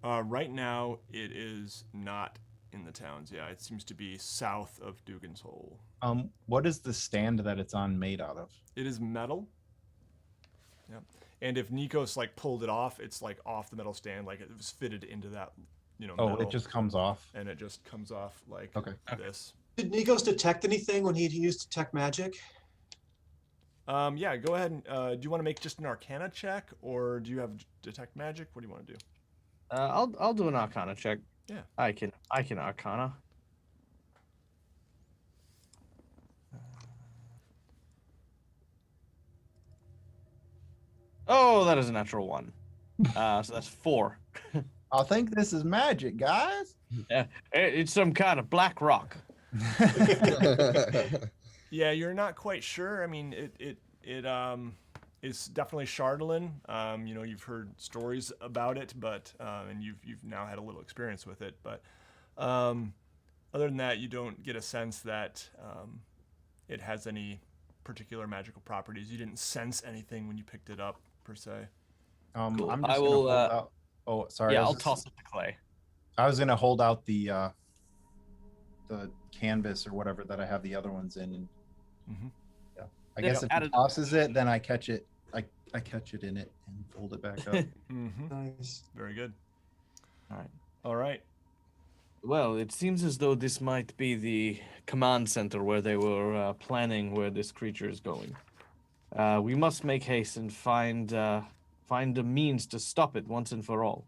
Speaker 1: right now, it is not in the towns. Yeah, it seems to be south of Dugan's Hole.
Speaker 2: What is the stand that it's on made out of?
Speaker 1: It is metal. Yep. And if Nikos like pulled it off, it's like off the metal stand, like it was fitted into that,
Speaker 2: Oh,
Speaker 1: metal,
Speaker 2: it just comes off.
Speaker 1: and it just comes off like
Speaker 2: Okay.
Speaker 1: this.
Speaker 4: Did Nikos detect anything when he used detect magic?
Speaker 1: Yeah, go ahead and do you want to make just an Arcana check, or do you have detect magic? What do you want to do?
Speaker 3: I'll do an Arcana check.
Speaker 1: Yeah.
Speaker 3: I can Arcana. Oh, that is a natural 1. So that's 4.
Speaker 2: I think this is magic, guys.
Speaker 3: It's some kind of black rock.
Speaker 1: Yeah, you're not quite sure. I mean, it is definitely Chardolin. You've heard stories about it, but and you've now had a little experience with it. But other than that, you don't get a sense that it has any particular magical properties. You didn't sense anything when you picked it up, per se.
Speaker 3: Cool.
Speaker 2: I'm just
Speaker 3: I
Speaker 2: gonna
Speaker 3: will,
Speaker 2: hold out. Oh, sorry.
Speaker 3: Yeah,
Speaker 2: I was
Speaker 3: I'll
Speaker 2: just-
Speaker 3: toss it to Clay.
Speaker 2: I was gonna hold out the canvas or whatever that I have the other ones in, and
Speaker 1: Mhm.
Speaker 2: yeah, I
Speaker 3: Yeah,
Speaker 2: guess if
Speaker 3: add
Speaker 2: he
Speaker 3: it-
Speaker 2: tosses it, then I catch it. I catch it in it and fold it back up.
Speaker 1: Mm-hmm.
Speaker 4: Nice.
Speaker 1: Very good.
Speaker 3: All right.
Speaker 1: All right.
Speaker 3: Well, it seems as though this might be the command center where they were planning where this creature is going. We must make haste and find a means to stop it once and for all.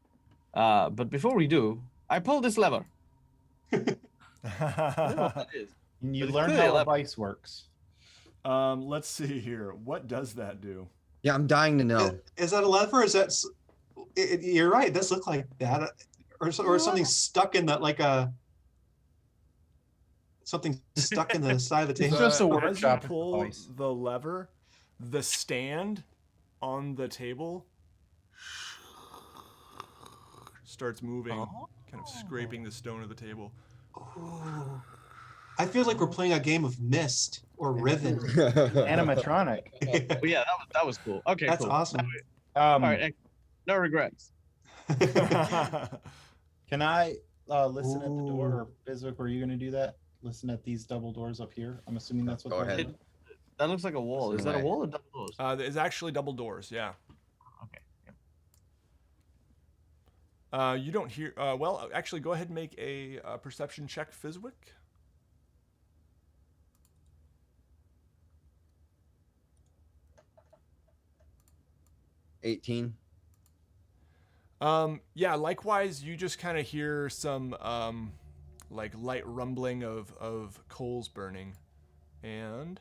Speaker 3: But before we do, I pull this lever. I don't know what that is.
Speaker 2: And you
Speaker 3: But it's
Speaker 2: learn
Speaker 3: clearly
Speaker 2: how
Speaker 3: a
Speaker 2: a
Speaker 3: lever.
Speaker 2: vice works.
Speaker 1: Let's see here. What does that do?
Speaker 5: Yeah, I'm dying to know.
Speaker 4: Is that a lever? Is that? You're right. It does look like that, or something stuck in that, like something stuck in the side of the
Speaker 2: It's
Speaker 4: table.
Speaker 2: just a
Speaker 1: As you
Speaker 2: workshop
Speaker 1: pull
Speaker 2: device.
Speaker 1: the lever, the stand on the table starts moving, kind of scraping the stone of the table.
Speaker 4: Ooh. I feel like we're playing a game of Myst or Riven.
Speaker 2: Animatronic.
Speaker 3: But yeah, that was cool. Okay,
Speaker 4: That's
Speaker 3: cool.
Speaker 4: awesome.
Speaker 3: All right, no regrets.
Speaker 2: Can I listen at the door?
Speaker 4: Ooh.
Speaker 2: Or Fizwick, were you going to do that? Listen at these double doors up here? I'm assuming that's what
Speaker 5: Go
Speaker 2: they're
Speaker 5: ahead.
Speaker 2: doing.
Speaker 3: That looks like a wall. Is that a
Speaker 2: Away.
Speaker 3: wall or double doors?
Speaker 1: There's actually double doors. Yeah.
Speaker 3: Okay. Yeah.
Speaker 1: You don't hear. Well, actually, go ahead and make a perception check, Fizwick.
Speaker 5: 18.
Speaker 1: Yeah. Likewise, you just kind of hear some like light rumbling of coals burning, and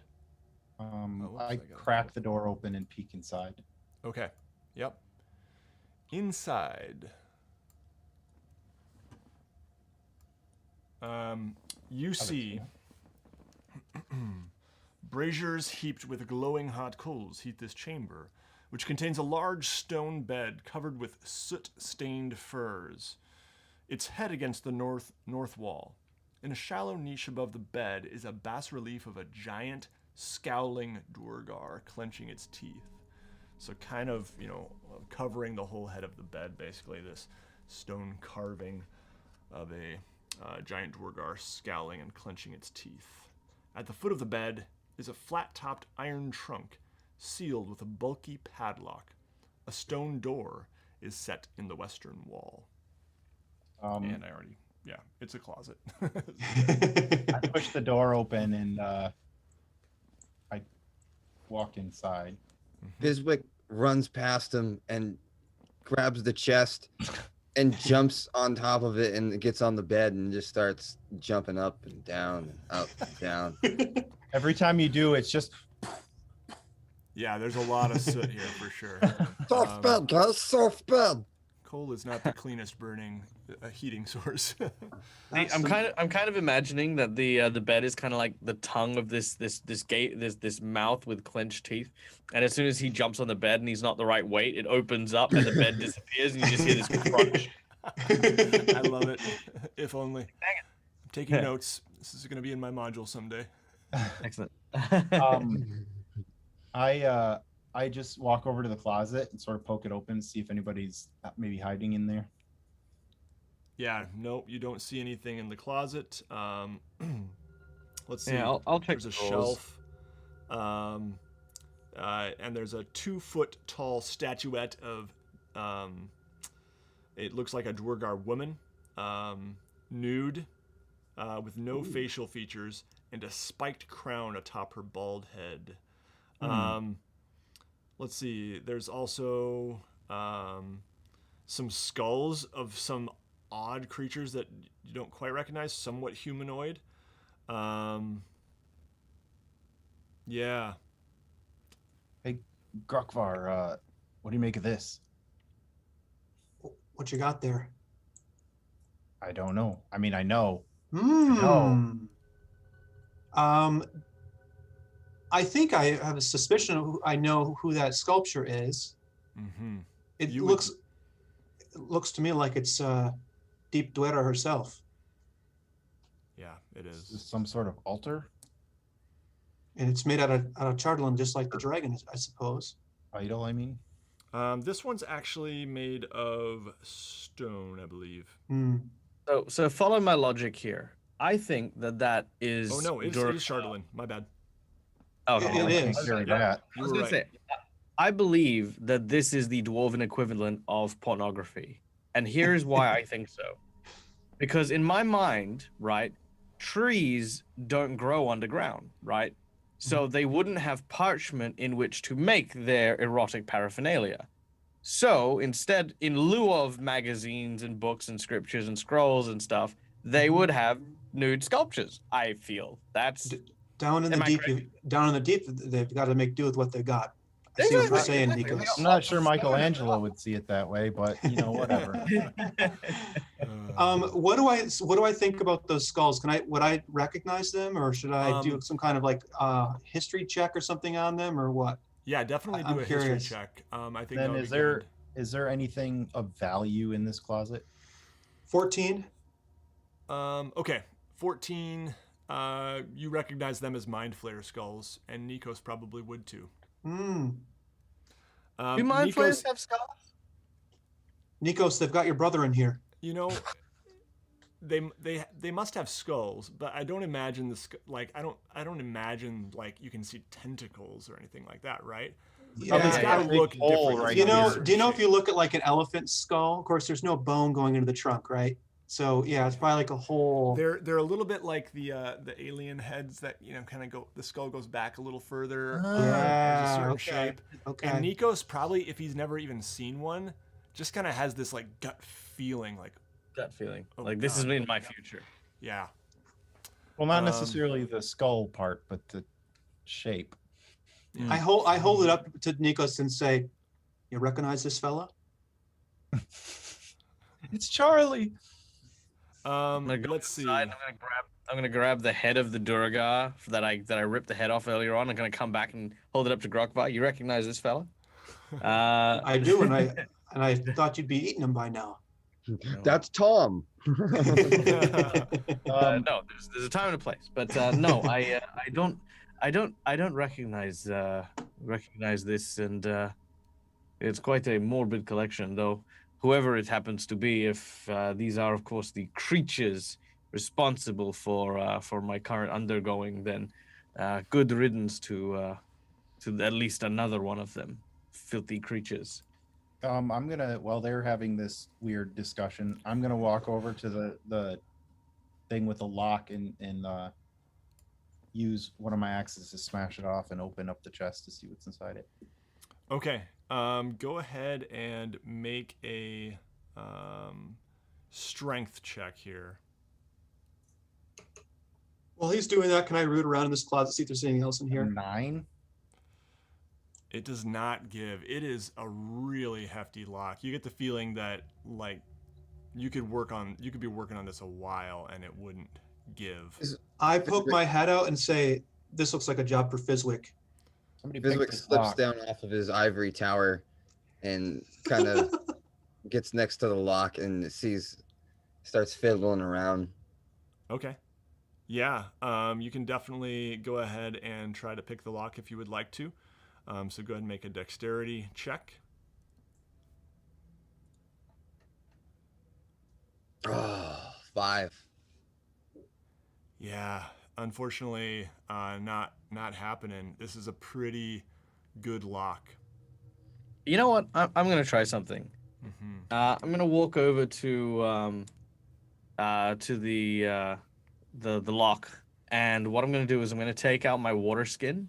Speaker 1: whoops, I
Speaker 2: I
Speaker 1: gotta
Speaker 2: crack the door open and peek inside.
Speaker 1: okay. Yep. Inside. You see braziers heaped with glowing hot coals heat this chamber, which contains a large stone bed covered with soot-stained furs, its head against the north wall. In a shallow niche above the bed is a bas-relief of a giant, scowling Duergar clenching its teeth. So kind of, covering the whole head of the bed, basically, this stone carving of a giant Duergar scowling and clenching its teeth. At the foot of the bed is a flat-topped iron trunk, sealed with a bulky padlock. A stone door is set in the western wall. And it's a closet.
Speaker 2: I push the door open and I walk inside.
Speaker 5: Fizwick runs past him and grabs the chest and jumps on top of it and gets on the bed and just starts jumping up and down and up and down.
Speaker 2: Every time you do, it's just
Speaker 1: Yeah, there's a lot of soot here for sure.
Speaker 5: Soft bed, guys, soft bed.
Speaker 1: Coal is not the cleanest burning heating source.
Speaker 3: I'm kind of imagining that the bed is kind of like the tongue of this mouth with clenched teeth, and as soon as he jumps on the bed and he's not the right weight, it opens up and the bed disappears and you just hear this crunch.
Speaker 1: I love it. If only. I'm taking notes. This is going to be in my module someday.
Speaker 3: Excellent.
Speaker 2: I just walk over to the closet and sort of poke it open, see if anybody's maybe hiding in there.
Speaker 1: Yeah, nope, you don't see anything in the closet. Let's see.
Speaker 3: Yeah, I'll check
Speaker 1: There's a
Speaker 3: the doors.
Speaker 1: shelf. And there's a 2-foot tall statuette of, it looks like a Duergar woman, nude, with no facial features, and a spiked crown atop her bald head. Let's see. There's also some skulls of some odd creatures that you don't quite recognize, somewhat humanoid. Yeah.
Speaker 2: Hey, Grokvar, what do you make of this?
Speaker 4: What you got there?
Speaker 2: I don't know. I mean, I know.
Speaker 4: I think I have a suspicion of I know who that sculpture is.
Speaker 1: Mm-hmm.
Speaker 4: It looks to me like it's Deep Duera herself.
Speaker 1: Yeah, it
Speaker 2: Is this
Speaker 1: is.
Speaker 2: some sort of altar?
Speaker 4: And it's made out of chardolan, just like the dragon, I suppose.
Speaker 2: Idol, I mean?
Speaker 1: This one's actually made of stone, I believe.
Speaker 3: So follow my logic here. I think that is.
Speaker 1: Oh no, it is Chardolin. My bad.
Speaker 3: Oh,
Speaker 4: It
Speaker 3: okay.
Speaker 4: is.
Speaker 2: Hearing that.
Speaker 3: I was
Speaker 1: You were
Speaker 3: gonna
Speaker 1: right.
Speaker 3: say, I believe that this is the dwarven equivalent of pornography, and here's why I think so. Because in my mind, right, trees don't grow underground, right? So they wouldn't have parchment in which to make their erotic paraphernalia. So instead, in lieu of magazines and books and scriptures and scrolls and stuff, they would have nude sculptures. I feel that's.
Speaker 4: Down in the
Speaker 3: Am I
Speaker 4: deep,
Speaker 3: correct?
Speaker 4: they've got to make do with what they got. I see what you're saying,
Speaker 3: Exactly.
Speaker 4: Nikos.
Speaker 2: I'm not sure Michelangelo would see it that way, but whatever.
Speaker 4: What do I think about those skulls? Would I recognize them, or should I do some kind of like history check or something on them, or what?
Speaker 1: Yeah, definitely do
Speaker 4: I'm
Speaker 1: a
Speaker 4: curious.
Speaker 1: history check. I think that
Speaker 2: Then
Speaker 1: would
Speaker 2: is
Speaker 1: be
Speaker 2: there
Speaker 1: good.
Speaker 2: is there anything of value in this closet?
Speaker 4: 14.
Speaker 1: Okay, 14. You recognize them as Mind Flayer skulls, and Nikos probably would too.
Speaker 3: Do mind flayers have skulls?
Speaker 4: Nikos, they've got your brother in here.
Speaker 1: they must have skulls, but I don't imagine I don't imagine like you can see tentacles or anything like that, right?
Speaker 2: Probably
Speaker 1: It's
Speaker 3: Yeah,
Speaker 1: gotta
Speaker 2: got a big
Speaker 1: look
Speaker 2: hole
Speaker 1: different.
Speaker 2: right
Speaker 4: Do you know?
Speaker 2: here.
Speaker 4: Do you know if you look at like an elephant skull? Of course, there's no bone going into the trunk, right? So yeah, it's probably like a whole.
Speaker 1: They're a little bit like the alien heads that kind of go. The skull goes back a little further.
Speaker 2: Ah,
Speaker 1: There's a
Speaker 4: yeah.
Speaker 1: certain
Speaker 4: Okay.
Speaker 1: shape.
Speaker 4: Okay.
Speaker 1: And Nico's probably, if he's never even seen one, just kind of has this like gut feeling, like
Speaker 3: Gut feeling.
Speaker 1: Oh,
Speaker 3: Like this is
Speaker 1: God.
Speaker 3: in my future.
Speaker 1: yeah.
Speaker 2: Well, not
Speaker 1: Um,
Speaker 2: necessarily the skull part, but the shape.
Speaker 4: I hold it up to Nikos and say, "You recognize this fella?"
Speaker 2: It's Charlie.
Speaker 3: I'm gonna go
Speaker 1: Let's see.
Speaker 3: inside. I'm gonna grab the head of the Durgar that I ripped the head off earlier on. I'm gonna come back and hold it up to Grokvar. You recognize this fella?
Speaker 4: I do, and I thought you'd be eating him by now.
Speaker 5: That's Tom.
Speaker 2: Um,
Speaker 3: No, there's a time and a place, but no, I don't recognize this, and it's quite a morbid collection, though. Whoever it happens to be, if these are, of course, the creatures responsible for my current undergoing, then good riddance to at least another one of them, filthy creatures.
Speaker 2: I'm gonna, while they're having this weird discussion, I'm gonna walk over to the thing with the lock and use one of my axes to smash it off and open up the chest to see what's inside it.
Speaker 1: Okay. Go ahead and make a strength check here.
Speaker 4: While he's doing that, can I root around in this closet, see if there's anything else in here?
Speaker 2: 9.
Speaker 1: It does not give. It is a really hefty lock. You get the feeling that like you could be working on this a while and it wouldn't give.
Speaker 4: I poke my head out and say, "This looks like a job for Fizwick."
Speaker 2: Somebody picked
Speaker 5: Fizwick
Speaker 2: this
Speaker 5: slips
Speaker 2: lock.
Speaker 5: down off of his ivory tower and kind of gets next to the lock and starts fiddling around.
Speaker 1: Okay. Yeah. You can definitely go ahead and try to pick the lock if you would like to. So go ahead and make a dexterity check.
Speaker 5: Oh, 5.
Speaker 1: Yeah, unfortunately, not happening. This is a pretty good lock.
Speaker 3: You know what? I'm gonna try something.
Speaker 1: Mm-hmm.
Speaker 3: I'm gonna walk over to the lock, and what I'm gonna do is I'm gonna take out my water skin,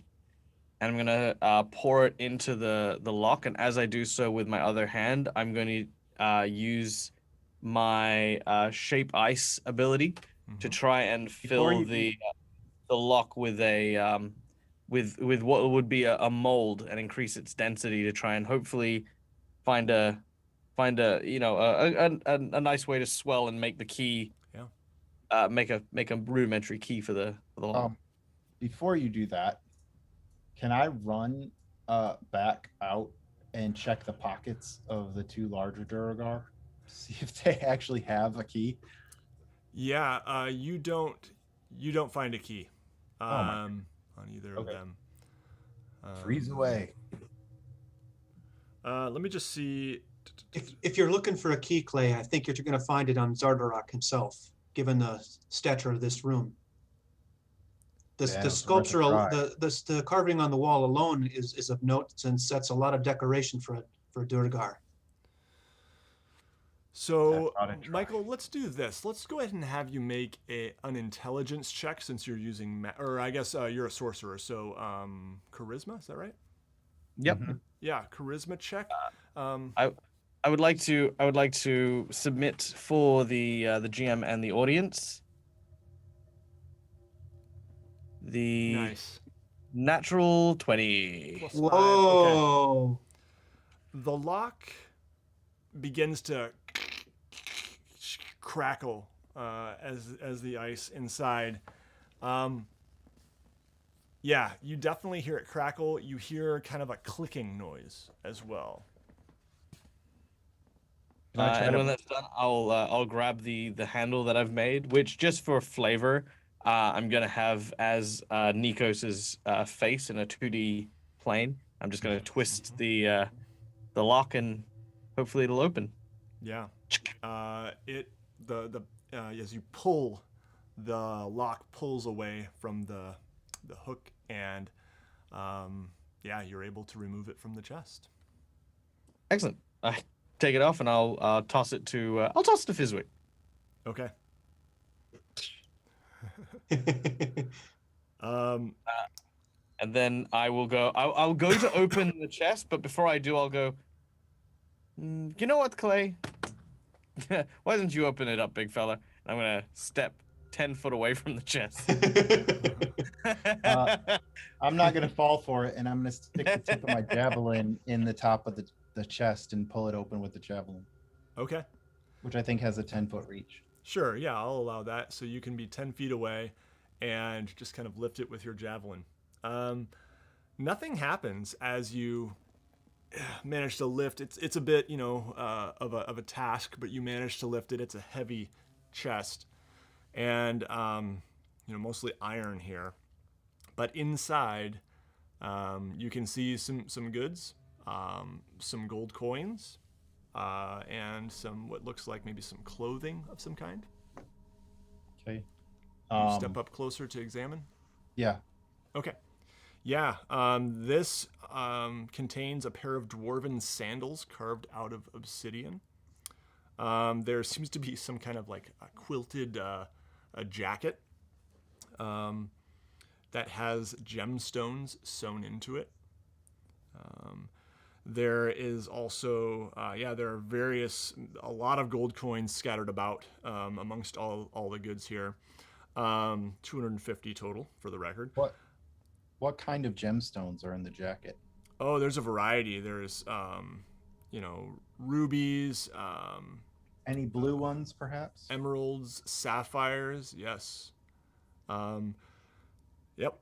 Speaker 3: and I'm gonna pour it into the lock. And as I do so with my other hand, I'm going to use my shape ice ability to try and fill the lock with a with what would be a mold and increase its density to try and hopefully find a a nice way to swell and make the key. Yeah. Make a rudimentary key for the lock.
Speaker 2: Before you do that, can I run back out and check the pockets of the 2 larger Duragar? See if they actually have a key.
Speaker 1: Yeah, you don't find a key on either of them.
Speaker 2: Freeze away.
Speaker 1: Let me just see.
Speaker 4: If you're looking for a key, Clay, I think you're going to find it on Zardarok himself, given the stature of this room. The sculpture, the carving on the wall alone is of note and sets a lot of decoration for Durgar.
Speaker 1: So, Michael, let's do this. Let's go ahead and have you make an intelligence check since you're using, or I guess you're a sorcerer. So, charisma, is that right?
Speaker 3: Yep.
Speaker 2: Mm-hmm.
Speaker 1: Yeah, charisma check.
Speaker 3: I would like to submit for the GM and the audience the
Speaker 1: Nice.
Speaker 3: natural 20.
Speaker 1: +5.
Speaker 4: Whoa!
Speaker 1: Okay. The lock begins to crackle as the ice inside. Yeah, you definitely hear it crackle. You hear kind of a clicking noise as well.
Speaker 3: And when that's done, I'll grab the handle that I've made, which just for flavor, I'm gonna have as Nikos's face in a 2D plane. I'm just gonna twist the lock and hopefully it'll open.
Speaker 1: Yeah. as you pull, the lock pulls away from the hook, and you're able to remove it from the chest.
Speaker 3: Excellent. I take it off and I'll toss it to Fizwick.
Speaker 1: Okay.
Speaker 3: And then I will go. I'll go to open the chest, but before I do, I'll go. You know what, Clay? Why don't you open it up, big fella? I'm gonna step 10 foot away from the chest.
Speaker 2: I'm not gonna fall for it, and I'm gonna stick the tip of my javelin in the top of the chest and pull it open with the javelin.
Speaker 1: Okay.
Speaker 2: Which I think has a 10-foot reach.
Speaker 1: Sure. Yeah, I'll allow that. So you can be 10 feet away and just kind of lift it with your javelin. Nothing happens as you manage to lift. It's a bit, of a task, but you manage to lift it. It's a heavy chest, and mostly iron here. But inside, you can see some goods, some gold coins, and some what looks like maybe some clothing of some kind.
Speaker 2: Okay.
Speaker 1: You step up closer to examine.
Speaker 2: Yeah.
Speaker 1: Okay. Yeah, this contains a pair of dwarven sandals carved out of obsidian. There seems to be some kind of like a quilted a jacket that has gemstones sewn into it. There is also, there are a lot of gold coins scattered about amongst all the goods here. 250 total for the record.
Speaker 2: What kind of gemstones are in the jacket?
Speaker 1: Oh, there's a variety. There's, rubies.
Speaker 2: Any blue ones, perhaps?
Speaker 1: Emeralds, sapphires. Yes. Yep.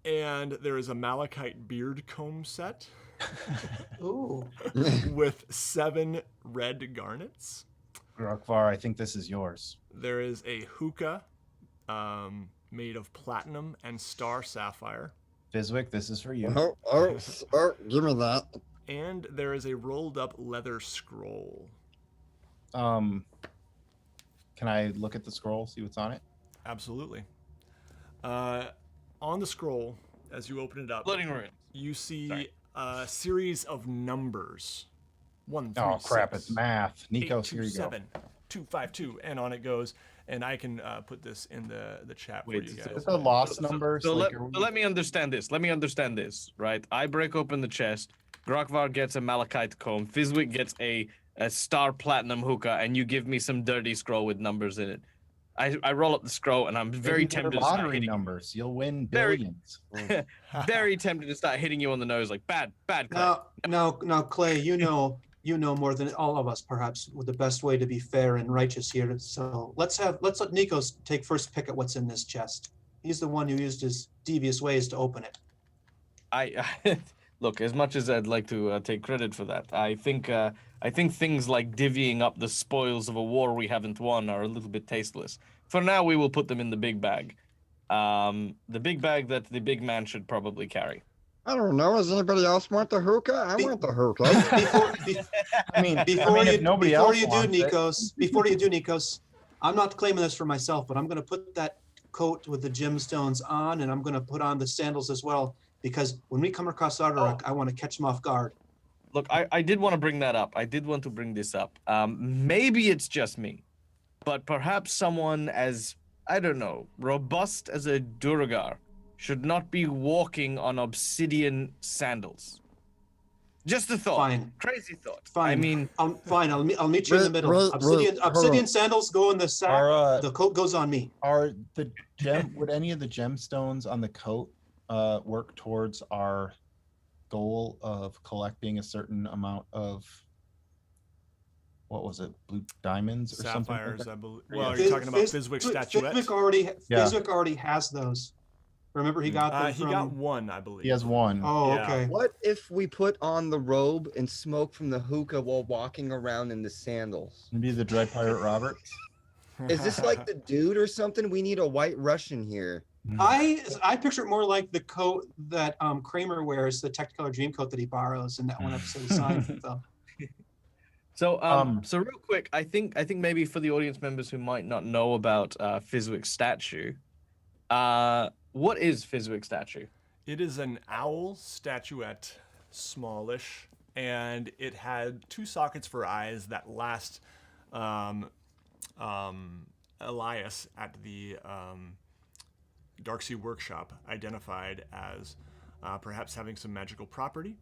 Speaker 1: And there is a malachite beard comb set.
Speaker 4: Ooh.
Speaker 1: With 7 red garnets.
Speaker 2: Grokvar, I think this is yours.
Speaker 1: There is a hookah made of platinum and star sapphire.
Speaker 2: Fizwick, this is for you.
Speaker 5: Give me that.
Speaker 1: And there is a rolled up leather scroll.
Speaker 2: Can I look at the scroll, see what's on it?
Speaker 1: Absolutely. On the scroll, as you open it up,
Speaker 3: Floating ruins.
Speaker 1: you see a series of numbers. 1, 3,
Speaker 2: Oh crap,
Speaker 1: 6,
Speaker 2: it's math.
Speaker 1: 8,
Speaker 2: Nikos,
Speaker 1: 2,
Speaker 2: here you go.
Speaker 1: 7, 2, 5, 2, and on it goes. And I can put this in the chat for you guys.
Speaker 2: Is it a lost number?
Speaker 3: So let me understand this. Right? I break open the chest. Grokvar gets a malachite comb. Fizwick gets a star platinum hookah, and you give me some dirty scroll with numbers in it. I roll up the scroll, and I'm very tempted to start
Speaker 2: lottery
Speaker 3: hitting
Speaker 2: numbers. You'll win
Speaker 3: Very-
Speaker 2: billions.
Speaker 3: very tempted to start hitting you on the nose like bad Clay.
Speaker 4: Now, Clay, you know more than all of us, perhaps, with the best way to be fair and righteous here. So let's let Nikos take first pick at what's in this chest. He's the one who used his devious ways to open it.
Speaker 3: I look, as much as I'd like to take credit for that, I think things like divvying up the spoils of a war we haven't won are a little bit tasteless. For now, we will put them in the big bag. The big bag that the big man should probably carry.
Speaker 5: I don't know. Does anybody else want the hookah? I want the hookah.
Speaker 4: Before you do,
Speaker 2: it.
Speaker 4: Nikos, I'm not claiming this for myself, but I'm going to put that coat with the gemstones on, and I'm going to put on the sandals as well, because when we come across Ardarak, I want to catch them off guard.
Speaker 3: Look, I did want to bring that up. I did want to bring this up. Maybe it's just me, but perhaps someone as, I don't know, robust as a Duergar should not be walking on obsidian sandals. Just a thought.
Speaker 4: Fine.
Speaker 3: Crazy thought.
Speaker 4: Fine.
Speaker 3: I mean,
Speaker 4: fine. I'll meet you in the middle. Obsidian sandals go in the sack. The coat goes on me.
Speaker 2: Would any of the gemstones on the coat work towards our goal of collecting a certain amount of, what was it, blue diamonds or
Speaker 1: Sapphires,
Speaker 2: something?
Speaker 1: I believe. Well, are you talking about Fizwick statuettes?
Speaker 4: Fizwick already has those. Remember, he got them
Speaker 1: he got one, I believe.
Speaker 2: He has one.
Speaker 4: Oh,
Speaker 1: Yeah.
Speaker 4: okay.
Speaker 5: What if we put on the robe and smoke from the hookah while walking around in the sandals?
Speaker 2: Maybe the Dread Pirate Roberts.
Speaker 5: Is this like the dude or something? We need a white Russian here.
Speaker 4: I picture it more like the coat that Kramer wears, the Technicolor Dream coat that he borrows in that one episode of Seinfeld.
Speaker 3: So real quick, I think maybe for the audience members who might not know about Fizwick's statue, what is Fizwick's statue?
Speaker 1: It is an owl statuette, smallish, and it had 2 sockets for eyes that last Elias at the Darksea Workshop identified as perhaps having some magical property.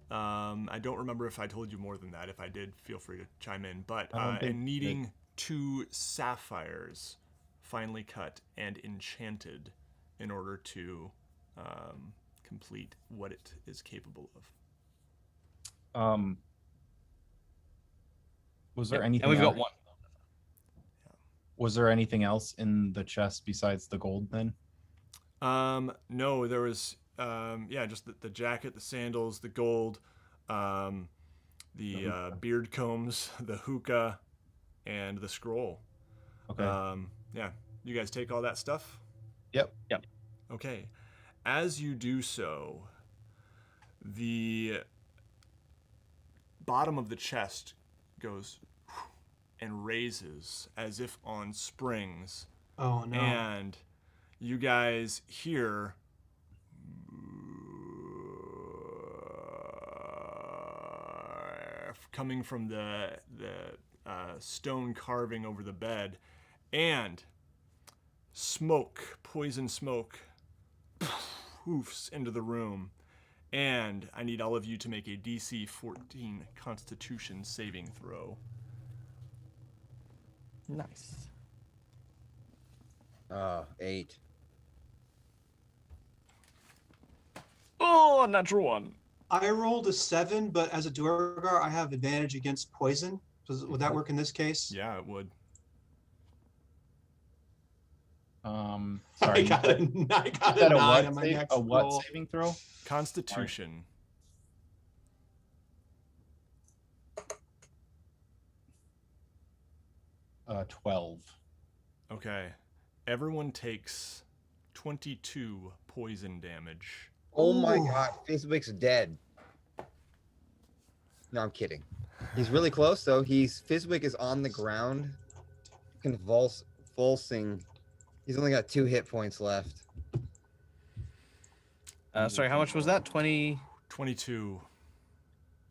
Speaker 1: I don't remember if I told you more than that. If I did, feel free to chime in. But and needing 2 sapphires finely cut and enchanted in order to complete what it is capable of.
Speaker 2: Was there
Speaker 3: Yep,
Speaker 2: anything?
Speaker 3: And we've got
Speaker 2: else?
Speaker 3: one.
Speaker 2: Was there anything else in the chest besides the gold? Then.
Speaker 1: No, there was just the jacket, the sandals, the gold, the beard combs, the hookah, and the scroll.
Speaker 2: Okay.
Speaker 1: Yeah, you guys take all that stuff?
Speaker 2: Yep.
Speaker 1: Okay. As you do so, the bottom of the chest goes and raises as if on springs.
Speaker 4: Oh no.
Speaker 1: And you guys hear coming from the stone carving over the bed, and smoke, poison smoke, poofs into the room. And I need all of you to make a DC 14 Constitution saving throw.
Speaker 3: Nice.
Speaker 5: 8.
Speaker 3: Oh, natural 1.
Speaker 4: I rolled a 7, but as a Duergar, I have advantage against poison. Would that work in this case?
Speaker 1: Yeah, it would.
Speaker 2: Sorry.
Speaker 4: I got a
Speaker 2: You
Speaker 4: 9
Speaker 2: said
Speaker 4: on my next
Speaker 2: a what
Speaker 4: roll.
Speaker 2: saving throw?
Speaker 1: Constitution.
Speaker 2: 12.
Speaker 1: Okay. Everyone takes 22 poison damage.
Speaker 5: Oh my
Speaker 4: Ooh.
Speaker 5: god, Fizwick's dead. No, I'm kidding. He's really close though. Fizwick is on the ground, convulsing. He's only got 2 hit points left.
Speaker 3: Sorry, how much was that?
Speaker 1: 22.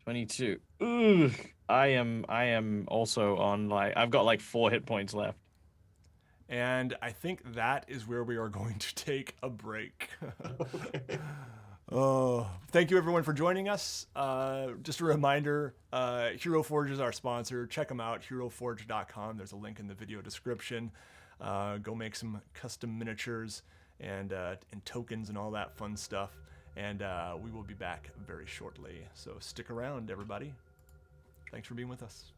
Speaker 3: 22. Ugh. I am also on I've got like 4 hit points left.
Speaker 1: And I think that is where we are going to take a break. Oh, thank you everyone for joining us. Just a reminder, Hero Forge is our sponsor. Check them out, heroforge.com. There's a link in the video description. Go make some custom miniatures and tokens and all that fun stuff. And we will be back very shortly. So stick around, everybody. Thanks for being with us.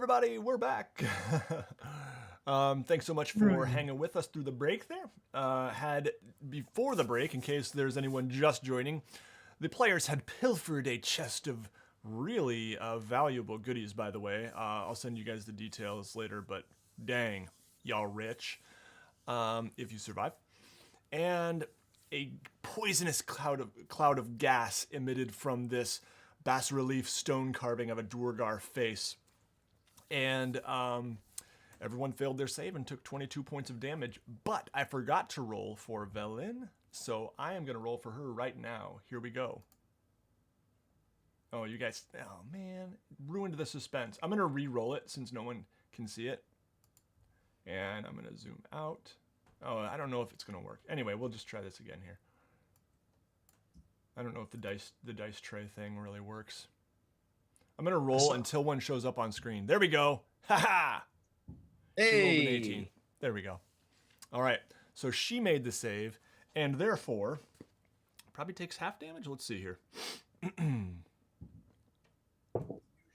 Speaker 1: everybody, we're back. Thanks so much for hanging with us through the break there. Before the break, in case there's anyone just joining, the players had pilfered a chest of really valuable goodies, by the way. I'll send you guys the details later, but dang, y'all rich if you survive. And a poisonous cloud of gas emitted from this bas-relief stone carving of a Duergar face. And everyone failed their save and took 22 points of damage. But I forgot to roll for Velin, so I am going to roll for her right now. Here we go. Oh, you guys, oh man, ruined the suspense. I'm going to re-roll it since no one can see it. And I'm going to zoom out. Oh, I don't know if it's going to work. Anyway, we'll just try this again here. I don't know if the dice tray thing really works. I'm going to roll until one shows up on screen. There we go. Ha-ha! She rolled an 18. There we go. All right. So she made the save, and therefore probably takes half damage. Let's see here.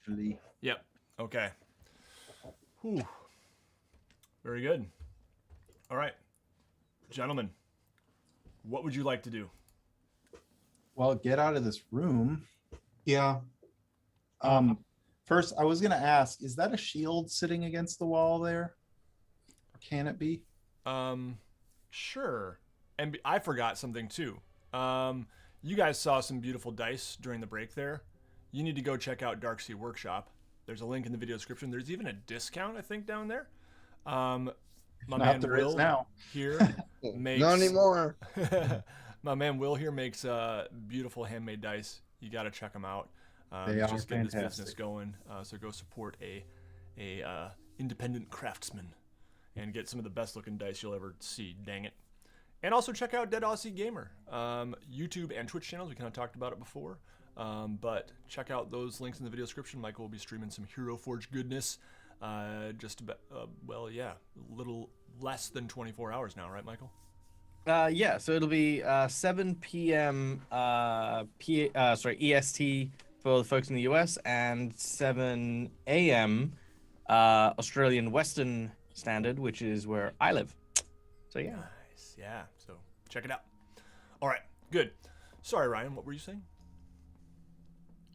Speaker 2: Usually.
Speaker 1: Yep. Okay. Whew. Very good. All right. Gentlemen, what would you like to do?
Speaker 2: Well, get out of this room.
Speaker 4: Yeah.
Speaker 2: First, I was going to ask, is that a shield sitting against the wall there? Or can it be?
Speaker 1: Sure. And I forgot something too. You guys saw some beautiful dice during the break there. You need to go check out Darksea Workshop. There's a link in the video description. There's even a discount, I think, down there. My man Will
Speaker 2: now.
Speaker 1: here makes
Speaker 5: Not anymore.
Speaker 1: My man Will here makes beautiful handmade dice. You got to check them out.
Speaker 2: They are
Speaker 1: just getting this
Speaker 2: fantastic.
Speaker 1: business going. So go support a independent craftsman and get some of the best looking dice you'll ever see. Dang it! And also check out Dead Aussie Gamer YouTube and Twitch channels. We kind of talked about it before, but check out those links in the video description. Michael will be streaming some Hero Forge goodness. Just about, a little less than 24 hours now, right, Michael?
Speaker 3: Yeah, so it'll be 7 p.m. EST for the folks in the US and 7 a.m. Australian Western Standard, which is where I live. So yeah.
Speaker 1: Nice. Yeah. So check it out. All right. Good. Sorry, Ryan. What were you saying?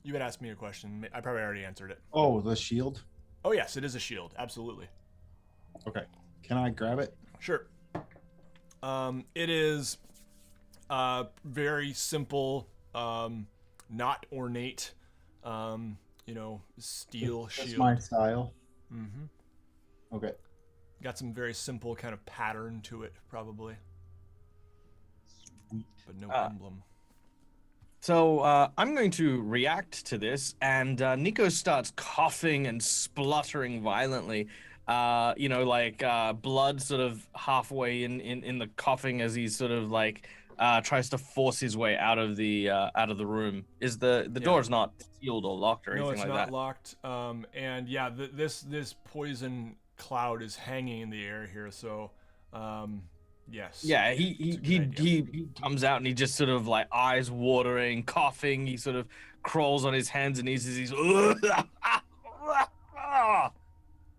Speaker 1: You had asked me a question. I probably already answered it.
Speaker 2: Oh, the shield?
Speaker 1: Oh, yes. It is a shield. Absolutely.
Speaker 2: Okay. Can I grab it?
Speaker 1: Sure. It is very simple, not ornate, steel
Speaker 2: That's
Speaker 1: shield.
Speaker 2: my style.
Speaker 1: Mm-hmm.
Speaker 2: Okay.
Speaker 1: Got some very simple kind of pattern to it, probably.
Speaker 2: Sweet.
Speaker 1: But no emblem.
Speaker 3: So I'm going to react to this, and Nico starts coughing and spluttering violently. Blood sort of halfway in the coughing as he's sort of tries to force his way out of the room. Is the door's not sealed or locked or anything like that?
Speaker 1: No, it's not locked. And yeah, this poison cloud is hanging in the air here. So, yes.
Speaker 3: Yeah, he comes out and he just sort of eyes watering, coughing. He sort of crawls on his hands and knees as he's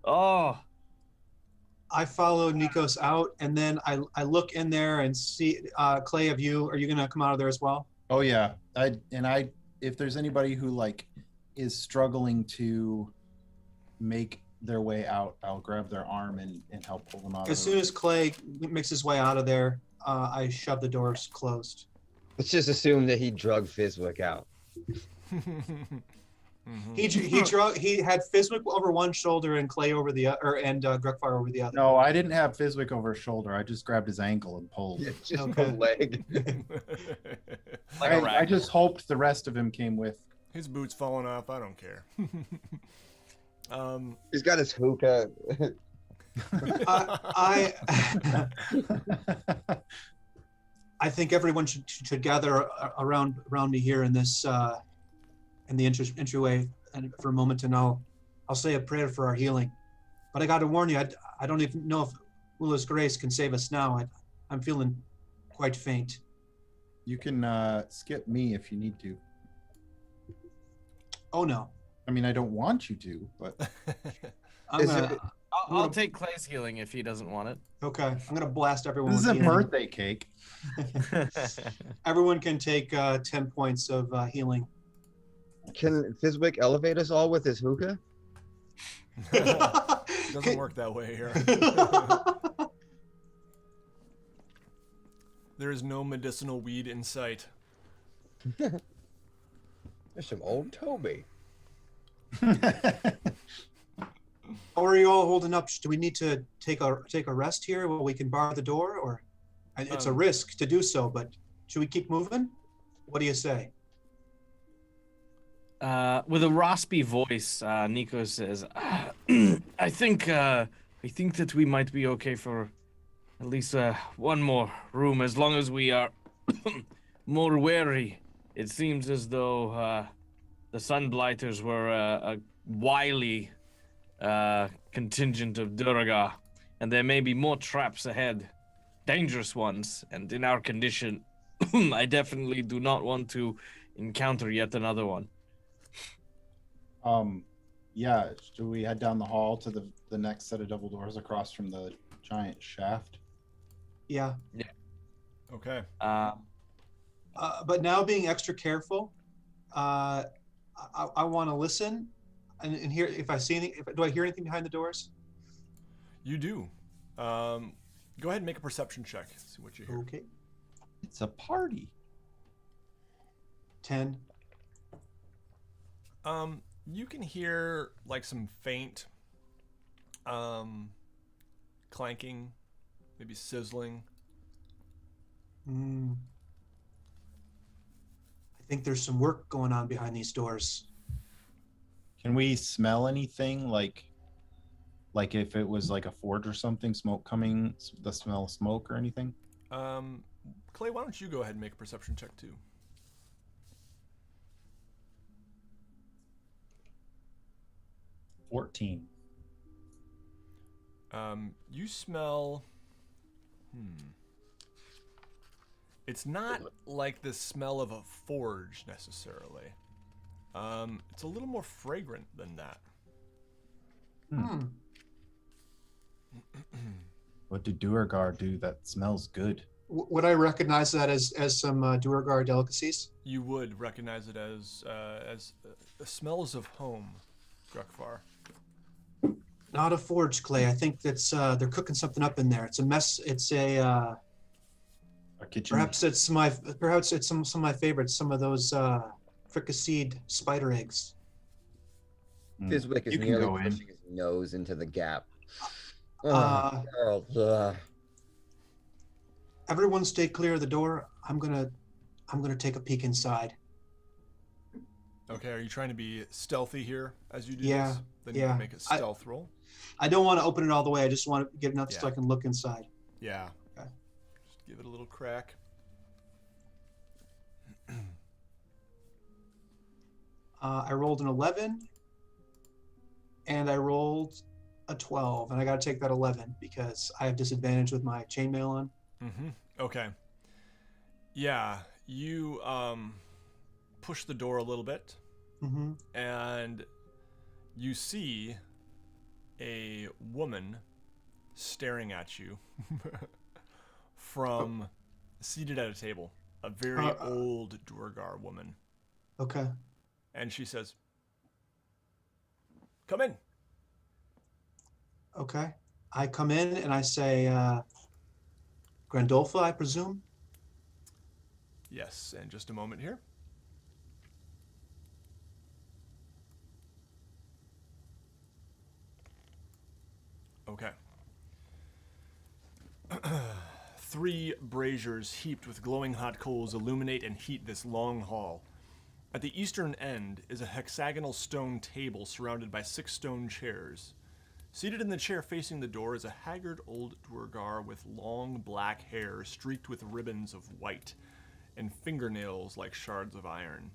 Speaker 3: oh.
Speaker 4: I follow Nikos out, and then I look in there and see Clay. Are you gonna come out of there as well?
Speaker 2: Oh yeah. If there's anybody who is struggling to make their way out, I'll grab their arm and help pull them out.
Speaker 4: As soon as Clay makes his way out of there, I shove the doors closed.
Speaker 5: Let's just assume that he drug Fizwick out.
Speaker 1: Mm-hmm.
Speaker 4: He had Fizwick over one shoulder and Clay over the other, and Grukfar over the other.
Speaker 2: No, I didn't have Fizwick over his shoulder. I just grabbed his ankle and pulled.
Speaker 5: Yeah, just
Speaker 4: Okay.
Speaker 5: a leg.
Speaker 2: I just hoped the rest of him came with.
Speaker 1: His boot's falling off. I don't care.
Speaker 5: He's got his hookah.
Speaker 4: I think everyone should gather around me here in this in the entryway and for a moment, and I'll say a prayer for our healing. But I got to warn you, I don't even know if Ulla's grace can save us now. I'm feeling quite faint.
Speaker 2: You can skip me if you need to.
Speaker 4: Oh no.
Speaker 2: I mean, I don't want you to, but
Speaker 4: I'm
Speaker 5: Is
Speaker 4: gonna.
Speaker 5: it-
Speaker 3: I'll take Clay's healing if he doesn't want
Speaker 4: Okay, I'm gonna blast everyone.
Speaker 2: This is
Speaker 4: with
Speaker 2: a
Speaker 4: healing.
Speaker 2: birthday cake.
Speaker 3: it.
Speaker 4: Everyone can take 10 points of healing.
Speaker 5: Can Fizwick elevate us all with his hookah?
Speaker 1: Doesn't work that way here. There is no medicinal weed in sight.
Speaker 5: There's some old Toby.
Speaker 4: How are you all holding up? Do we need to take a rest here while we can bar the door, or and it's a risk to do so? But should we keep moving? What do you say?
Speaker 3: With a raspy voice, Nico says, I think that we might be okay for at least one more room, as long as we are more wary. It seems as though the Sunblighters were a wily contingent of Durga, and there may be more traps ahead, dangerous ones, and in our condition, I definitely do not want to encounter yet another one.
Speaker 2: Yeah, should we head down the hall to the next set of double doors across from the giant shaft?
Speaker 4: Yeah.
Speaker 1: Okay.
Speaker 4: But now being extra careful, I want to listen and hear if I see anything. Do I hear anything behind the doors?
Speaker 1: You do. Go ahead and make a perception check. See what you hear.
Speaker 4: Okay.
Speaker 2: It's a party.
Speaker 4: 10.
Speaker 1: You can hear like some faint clanking, maybe sizzling.
Speaker 4: I think there's some work going on behind these doors.
Speaker 2: Can we smell anything like if it was like a forge or something, smoke coming, the smell of smoke or anything?
Speaker 1: Clay, why don't you go ahead and make a perception check too?
Speaker 2: 14.
Speaker 1: You smell. It's not like the smell of a forge necessarily. It's a little more fragrant than that.
Speaker 2: What did Duergar do that smells good?
Speaker 4: Would I recognize that as some Duergar delicacies?
Speaker 1: You would recognize it as smells of home, Grukvar.
Speaker 4: Not a forge, Clay. I think that's they're cooking something up in there. It's a mess. It's a
Speaker 2: kitchen.
Speaker 4: perhaps it's some of my favorites. Some of those fricasseed spider eggs.
Speaker 5: Fizwick is
Speaker 2: You can
Speaker 5: nearly
Speaker 2: go in.
Speaker 5: pushing his nose into the gap.
Speaker 4: Uh,
Speaker 5: Girls,
Speaker 4: Everyone, stay clear of the door. I'm gonna take a peek inside.
Speaker 1: Okay, are you trying to be stealthy here as you do
Speaker 4: Yeah,
Speaker 1: this? Then you
Speaker 4: yeah.
Speaker 1: can make a stealth roll.
Speaker 4: I don't want to open it all the way. I just want to get enough so I
Speaker 1: Yeah.
Speaker 4: can look inside.
Speaker 1: Yeah.
Speaker 4: Okay.
Speaker 1: Just give it a little crack.
Speaker 4: I rolled an 11, and I rolled a 12, and I got to take that 11 because I have disadvantage with my chainmail on.
Speaker 1: Okay. Yeah, you push the door a little bit, and you see a woman staring at you from seated at a table. A very old Duergar woman.
Speaker 4: Okay.
Speaker 1: And she says, "Come in."
Speaker 4: Okay. I come in and I say, Grandolfa, I presume?
Speaker 1: Yes, and just a moment here. Okay. 3 braziers heaped with glowing hot coals illuminate and heat this long hall. At the eastern end is a hexagonal stone table surrounded by 6 stone chairs. Seated in the chair facing the door is a haggard old Duergar with long black hair streaked with ribbons of white and fingernails like shards of iron.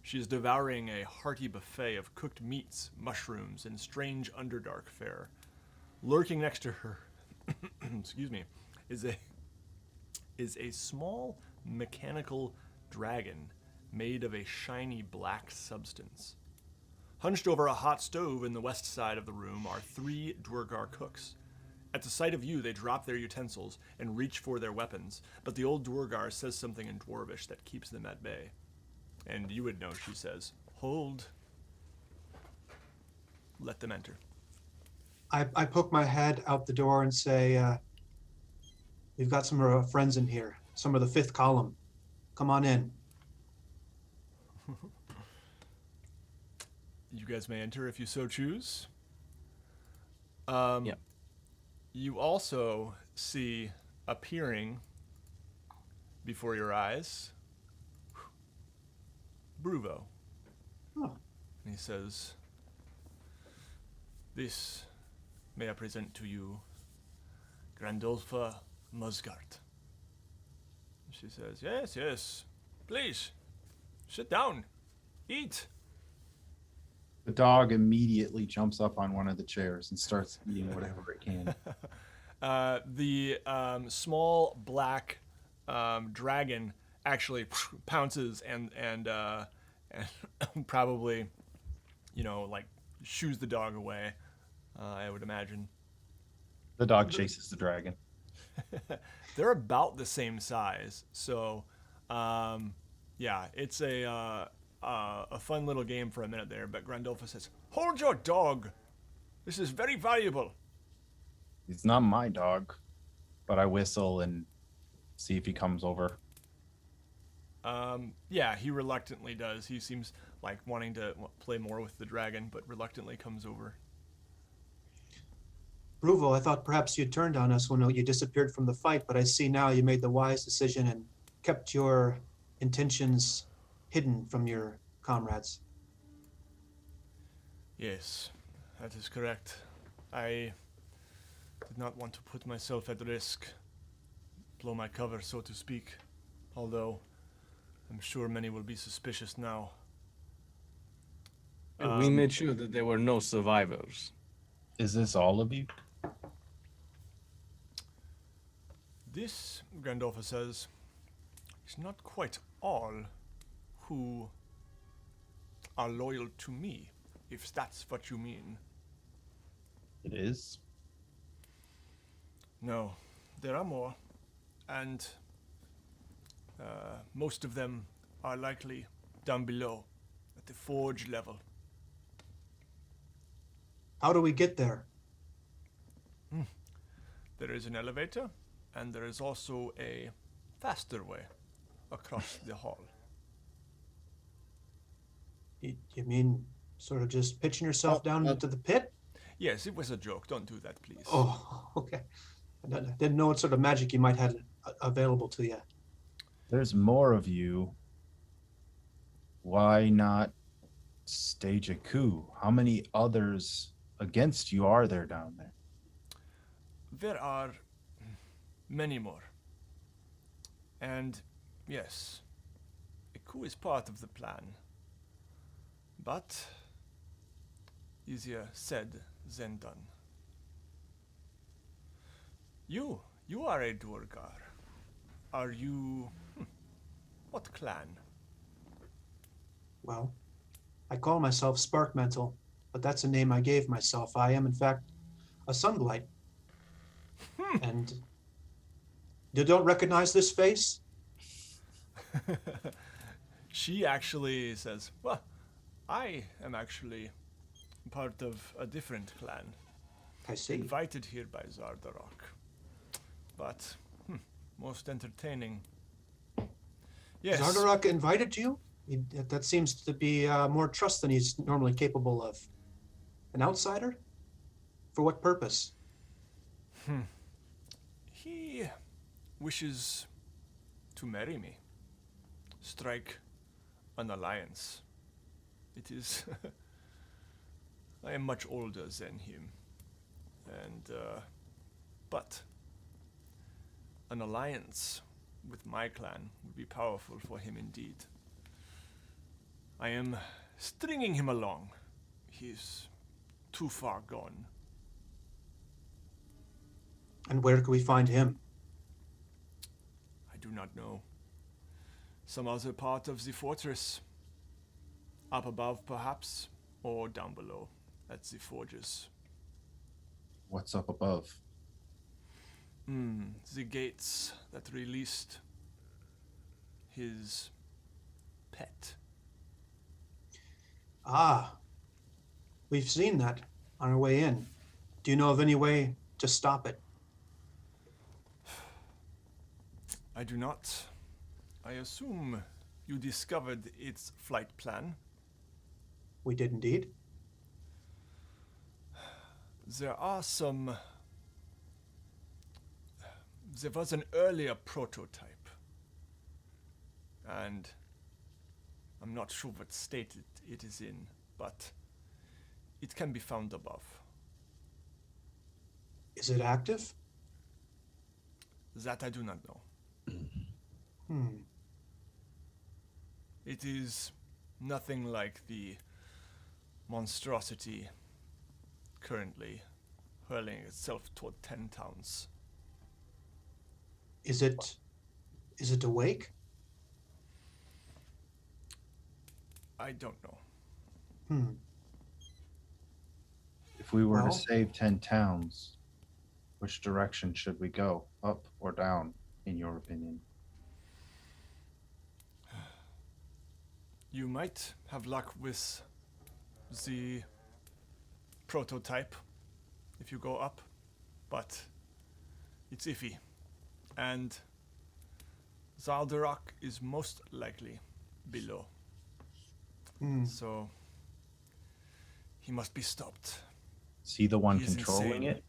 Speaker 1: She is devouring a hearty buffet of cooked meats, mushrooms, and strange underdark fare. Lurking next to her, excuse me, is a small mechanical dragon made of a shiny black substance. Hunched over a hot stove in the west side of the room are 3 Duergar cooks. At the sight of you, they drop their utensils and reach for their weapons, but the old Duergar says something in Dwarvish that keeps them at bay. And you would know she says, "Hold." Let them enter.
Speaker 4: I poke my head out the door and say, we've got some of our friends in here, some of the 5th column. Come on in.
Speaker 1: You guys may enter if you so choose.
Speaker 3: Yep.
Speaker 1: You also see appearing before your eyes Bruvo.
Speaker 4: Oh.
Speaker 1: And he says, "This may I present to you Grandolfa Musgart." She says, "Yes, yes. Please, sit down. Eat."
Speaker 2: The dog immediately jumps up on one of the chairs and starts eating whatever it can.
Speaker 1: The small black dragon actually pounces and probably, like shoos the dog away. I would imagine.
Speaker 2: The dog chases the dragon.
Speaker 1: They're about the same size, so yeah, it's a fun little game for a minute there. But Grandolfa says, "Hold your dog. This is very valuable."
Speaker 2: It's not my dog, but I whistle and see if he comes over.
Speaker 1: Yeah, he reluctantly does. He seems like wanting to play more with the dragon, but reluctantly comes over.
Speaker 4: Bruvo, I thought perhaps you turned on us when you disappeared from the fight, but I see now you made the wise decision and kept your intentions hidden from your comrades.
Speaker 1: Yes, that is correct. I did not want to put myself at risk, blow my cover, so to speak, although I'm sure many will be suspicious now.
Speaker 3: We made sure that there were no survivors.
Speaker 2: Is this all of you?
Speaker 1: This, Grandolfa says, is not quite all who are loyal to me, if that's what you mean.
Speaker 2: It is.
Speaker 1: No, there are more, and most of them are likely down below, at the forge level.
Speaker 4: How do we get there?
Speaker 1: There is an elevator, and there is also a faster way across the hall.
Speaker 4: You mean sort of just pitching yourself down into the pit?
Speaker 1: Yes, it was a joke. Don't do that, please.
Speaker 4: Oh, okay. I didn't know what sort of magic you might have available to you.
Speaker 2: There's more of you. Why not stage a coup? How many others against you are there down there?
Speaker 1: There are many more. And yes, a coup is part of the plan. But easier said than done. You are a Duergar. Are you... what clan?
Speaker 4: Well, I call myself Sparkmantle, but that's a name I gave myself. I am, in fact, a Sunblight. And you don't recognize this face?
Speaker 1: She actually says, well, I am actually part of a different clan.
Speaker 4: I see.
Speaker 1: Invited here by Zardarok. But, most entertaining. Yes.
Speaker 4: Zardarok invited you? That seems to be more trust than he's normally capable of. An outsider? For what purpose?
Speaker 1: He wishes to marry me. Strike an alliance. It is... I am much older than him. And, but an alliance with my clan would be powerful for him indeed. I am stringing him along. He's too far gone.
Speaker 4: And where can we find him?
Speaker 1: I do not know. Some other part of the fortress. Up above, perhaps. or down below at the forges.
Speaker 2: What's up above?
Speaker 1: The gates that released his pet.
Speaker 4: Ah, we've seen that on our way in. Do you know of any way to stop it?
Speaker 1: I do not. I assume you discovered its flight plan.
Speaker 4: We did indeed.
Speaker 1: There are some... There was an earlier prototype. And I'm not sure what state it is in, but it can be found above.
Speaker 4: Is it active?
Speaker 1: That I do not know.
Speaker 4: Hmm.
Speaker 1: It is nothing like the monstrosity currently hurling itself toward 10 towns.
Speaker 4: Is it awake?
Speaker 1: I don't know.
Speaker 4: Hmm.
Speaker 2: If we were
Speaker 4: Well-
Speaker 2: to save 10 towns, which direction should we go? Up or down, in your opinion?
Speaker 1: You might have luck with the prototype if you go up, but it's iffy. And Zaldarak is most likely below.
Speaker 4: Hmm.
Speaker 1: So he must be stopped.
Speaker 2: Is he the one
Speaker 1: He is
Speaker 2: controlling
Speaker 1: insane.
Speaker 2: it?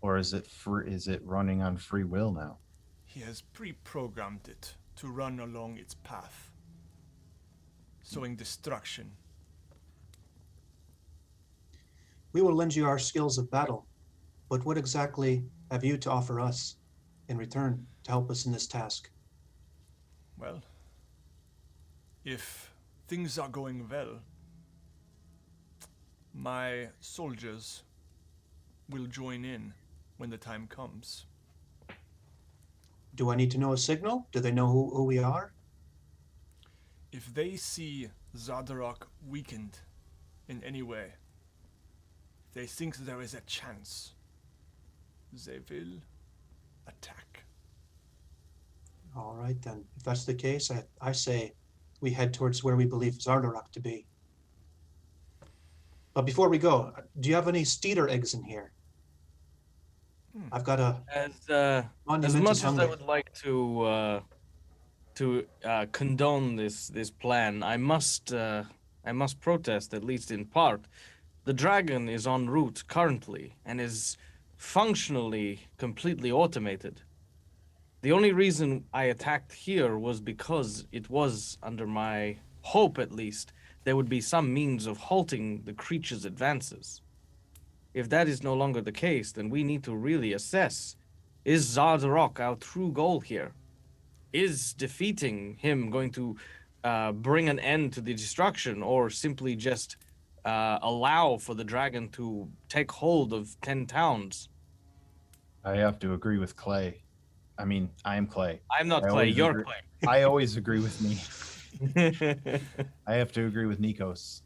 Speaker 2: Or is it is it running on free will now?
Speaker 1: He has pre-programmed it to run along its path, sowing destruction.
Speaker 4: We will lend you our skills of battle, but what exactly have you to offer us in return to help us in this task?
Speaker 1: Well, if things are going well, my soldiers will join in when the time comes.
Speaker 4: Do I need to know a signal? Do they know who we are?
Speaker 1: If they see Zaldarak weakened in any way, they think there is a chance, they will attack.
Speaker 4: All right, then. If that's the case, I say we head towards where we believe Zardarak to be. But before we go, do you have any steeder eggs in here? I've got a
Speaker 3: As
Speaker 4: monumental
Speaker 3: much as I
Speaker 4: hunger.
Speaker 3: would like to condone this plan, I must protest, at least in part. The dragon is en route currently and is functionally completely automated. The only reason I attacked here was because it was, under my hope at least, there would be some means of halting the creature's advances. If that is no longer the case, then we need to really assess, is Zardarok our true goal here? Is defeating him going to bring an end to the destruction, or simply just allow for the dragon to take hold of 10 towns?
Speaker 2: I have to agree with Clay. I mean, I am Clay.
Speaker 3: I'm not
Speaker 2: I
Speaker 3: Clay,
Speaker 2: always
Speaker 3: you're
Speaker 2: agree-
Speaker 3: Clay.
Speaker 2: I always agree with me. I have to agree with Nikos.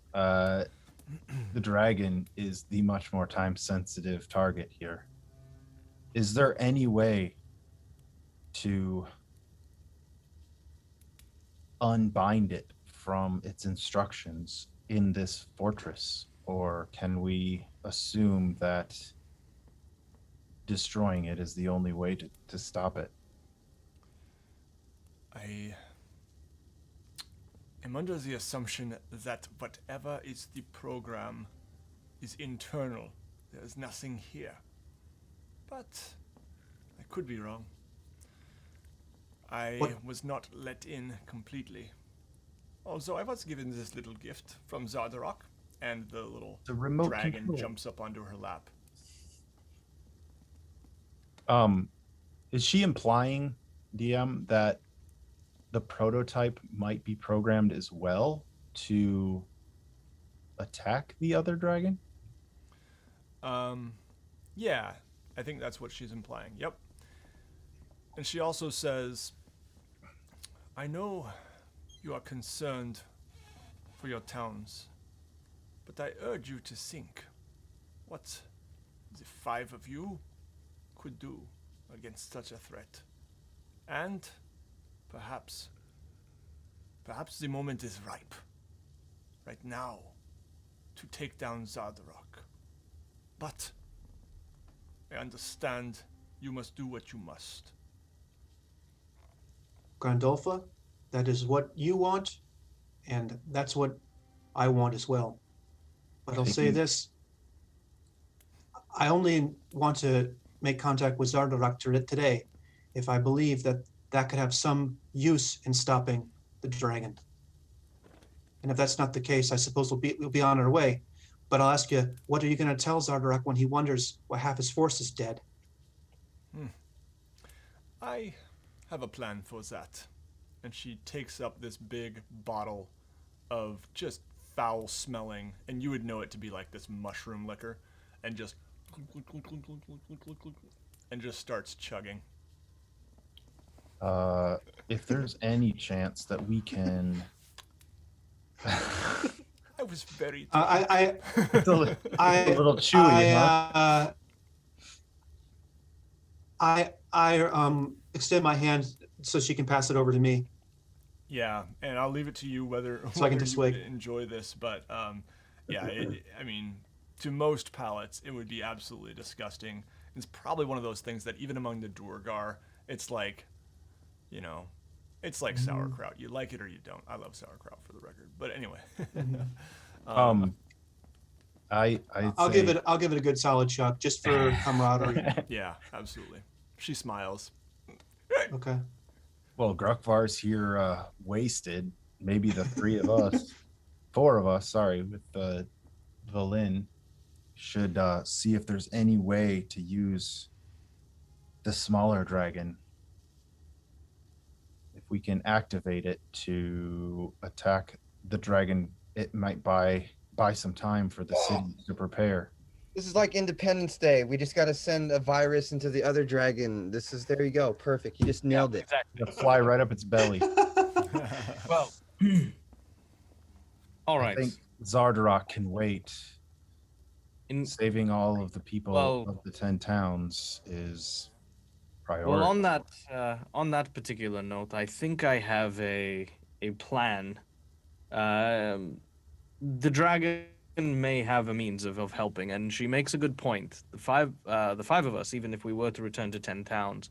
Speaker 2: The dragon is the much more time-sensitive target here. Is there any way to unbind it from its instructions in this fortress? Or can we assume that destroying it is the only way to stop it?
Speaker 1: I am under the assumption that whatever is the program is internal. There is nothing here. But I could be wrong. I
Speaker 4: What-
Speaker 1: was not let in completely. Also, I was given this little gift from Zardarok, and the little
Speaker 2: The remote
Speaker 1: dragon
Speaker 2: control.
Speaker 1: jumps up onto her lap.
Speaker 2: Is she implying, DM, that the prototype might be programmed as well to attack the other dragon?
Speaker 1: Yeah, I think that's what she's implying. Yep. And she also says, I know you are concerned for your towns, But I urge you to think what the 5 of you could do against such a threat. And perhaps the moment is ripe, right now, to take down Zardarok. But I understand you must do what you must.
Speaker 4: Grandolfa, that is what you want, and that's what I want as well. But I'll
Speaker 2: Thank
Speaker 4: say
Speaker 2: you.
Speaker 4: this. I only want to make contact with Zardarok today if I believe that that could have some use in stopping the dragon. And if that's not the case, I suppose we'll be on our way. But I'll ask you, what are you going to tell Zardarok when he wonders why half his force is dead?
Speaker 1: I have a plan for that. And she takes up this big bottle of just foul smelling, and you would know it to be like this mushroom liquor, and just starts chugging.
Speaker 2: If there's any chance that we can
Speaker 1: I was very
Speaker 2: it's a little chewy, huh?
Speaker 4: I extend my hand so she can pass it over to me.
Speaker 1: Yeah, and I'll leave it to you whether
Speaker 4: So I can
Speaker 1: whether
Speaker 4: just
Speaker 1: you
Speaker 4: swig.
Speaker 1: enjoy this, but yeah, I mean, to most palates, it would be absolutely disgusting. It's probably one of those things that even among the Duergar, it's like, you know, it's like sauerkraut. You like it or you don't. I love sauerkraut, for the record. But anyway,
Speaker 4: I'll give it a good solid shot just for camaraderie.
Speaker 1: yeah, absolutely. She smiles.
Speaker 4: Okay.
Speaker 2: Well, Grukvar's here wasted. Maybe the 4 of us, sorry, with Valin, should see if there's any way to use the smaller dragon. If we can activate it to attack the dragon, it might buy some time for the city to prepare.
Speaker 5: This is like Independence Day. We just got to send a virus into the other dragon. There you go. Perfect. You just nailed it.
Speaker 3: Exactly.
Speaker 2: It'll fly right up its belly.
Speaker 3: Well, all
Speaker 2: I
Speaker 3: right.
Speaker 2: think Zardarok can wait.
Speaker 3: In,
Speaker 2: Saving all of the people
Speaker 3: Well-
Speaker 2: of the 10 towns is priority.
Speaker 3: well, on that particular note, I think I have a plan. The dragon may have a means of helping, and she makes a good point. The five of us, even if we were to return to 10 towns,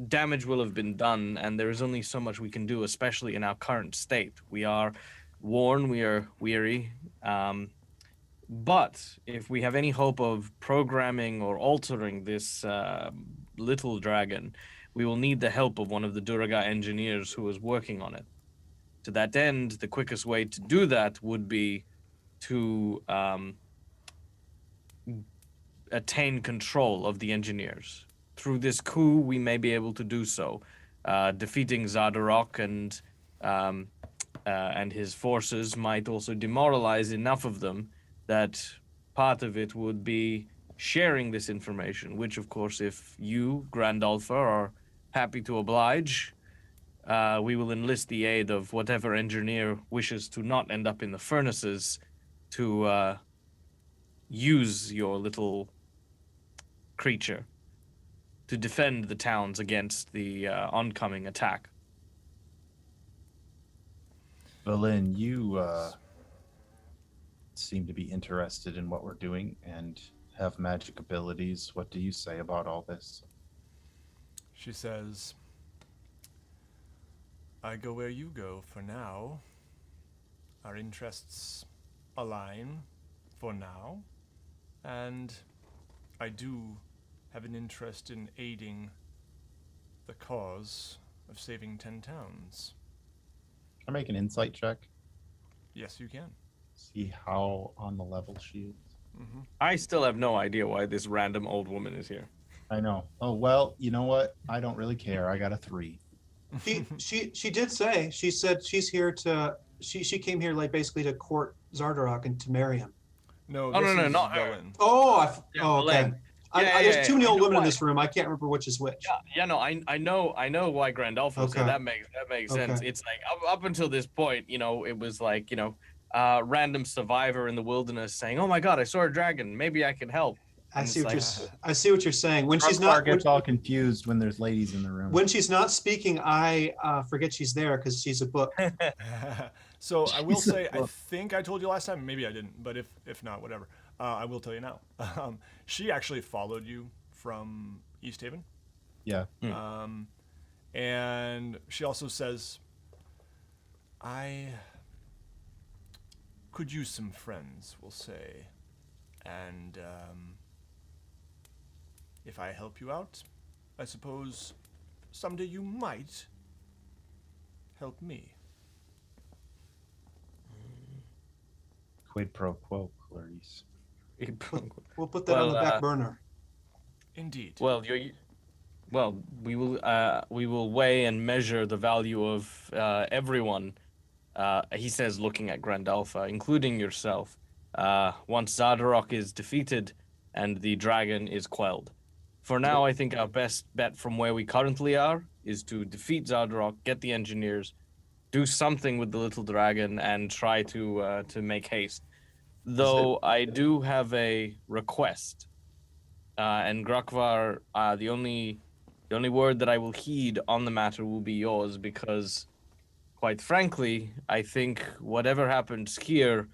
Speaker 3: damage will have been done, and there is only so much we can do, especially in our current state. We are worn, we are weary, but if we have any hope of programming or altering this little dragon, we will need the help of one of the Duraga engineers who is working on it. To that end, the quickest way to do that would be to attain control of the engineers. Through this coup, we may be able to do so, defeating Zardarok and his forces might also demoralize enough of them that part of it would be sharing this information, which, of course, if you, Grandolfa, are happy to oblige, we will enlist the aid of whatever engineer wishes to not end up in the furnaces to use your little creature to defend the towns against the oncoming attack.
Speaker 2: Valin, you seem to be interested in what we're doing and have magic abilities. What do you say about all this?
Speaker 1: She says, I go where you go for now. Our interests align for now. And I do have an interest in aiding the cause of saving 10 towns.
Speaker 2: Can I make an insight check?
Speaker 1: Yes, you can.
Speaker 2: See how on the level she is.
Speaker 1: Mm-hmm.
Speaker 3: I still have no idea why this random old woman is here.
Speaker 2: I know. Oh, well, you know what? I don't really care. I got a 3.
Speaker 4: She did say, she said she's here to, she came here like basically to court Zardarok and to marry him.
Speaker 1: No,
Speaker 3: Oh,
Speaker 1: this
Speaker 3: no,
Speaker 1: is
Speaker 3: not her.
Speaker 1: Velen.
Speaker 4: Oh,
Speaker 3: Yeah,
Speaker 4: oh okay.
Speaker 3: Elaine. Yeah,
Speaker 4: There's too many
Speaker 3: I
Speaker 4: old
Speaker 3: know
Speaker 4: women in
Speaker 3: why.
Speaker 4: this room. I can't remember which is which.
Speaker 3: Yeah, no, I know why Grandolfa said
Speaker 4: Okay.
Speaker 3: that makes sense.
Speaker 4: Okay.
Speaker 3: It's like up until this point, you know, it was like, you know, random survivor in the wilderness saying, "Oh my God, I saw a dragon. Maybe I can help."
Speaker 4: I
Speaker 3: And
Speaker 4: see
Speaker 3: it's
Speaker 4: what
Speaker 3: like,
Speaker 4: I see what you're saying. When she's
Speaker 2: Grugvar
Speaker 4: not
Speaker 2: gets all confused when there's ladies in the room.
Speaker 4: when she's not speaking, I forget she's there because she's a book.
Speaker 1: So I will
Speaker 2: Jesus,
Speaker 1: say, I
Speaker 2: look.
Speaker 1: think I told you last time. Maybe I didn't, but if not, whatever. I will tell you now. She actually followed you from East Haven.
Speaker 2: Yeah.
Speaker 1: And she also says, I could use some friends, we'll say. And if I help you out, I suppose someday you might help me.
Speaker 2: Quid pro quo, Clarice.
Speaker 4: We'll put that on the
Speaker 3: Well,
Speaker 4: back burner.
Speaker 1: Indeed.
Speaker 3: well, we will weigh and measure the value of everyone. He says, looking at Grandolfa, including yourself. Once Zardarok is defeated and the dragon is quelled. For now, I think our best bet from where we currently are is to defeat Zardarok, get the engineers, do something with the little dragon, and try to make haste. Though I do have a request, and Grugvar, the only word that I will heed on the matter will be yours, because, quite frankly, I think whatever happens here,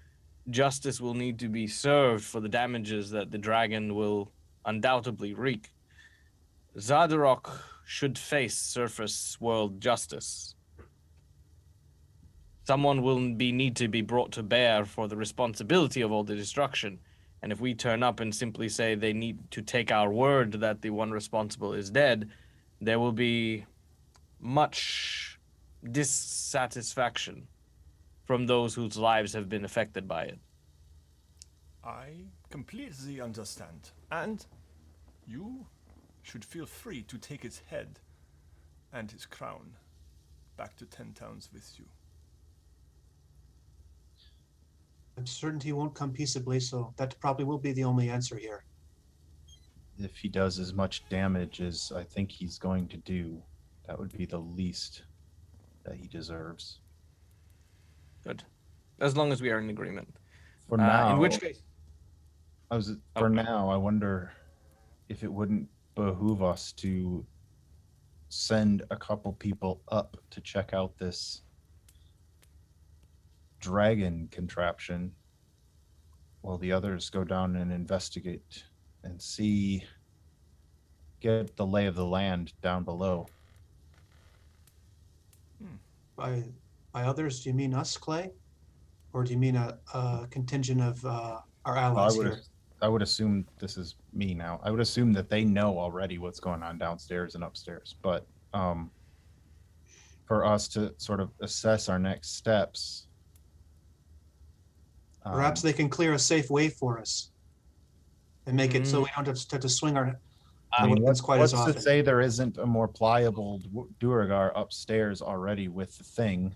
Speaker 3: justice will need to be served for the damages that the dragon will undoubtedly wreak. Zardarok should face surface world justice. Someone will need to be brought to bear for the responsibility of all the destruction. And if we turn up and simply say they need to take our word that the one responsible is dead, there will be much dissatisfaction from those whose lives have been affected by it.
Speaker 1: I completely understand. And you should feel free to take his head and his crown back to 10 Towns with you.
Speaker 4: I'm certain he won't come peaceably, so that probably will be the only answer here.
Speaker 2: If he does as much damage as I think he's going to do, that would be the least that he deserves.
Speaker 3: Good. As long as we are in agreement.
Speaker 2: For now,
Speaker 3: In which case,
Speaker 2: now, I wonder if it wouldn't behoove us to send a couple people up to check out this dragon contraption while the others go down and investigate and get the lay of the land down below.
Speaker 4: By others, do you mean us, Clay? Or do you mean a contingent of our allies here?
Speaker 2: I would assume this is me now. I would assume that they know already what's going on downstairs and upstairs. But for us to sort of assess our next steps,
Speaker 4: Perhaps they can clear a safe way for us and make it so we don't have to swing our weapons quite as
Speaker 2: what's
Speaker 4: often.
Speaker 2: to say there isn't a more pliable Duergar upstairs already with the thing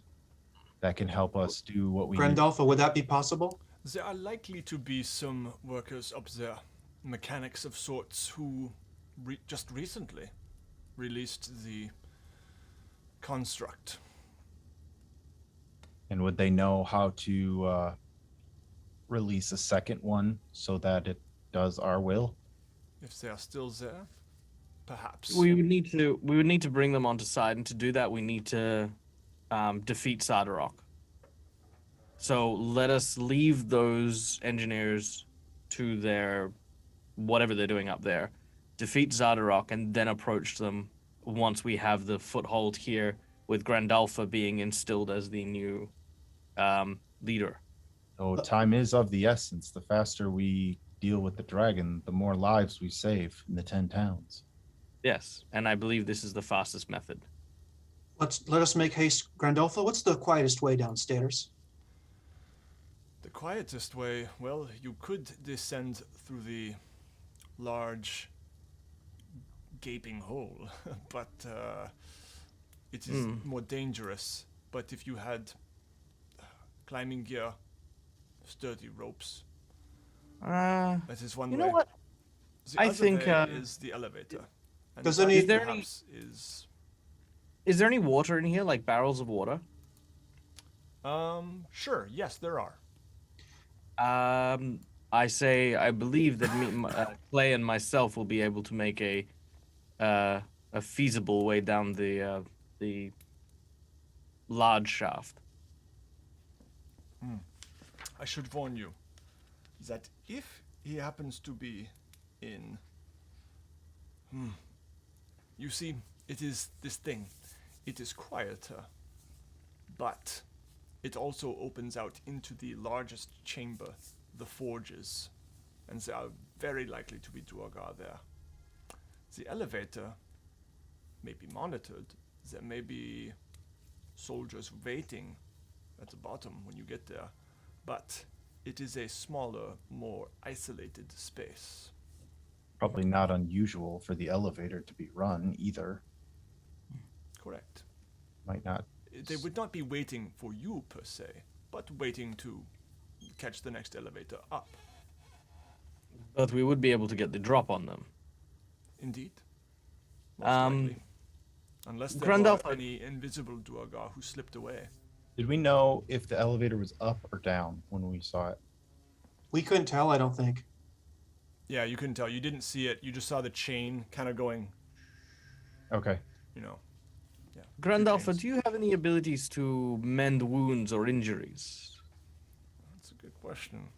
Speaker 2: that can help us do what we need?
Speaker 4: Grandolfa, would that be possible?
Speaker 1: There are likely to be some workers up there, mechanics of sorts, who just recently released the construct.
Speaker 2: And would they know how to release a second one so that it does our will?
Speaker 1: If they are still there, perhaps.
Speaker 3: we would need to bring them onto side, and to do that, we need to defeat Zardarok. So let us leave those engineers to their whatever they're doing up there, defeat Zardarok, and then approach them once we have the foothold here, with Grandolfa being instilled as the new leader.
Speaker 2: So time is of the essence. The faster we deal with the dragon, the more lives we save in the 10 towns.
Speaker 3: Yes, and I believe this is the fastest method.
Speaker 4: Let us make haste, Grandolfa. What's the quietest way downstairs?
Speaker 1: The quietest way, well, you could descend through the large gaping hole, but it is more dangerous. But if you had climbing gear, sturdy ropes, that is one way.
Speaker 3: You know what?
Speaker 1: The
Speaker 3: I
Speaker 1: other
Speaker 3: think,
Speaker 1: way is the elevator. And
Speaker 4: Does
Speaker 1: that
Speaker 4: any-
Speaker 3: Is there any-
Speaker 1: perhaps is
Speaker 3: Is there any water in here, like barrels of water?
Speaker 1: sure, yes, there are.
Speaker 3: I believe that Clay and myself will be able to make a feasible way down the large shaft.
Speaker 1: I should warn you that if he happens to be in... You see, it is this thing. It is quieter, but it also opens out into the largest chamber, the forges, and there are very likely to be Duergar there. The elevator may be monitored. There may be soldiers waiting at the bottom when you get there, but it is a smaller, more isolated space.
Speaker 2: Probably not unusual for the elevator to be run either.
Speaker 1: Correct.
Speaker 2: Might not.
Speaker 1: They would not be waiting for you per se, but waiting to catch the next elevator up.
Speaker 3: But we would be able to get the drop on them.
Speaker 1: Indeed. Most likely. Unless there were
Speaker 3: Grandolfa-
Speaker 1: any invisible Duergar who slipped away.
Speaker 2: Did we know if the elevator was up or down when we saw it?
Speaker 4: We couldn't tell, I don't think.
Speaker 1: Yeah, you couldn't tell. You didn't see it. You just saw the chain kind of going,
Speaker 2: Okay.
Speaker 1: you know. Yeah.
Speaker 3: Grandolfa,
Speaker 1: chains.
Speaker 3: do you have any abilities to mend wounds or injuries?
Speaker 1: That's a good question.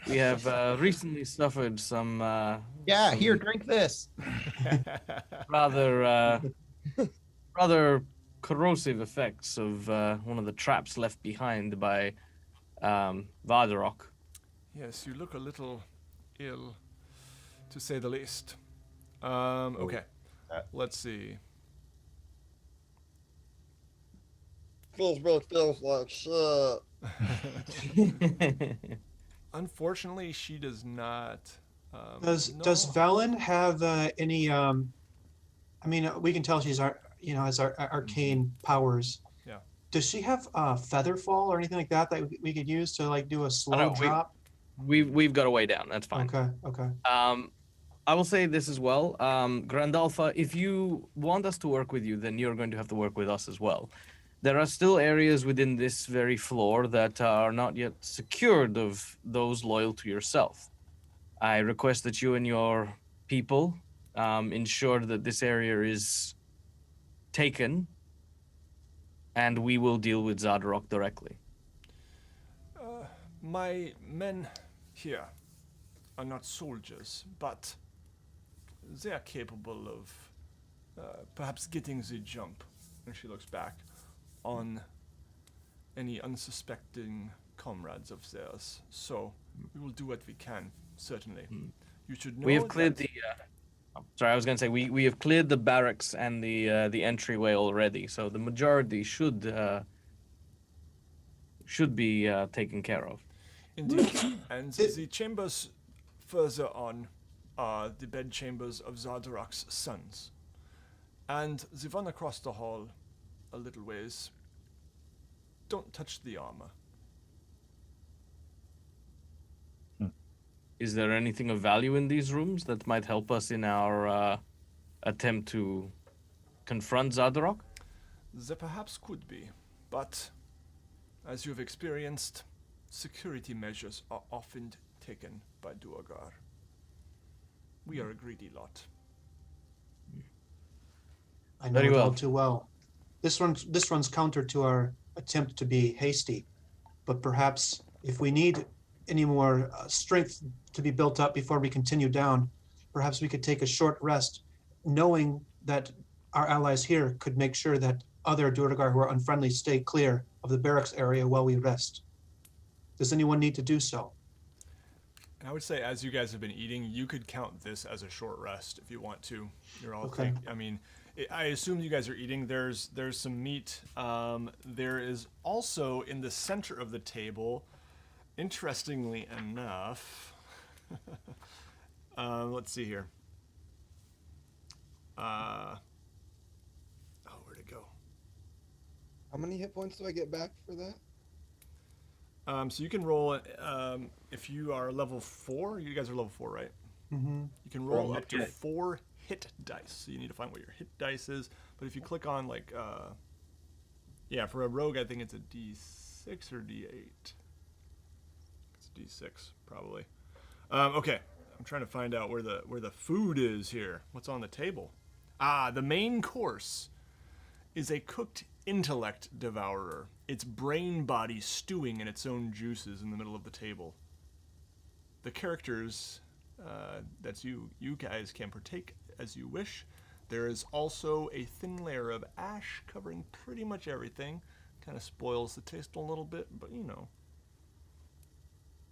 Speaker 3: We have recently suffered some
Speaker 2: Yeah,
Speaker 3: some
Speaker 2: here, drink this.
Speaker 3: rather corrosive effects of one of the traps left behind by Vardarok.
Speaker 1: Yes, you look a little ill, to say the least. Okay, let's see.
Speaker 5: Feels like shit.
Speaker 1: Unfortunately, she does not.
Speaker 4: Does
Speaker 1: no.
Speaker 4: Velen have any? I mean, we can tell she's has our arcane powers.
Speaker 1: Yeah.
Speaker 4: Does she have feather fall or anything like that we could use to like do a slow
Speaker 3: no,
Speaker 4: drop?
Speaker 3: We've got a way down. That's fine.
Speaker 4: Okay.
Speaker 3: I will say this as well. Grandolfa, if you want us to work with you, then you're going to have to work with us as well. There are still areas within this very floor that are not yet secured of those loyal to yourself. I request that you and your people ensure that this area is taken, and we will deal with Zadrok directly.
Speaker 1: My men here are not soldiers, but they are capable of perhaps getting the jump, and she looks back, on any unsuspecting comrades of theirs. So we will do what we can, certainly. You should know
Speaker 3: We have cleared
Speaker 1: that
Speaker 3: the. Sorry, I was going to say we have cleared the barracks and the entryway already, so the majority should be taken care of.
Speaker 1: Indeed. And the chambers further on are the bed chambers of Zardarok's sons. And the one across the hall, a little ways, don't touch the armor.
Speaker 3: Is there anything of value in these rooms that might help us in our attempt to confront Zardarok?
Speaker 1: There perhaps could be, but as you have experienced, security measures are often taken by Duergar. We are a greedy lot.
Speaker 4: I know
Speaker 3: Very
Speaker 4: it all
Speaker 3: well.
Speaker 4: too well. This runs counter to our attempt to be hasty, but perhaps if we need any more strength to be built up before we continue down, perhaps we could take a short rest, knowing that our allies here could make sure that other Duergar who are unfriendly stay clear of the barracks area while we rest. Does anyone need to do so?
Speaker 1: And I would say, as you guys have been eating, you could count this as a short rest if you want to. You're all
Speaker 4: Okay.
Speaker 1: I mean, I assume you guys are eating. There's some meat. There is also in the center of the table, interestingly enough, let's see here. Where'd it go?
Speaker 5: How many hit points do I get back for that?
Speaker 1: So you can roll if you are level 4. You guys are level 4, right?
Speaker 4: Mm-hmm.
Speaker 1: You can roll up to 4 hit dice. So you need to find what your hit dice is. But if you click on like, for a rogue, I think it's a D6 or D8. It's D6 probably. Okay, I'm trying to find out where the food is here. What's on the table? The main course is a cooked intellect devourer. Its brain body stewing in its own juices in the middle of the table. The characters that you guys can partake as you wish. There is also a thin layer of ash covering pretty much everything. Kind of spoils the taste a little bit, but you know.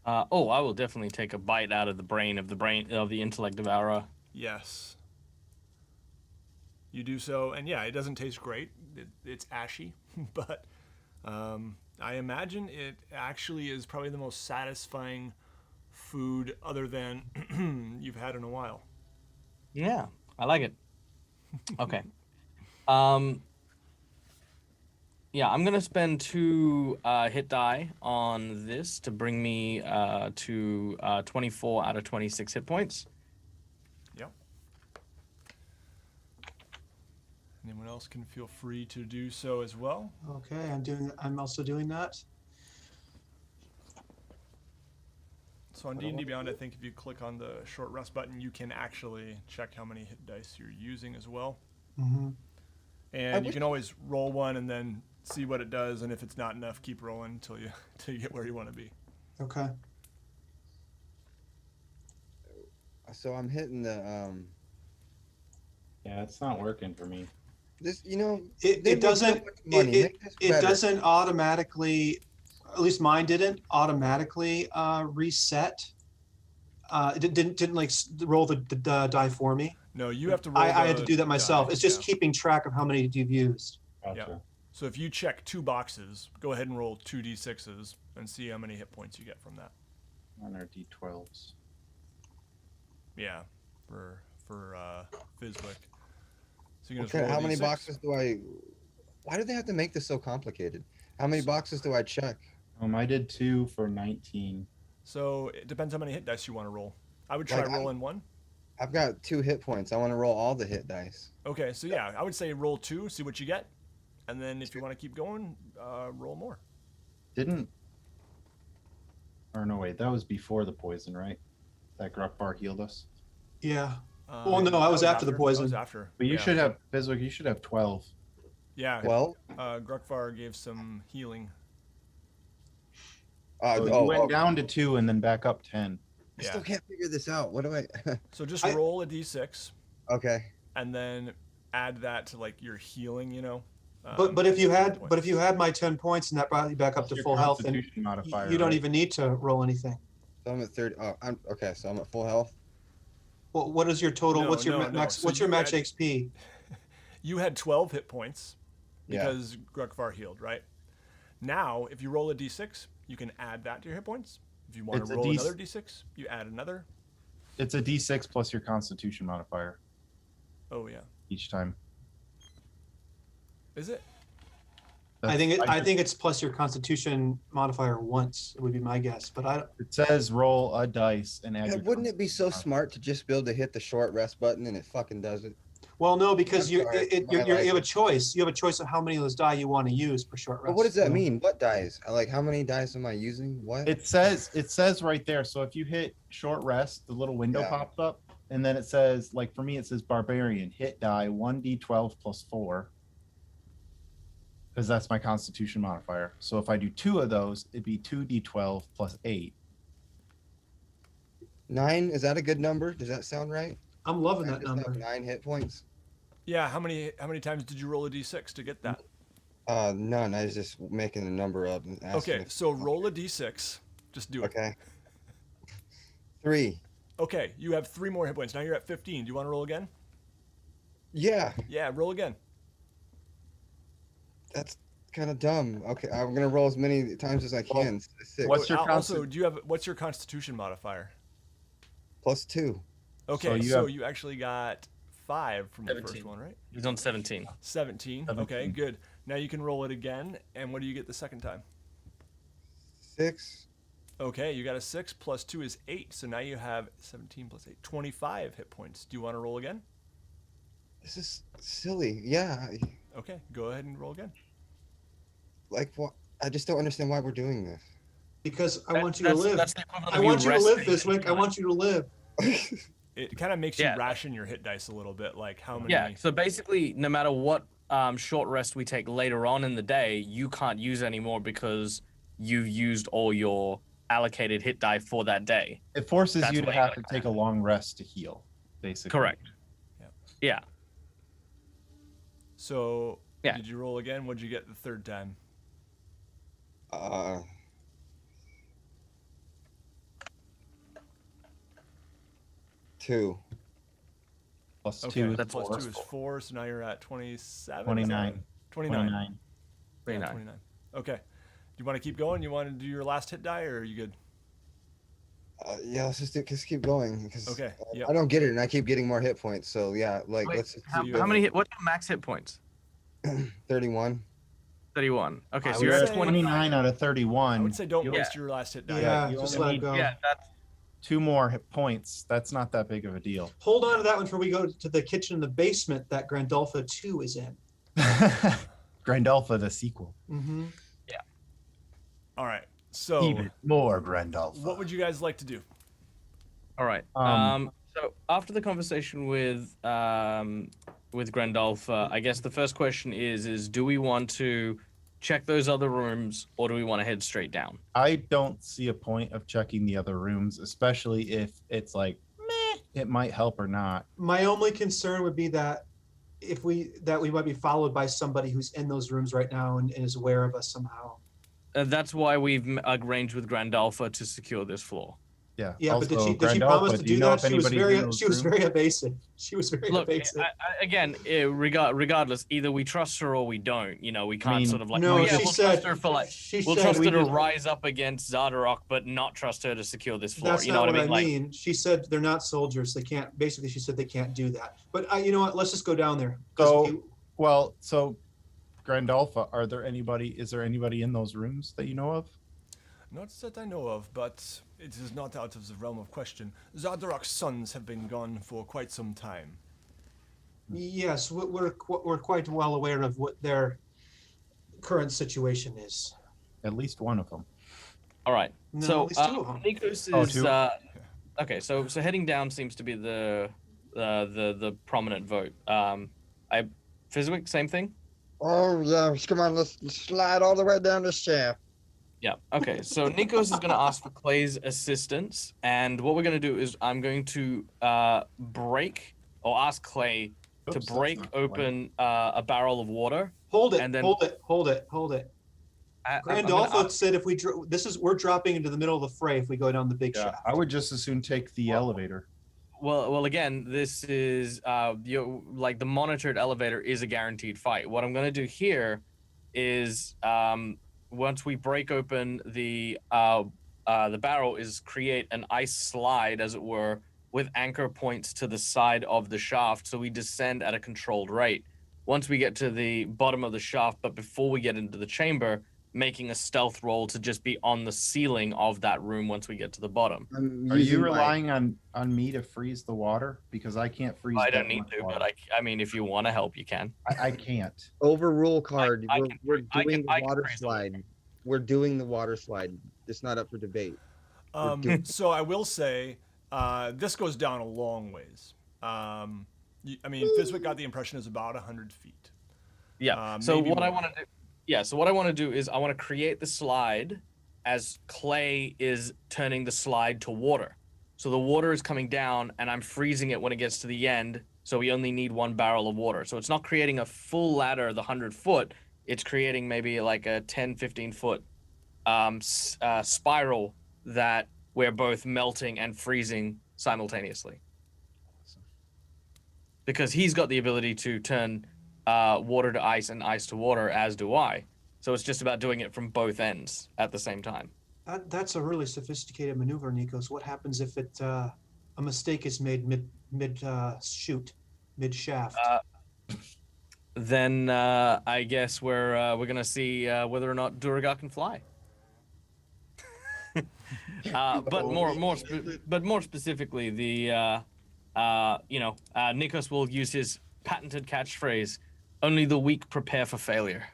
Speaker 3: I will definitely take a bite out of the brain of the intellect devourer.
Speaker 1: Yes. You do so, and yeah, it doesn't taste great. It's ashy, but I imagine it actually is probably the most satisfying food other than you've had in a while.
Speaker 3: Yeah, I like it. Okay. Yeah, I'm gonna spend 2 hit die on this to bring me to 24 out of 26 hit points.
Speaker 1: Yep. Anyone else can feel free to do so as well.
Speaker 4: Okay, I'm also doing that.
Speaker 1: So on D&D Beyond, I think if you click on the short rest button, you can actually check how many hit dice you're using as well.
Speaker 4: Mm-hmm.
Speaker 1: And you can always roll one and then see what it does, and if it's not enough, keep rolling until you get where you want to be.
Speaker 4: Okay.
Speaker 5: So I'm hitting the
Speaker 2: Yeah, it's not working for me.
Speaker 5: this.
Speaker 4: It doesn't. It doesn't automatically. At least mine didn't automatically reset. It didn't like roll the die for me.
Speaker 1: No, you have to roll.
Speaker 4: I had to do that myself.
Speaker 1: die,
Speaker 4: It's just
Speaker 1: yeah.
Speaker 4: keeping track of how many you've used.
Speaker 2: Gotcha.
Speaker 1: Yeah. So if you check 2 boxes, go ahead and roll 2 d6s and see how many hit points you get from that.
Speaker 2: On our D12s.
Speaker 1: Yeah, for Fizwick. So you can just
Speaker 5: Okay,
Speaker 1: roll a
Speaker 5: how many
Speaker 1: D6.
Speaker 5: boxes do I? Why do they have to make this so complicated? How many boxes do I check?
Speaker 2: I did 2 for 19.
Speaker 1: So it depends how many hit dice you want to roll. I would try
Speaker 5: Like,
Speaker 1: rolling 1.
Speaker 5: I've got 2 hit points. I want to roll all the hit dice.
Speaker 1: Okay, so yeah, I would say roll 2, see what you get, and then if you want to keep going, roll more.
Speaker 2: Or no, wait, that was before the poison, right? That Gruckbar healed us.
Speaker 4: Yeah. Well, no, I was
Speaker 1: that
Speaker 4: after the
Speaker 1: That
Speaker 4: poison.
Speaker 1: was after.
Speaker 2: But you
Speaker 1: yeah.
Speaker 2: should have, Fizwick, you should have 12.
Speaker 1: Yeah.
Speaker 5: Well,
Speaker 1: Gruckvar gave some healing.
Speaker 2: So you went down to 2 and then back up 10.
Speaker 5: I still can't figure this out. What do I?
Speaker 1: So just roll a d6.
Speaker 5: Okay.
Speaker 1: And then add that to like your healing, you know.
Speaker 4: But if you had my 10 points and that brought you back up to
Speaker 2: Your
Speaker 4: full health, then
Speaker 2: Constitution modifier,
Speaker 4: you don't
Speaker 2: right?
Speaker 4: even need to roll anything.
Speaker 5: So I'm at 30. Oh, I'm okay. So I'm at full health.
Speaker 4: Well, what is your total?
Speaker 1: No,
Speaker 4: what's your
Speaker 1: no,
Speaker 4: max?
Speaker 1: so
Speaker 4: What's your
Speaker 1: you
Speaker 4: max
Speaker 1: had-
Speaker 4: XP?
Speaker 1: You had 12 hit points
Speaker 5: Yeah.
Speaker 1: because Gruckvar healed, right? Now, if you roll a d6, you can add that to your hit points. If you want
Speaker 2: It's
Speaker 1: to
Speaker 2: a
Speaker 1: roll
Speaker 2: D-
Speaker 1: another d6, you add another.
Speaker 2: It's a D6 plus your Constitution modifier
Speaker 1: Oh yeah.
Speaker 2: each time.
Speaker 1: Is it?
Speaker 4: I think it's plus your Constitution modifier once. Would be my guess, but I.
Speaker 2: It says roll a dice and add
Speaker 5: Yeah,
Speaker 2: your
Speaker 5: wouldn't it be so
Speaker 2: Constitution
Speaker 5: smart to just be able to hit the short rest button and it fucking does it?
Speaker 4: Well, no, because
Speaker 5: I'm
Speaker 4: you
Speaker 5: sorry,
Speaker 4: you have a choice. You have a choice of how many of those die you want to use per short rest.
Speaker 5: But what does that
Speaker 4: so-
Speaker 5: mean? What dice? Like, how many dice am I using? What?
Speaker 2: It says right there. So if you hit short rest, the little window
Speaker 5: Yeah.
Speaker 2: pops up, and then it says, like for me, it says barbarian hit die 1d12 plus 4, because that's my Constitution modifier. So if I do 2 of those, it'd be 2d12 plus 8.
Speaker 5: 9? Is that a good number? Does that sound right?
Speaker 4: I'm loving
Speaker 5: I
Speaker 4: that
Speaker 5: just have
Speaker 4: number.
Speaker 5: 9 hit points.
Speaker 1: Yeah. How many times did you roll a d6 to get that?
Speaker 5: None. I was just making a number up and asking.
Speaker 1: Okay,
Speaker 5: if-
Speaker 1: so roll a d6. Just do it.
Speaker 5: Okay. 3.
Speaker 1: Okay, you have 3 more hit points. Now you're at 15. Do you want to roll again?
Speaker 5: Yeah,
Speaker 1: Yeah, roll again.
Speaker 5: that's kind of dumb. Okay, I'm gonna roll as many times as I can. 6
Speaker 2: What's your
Speaker 1: also, what's your Constitution modifier?
Speaker 5: plus 2.
Speaker 1: Okay,
Speaker 2: you
Speaker 1: so
Speaker 2: have-
Speaker 1: you actually got 5 from the first
Speaker 3: 17.
Speaker 1: one, right?
Speaker 3: He's on 17.
Speaker 1: 17. Okay,
Speaker 2: 17.
Speaker 1: good. Now you can roll it again, and what do you get the second time?
Speaker 5: 6.
Speaker 1: Okay, you got a 6 plus 2 is 8, so now you have 17 plus 8, 25 hit points. Do you want to roll again?
Speaker 5: This is silly. Yeah.
Speaker 1: Okay, go ahead and roll again.
Speaker 5: Like what? I just don't understand why we're doing this.
Speaker 4: because I want you to live.
Speaker 3: That's the equivalent
Speaker 4: I
Speaker 3: of
Speaker 4: want you to live,
Speaker 3: resting
Speaker 4: Fizwick. I want you to live.
Speaker 1: It kind of makes you
Speaker 3: Yeah.
Speaker 1: ration your hit dice a little bit, like how many.
Speaker 3: Yeah. So basically, no matter what short rest we take later on in the day, you can't use anymore because you've used all your allocated hit die for that day.
Speaker 2: It forces
Speaker 3: That's
Speaker 2: you to
Speaker 3: why you
Speaker 2: have
Speaker 3: gotta
Speaker 2: to take a long rest to heal, basically.
Speaker 3: Correct.
Speaker 1: Yep.
Speaker 3: Yeah.
Speaker 1: So
Speaker 3: Yeah.
Speaker 1: did you roll again? What'd you get the third time?
Speaker 5: 2.
Speaker 2: Plus
Speaker 1: Okay,
Speaker 2: 2 is
Speaker 3: that's
Speaker 1: plus
Speaker 2: 4.
Speaker 1: 2 is 4, so now you're at 27.
Speaker 2: 29.
Speaker 1: 29.
Speaker 2: 29.
Speaker 3: 29.
Speaker 1: 29. Okay. Do you want to keep going? You want to do your last hit die, or are you good?
Speaker 5: Yeah, let's keep going because
Speaker 1: Okay. Yep.
Speaker 5: I don't get it, and I keep getting more hit points. So yeah, like
Speaker 3: Wait,
Speaker 5: let's just
Speaker 3: how
Speaker 5: keep
Speaker 3: many
Speaker 5: going.
Speaker 3: hit? What's your max hit points?
Speaker 5: 31.
Speaker 3: 31. Okay,
Speaker 1: I
Speaker 3: so
Speaker 1: would
Speaker 3: you're at
Speaker 1: say-
Speaker 2: 29 out of 31.
Speaker 1: I would say don't
Speaker 2: You-
Speaker 1: waste your last hit die.
Speaker 4: Yeah,
Speaker 2: you
Speaker 4: just
Speaker 2: only
Speaker 4: let it
Speaker 2: need-
Speaker 4: go.
Speaker 3: Yeah, that's
Speaker 2: 2 more hit points. That's not that big of a deal.
Speaker 4: Hold on to that one before we go to the kitchen in the basement that Grandolfa 2 is in.
Speaker 2: Grandolfa, the sequel.
Speaker 4: Mm-hmm.
Speaker 1: All right. So
Speaker 2: Even more Grandolfa.
Speaker 1: what would you guys like to do?
Speaker 3: all right. So after the conversation with Grandolfa, I guess the first question is do we want to check those other rooms or do we want to head straight down?
Speaker 2: I don't see a point of checking the other rooms, especially if it's like, meh, it might help or not.
Speaker 4: My only concern would be that we might be followed by somebody who's in those rooms right now and is aware of us somehow.
Speaker 3: That's why we've arranged with Grandolfa to secure this floor.
Speaker 2: Yeah.
Speaker 4: Yeah, but did she
Speaker 2: Grandolfa,
Speaker 4: promise to
Speaker 2: do you
Speaker 4: do
Speaker 2: know
Speaker 4: that?
Speaker 2: if
Speaker 4: She was
Speaker 2: anybody's in those rooms?
Speaker 4: very evasive. She was very
Speaker 3: Look,
Speaker 4: evasive.
Speaker 3: again, regardless, either we trust her or we don't. You know, we can't
Speaker 2: mean,
Speaker 3: sort of like,
Speaker 4: no,
Speaker 3: oh yeah,
Speaker 4: she
Speaker 3: we'll
Speaker 4: said
Speaker 3: trust her for like,
Speaker 4: she
Speaker 3: we'll
Speaker 4: said
Speaker 3: trust
Speaker 4: we
Speaker 3: her to
Speaker 4: just-
Speaker 3: rise up against Zardarok, but not trust her to secure this floor.
Speaker 4: That's
Speaker 3: You know
Speaker 4: not
Speaker 3: what I mean? Like,
Speaker 4: mean. She said they're not soldiers. They can't. Basically, she said they can't do that. But you know what? Let's just go down there. 'Cause
Speaker 2: So Grandolfa, is there anybody in those rooms that you know of?
Speaker 1: Not that I know of, but it is not out of the realm of question. Zardarok's sons have been gone for quite some time.
Speaker 4: yes, we're quite well aware of what their current situation is.
Speaker 2: At least one of them.
Speaker 3: all right.
Speaker 4: No,
Speaker 3: So
Speaker 4: at least 2 of them.
Speaker 3: Nikos is
Speaker 2: Oh, 2?
Speaker 3: okay. So heading down seems to be the prominent vote. Fizwick, same thing.
Speaker 5: Oh yeah, come on, let's slide all the way down the shaft.
Speaker 3: Yeah. Okay. So Nikos is going to ask for Clay's assistance, and what we're going to do is I'm going to break or ask Clay to
Speaker 2: Oops, that's
Speaker 3: break
Speaker 2: not Clay.
Speaker 3: open a barrel of water.
Speaker 4: Hold it.
Speaker 3: and then-
Speaker 4: Hold it.
Speaker 3: I'm
Speaker 4: Grandolfa
Speaker 3: gonna-
Speaker 4: said if we we're dropping into the middle of the fray if we go down the big
Speaker 2: Yeah,
Speaker 4: shaft.
Speaker 2: I would just as soon take the elevator.
Speaker 3: Well, again, this is like the monitored elevator is a guaranteed fight. What I'm going to do here is once we break open the barrel, is create an ice slide, as it were, with anchor points to the side of the shaft, so we descend at a controlled rate. Once we get to the bottom of the shaft, but before we get into the chamber, making a stealth roll to just be on the ceiling of that room once we get to the bottom.
Speaker 2: Are you relying on me to freeze the water? Because I can't freeze.
Speaker 3: I
Speaker 2: that
Speaker 3: don't need
Speaker 2: much
Speaker 3: to,
Speaker 2: water.
Speaker 3: but I mean, if you want to help, you can.
Speaker 2: I can't.
Speaker 5: Overrule card.
Speaker 3: I
Speaker 5: We're
Speaker 3: can- I
Speaker 5: doing
Speaker 3: can- I
Speaker 5: the
Speaker 3: can
Speaker 5: water
Speaker 3: freeze the water.
Speaker 5: slide. We're doing the water slide. It's not up for debate.
Speaker 1: So I will say, this goes down a long ways. I mean, Fizwick got the impression is about 100 feet.
Speaker 3: Yeah. So
Speaker 1: maybe
Speaker 3: what I
Speaker 1: more.
Speaker 3: want to do, So what I want to do is I want to create the slide as Clay is turning the slide to water. So the water is coming down, and I'm freezing it when it gets to the end. So we only need 1 barrel of water. So it's not creating a full ladder, the 100-foot. It's creating maybe like a 10, 15-foot spiral that we're both melting and freezing simultaneously. Because he's got the ability to turn water to ice and ice to water, as do I. So it's just about doing it from both ends at the same time.
Speaker 4: That's a really sophisticated maneuver, Nikos. What happens if a mistake is made mid shaft?
Speaker 3: Then I guess we're gonna see whether or not Duragar can fly. But more specifically, Nikos will use his patented catchphrase: "Only the weak prepare for failure."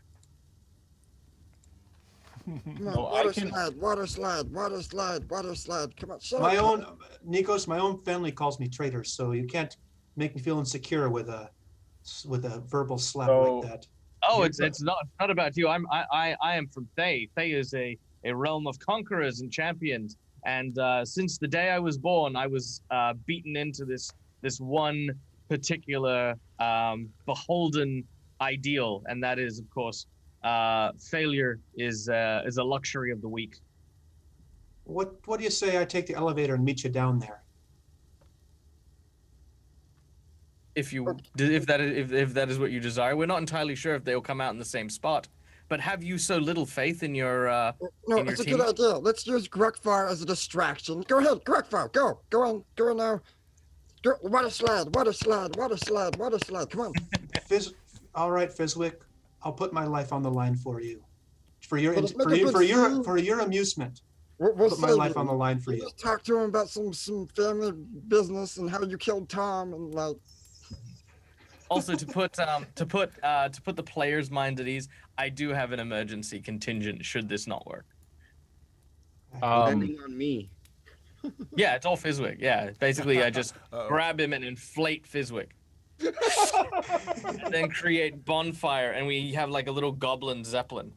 Speaker 5: Come on,
Speaker 2: No, I
Speaker 5: water
Speaker 2: can-
Speaker 5: slide, water slide, water slide, water slide. Come on, shut
Speaker 4: My
Speaker 5: up.
Speaker 4: own Nikos, my own family calls me traitor, so you can't make me feel insecure with a verbal slap
Speaker 2: So-
Speaker 4: like that.
Speaker 3: Oh,
Speaker 2: You're
Speaker 3: it's not about you. I am from Thay. Thay is a realm of conquerors and champions. And since the day I was born, I was beaten into this one particular beholden ideal, and that is, of course, failure is a luxury of the weak.
Speaker 4: What do you say I take the elevator and meet you down there?
Speaker 3: If that is what you desire, we're not entirely sure if they'll come out in the same spot. But have you so little faith in your
Speaker 5: No,
Speaker 3: in your
Speaker 5: it's a
Speaker 3: team?
Speaker 5: good idea. Let's use Grukfar as a distraction. Go ahead, Grukfar. Go on now. Go, water slide, water slide, water slide, water slide. Come on.
Speaker 4: All right, Fizwick, I'll put my life on the line for you, for your
Speaker 5: Well, let's make a good scene.
Speaker 4: for your amusement.
Speaker 5: We'll
Speaker 4: Put my
Speaker 5: save
Speaker 4: life
Speaker 5: you.
Speaker 4: on the line for you.
Speaker 5: Just talk to him about some family business and how you killed Tom and like.
Speaker 3: Also, to put the player's mind at ease, I do have an emergency contingent should this not work.
Speaker 5: Depending on me.
Speaker 3: Yeah, it's all Fizwick. Yeah, basically, I just
Speaker 1: Uh-oh.
Speaker 3: grab him and inflate Fizwick, and then create bonfire, and we have like a little goblin zeppelin.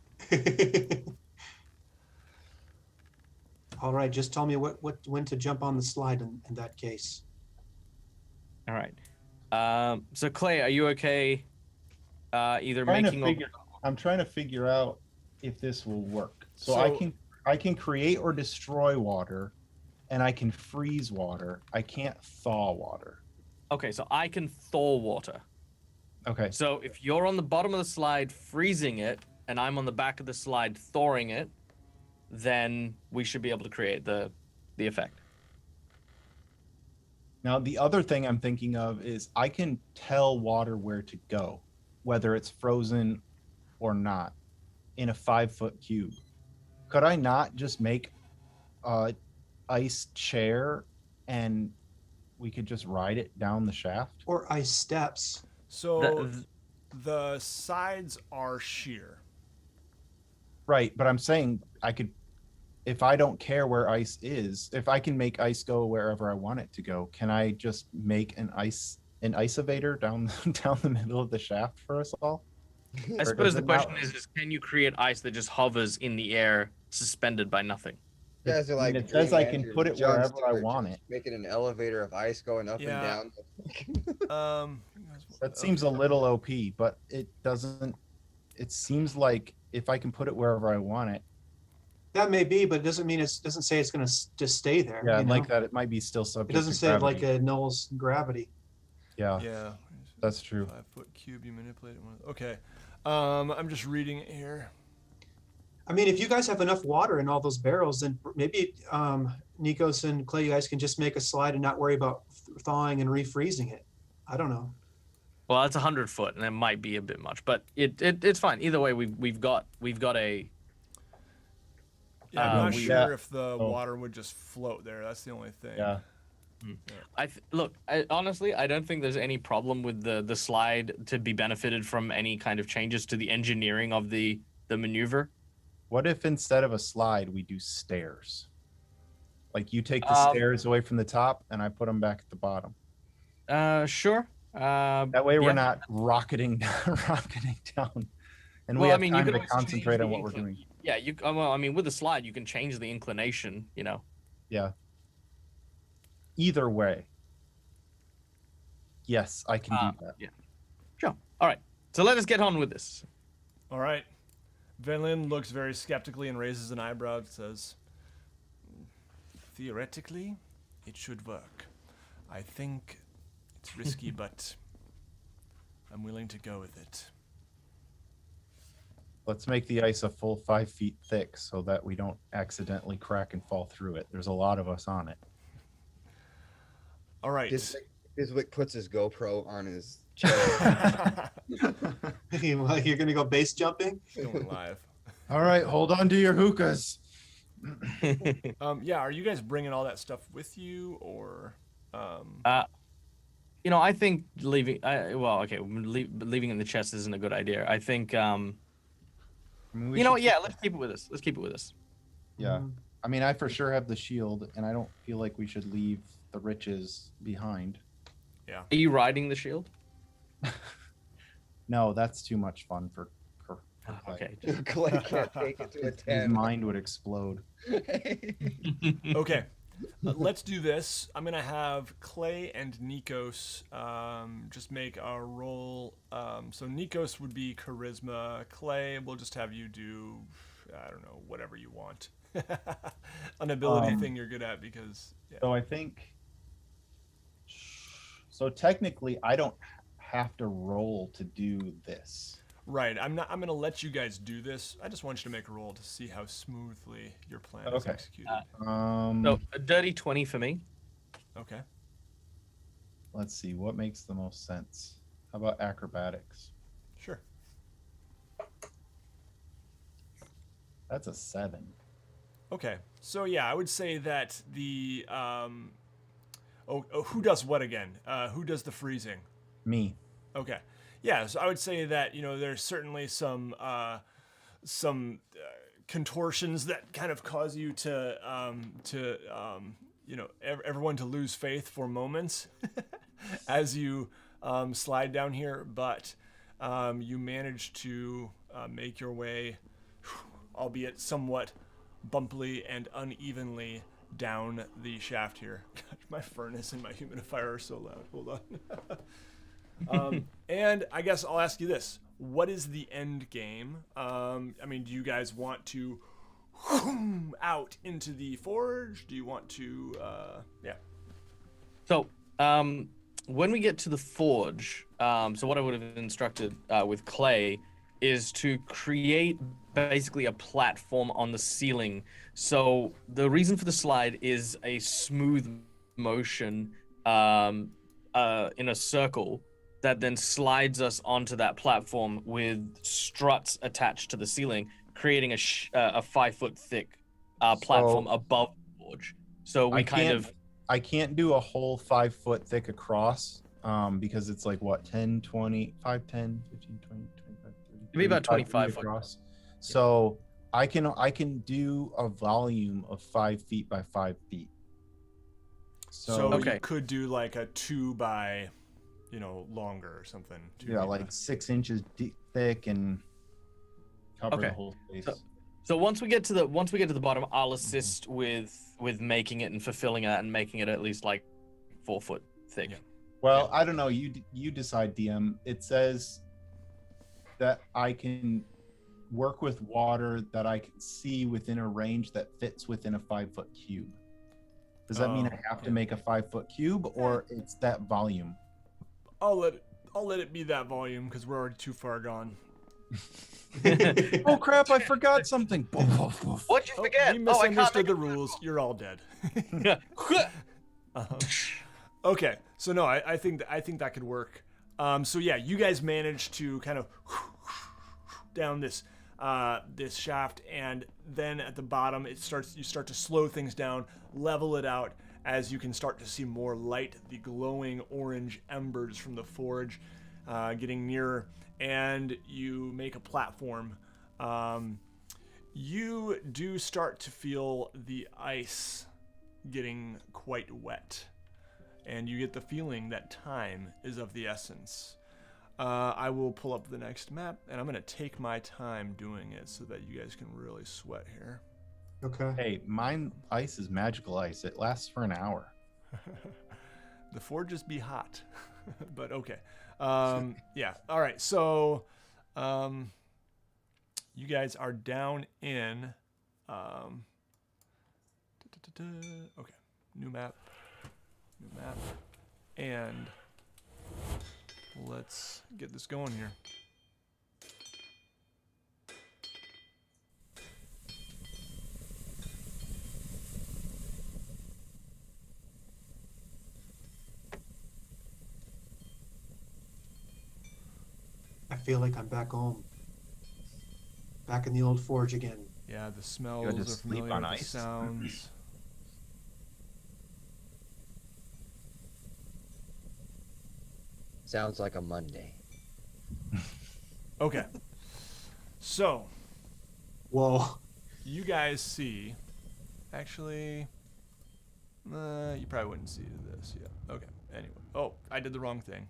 Speaker 4: All right, just tell me when to jump on the slide in that case.
Speaker 3: All right. So Clay, are you okay? Either
Speaker 2: Trying to
Speaker 3: making
Speaker 2: figure- I'm trying to figure out if this will work. So,
Speaker 1: So-
Speaker 2: I can create or destroy water, and I can freeze water. I can't thaw water.
Speaker 3: Okay, so I can thaw water.
Speaker 2: Okay.
Speaker 3: So if you're on the bottom of the slide freezing it, and I'm on the back of the slide thawing it, then we should be able to create the effect.
Speaker 2: Now, the other thing I'm thinking of is I can tell water where to go, whether it's frozen or not, in a 5-foot cube. Could I not just make a ice chair and we could just ride it down the shaft?
Speaker 4: Or ice steps.
Speaker 1: So the sides are sheer.
Speaker 2: Right, but I'm saying I could, if I don't care where ice is, if I can make ice go wherever I want it to go, can I just make an ice-evator down down the middle of the shaft for us all?
Speaker 3: I
Speaker 2: Or
Speaker 3: suppose
Speaker 2: does
Speaker 3: the
Speaker 2: it not-
Speaker 3: question is can you create ice that just hovers in the air, suspended by nothing?
Speaker 5: You guys are like
Speaker 2: it says
Speaker 5: Green
Speaker 2: I can
Speaker 5: Lantern,
Speaker 2: put it
Speaker 5: John
Speaker 2: wherever I
Speaker 5: Stewart,
Speaker 2: want
Speaker 5: just
Speaker 2: it.
Speaker 5: Making an elevator of ice going up
Speaker 1: Yeah.
Speaker 5: and down.
Speaker 2: That seems a little OP, but it doesn't. It seems like if I can put it wherever I want it,
Speaker 4: That may be, but it doesn't mean doesn't say it's going to just stay there.
Speaker 2: yeah,
Speaker 4: you know?
Speaker 2: like that, it might be still
Speaker 4: It
Speaker 2: subject.
Speaker 4: doesn't
Speaker 2: to
Speaker 4: say like
Speaker 2: gravity.
Speaker 4: a null's gravity.
Speaker 2: Yeah,
Speaker 1: Yeah.
Speaker 2: that's true.
Speaker 1: 5-foot cube, you manipulate it. Okay. I'm just reading it here.
Speaker 4: I mean, if you guys have enough water in all those barrels, then maybe Nikos and Clay, you guys can just make a slide and not worry about thawing and refreezing it. I don't know.
Speaker 3: Well, that's 100 foot, and it might be a bit much, but it's fine. Either way, we've got a.
Speaker 1: Yeah, I'm not
Speaker 3: we-
Speaker 1: sure
Speaker 2: yeah.
Speaker 1: if the
Speaker 2: Oh.
Speaker 1: water would just float there. That's the only thing.
Speaker 2: Yeah.
Speaker 3: Honestly, I don't think there's any problem with the slide to be benefited from any kind of changes to the engineering of the maneuver.
Speaker 2: What if instead of a slide we do stairs? Like you take the stairs away from the top, and I put them back at the bottom.
Speaker 3: Sure.
Speaker 2: That way we're
Speaker 3: yeah.
Speaker 2: not rocketing down, and we
Speaker 3: Well, I
Speaker 2: have
Speaker 3: mean, you
Speaker 2: time
Speaker 3: could
Speaker 2: to
Speaker 3: always
Speaker 2: concentrate
Speaker 3: change
Speaker 2: on
Speaker 3: the
Speaker 2: what we're doing.
Speaker 3: Yeah, well, I mean, with the slide, you can change the inclination. You know.
Speaker 2: Yeah. Either way. Yes, I can do that.
Speaker 3: Yeah. Sure. All right. So let us get on with this.
Speaker 1: All right. Venlin looks very skeptically and raises an eyebrow and says, theoretically, it should work. I think it's risky, but I'm willing to go with it.
Speaker 2: Let's make the ice a full 5 feet thick so that we don't accidentally crack and fall through it. There's a lot of us on it.
Speaker 1: All right.
Speaker 5: Fizwick puts his GoPro on his chair.
Speaker 4: Well, you're going to go base jumping?
Speaker 1: Going live.
Speaker 2: All right, hold on to your hookahs.
Speaker 1: Yeah, are you guys bringing all that stuff with you, or?
Speaker 3: You know, I think leaving. Leaving in the chest isn't a good idea. I think
Speaker 2: I mean, we
Speaker 3: You know
Speaker 2: should
Speaker 3: what? Yeah,
Speaker 2: keep
Speaker 3: let's keep it with us. Let's keep it with us.
Speaker 2: Yeah. I mean, I for sure have the shield, and I don't feel like we should leave the riches behind.
Speaker 3: Are you riding the shield?
Speaker 2: No, that's too much fun for Clay.
Speaker 3: Okay.
Speaker 5: Clay can't take it to a
Speaker 2: His
Speaker 5: 10.
Speaker 2: mind would explode.
Speaker 1: Okay, let's do this. I'm gonna have Clay and Nikos just make a roll. So Nikos would be charisma. Clay, we'll just have you do, I don't know, whatever you want. An ability thing you're good at because. Yeah.
Speaker 2: So I think. So technically, I don't have to roll to do this.
Speaker 1: Right. I'm gonna let you guys do this. I just want you to make a roll to see how smoothly your plan is
Speaker 2: Okay.
Speaker 1: executed.
Speaker 3: So a dirty 20 for me.
Speaker 1: Okay.
Speaker 2: Let's see what makes the most sense. How about acrobatics?
Speaker 1: Sure.
Speaker 2: That's a 7.
Speaker 1: Okay. So yeah, I would say that the who does what again? Who does the freezing?
Speaker 2: Me.
Speaker 1: Okay. Yeah, so I would say that, there's certainly some contortions that kind of cause you to everyone to lose faith for moments as you slide down here, but you manage to make your way, albeit somewhat bumpily and unevenly, down the shaft here. God, my furnace and my humidifier are so loud. Hold on. And I guess I'll ask you this. What is the end game? I mean, do you guys want to out into the forge? Do you want to, yeah.
Speaker 3: So, when we get to the forge, so what I would have instructed with Clay is to create basically a platform on the ceiling. So the reason for the slide is a smooth motion in a circle that then slides us onto that platform with struts attached to the ceiling, creating a 5-foot thick platform above the forge. So we
Speaker 2: I can't do a whole 5 foot thick across because it's like what, 10, 20, 5, 10, 15, 20, 25, 30.
Speaker 3: It'd be about
Speaker 2: 35
Speaker 3: 25
Speaker 2: feet
Speaker 3: foot.
Speaker 2: across. So I can do a volume of 5 feet by 5 feet. So
Speaker 3: Okay.
Speaker 1: You could do like a 2 by, longer or something. 2
Speaker 2: yeah,
Speaker 1: feet
Speaker 2: like
Speaker 1: by-
Speaker 2: 6 inches deep, thick and cover the
Speaker 3: Okay.
Speaker 2: whole space.
Speaker 3: So once we get to the bottom, I'll assist with making it and fulfilling it and making it at least like 4 foot thick.
Speaker 1: Yeah.
Speaker 2: Well, I don't know. You decide, DM. It says that I can work with water that I can see within a range that fits within a 5 foot cube. Does that mean I have to make a 5 foot cube, or it's that volume?
Speaker 1: I'll let it be that volume because we're already too far gone.
Speaker 2: Oh crap! I forgot something.
Speaker 3: What'd you forget?
Speaker 1: You
Speaker 3: Oh, I can't
Speaker 1: misunderstood
Speaker 3: make
Speaker 1: the rules. You're all dead.
Speaker 3: it.
Speaker 1: Okay, so no, I think that could work. So yeah, you guys managed to kind of down this shaft, and then at the bottom you start to slow things down, level it out as you can start to see more light, the glowing orange embers from the forge getting nearer, and you make a platform. You do start to feel the ice getting quite wet, and you get the feeling that time is of the essence. I will pull up the next map, and I'm going to take my time doing it so that you guys can really sweat here.
Speaker 4: Okay.
Speaker 2: Hey, mine ice is magical ice. It lasts for an hour.
Speaker 1: The forges be hot, but okay. Yeah. All right. So, you guys are down in. Okay. New map. And let's get this going here.
Speaker 4: I feel like I'm back home. Back in the old forge again.
Speaker 1: Yeah, the smells
Speaker 2: You had to
Speaker 1: are
Speaker 2: sleep
Speaker 1: familiar
Speaker 2: on
Speaker 1: with the
Speaker 2: ice?
Speaker 1: sounds.
Speaker 5: Sounds like a Monday.
Speaker 1: Okay. So,
Speaker 4: Whoa.
Speaker 1: You guys see, actually, you probably wouldn't see this. Yeah. Okay. Anyway. Oh, I did the wrong thing.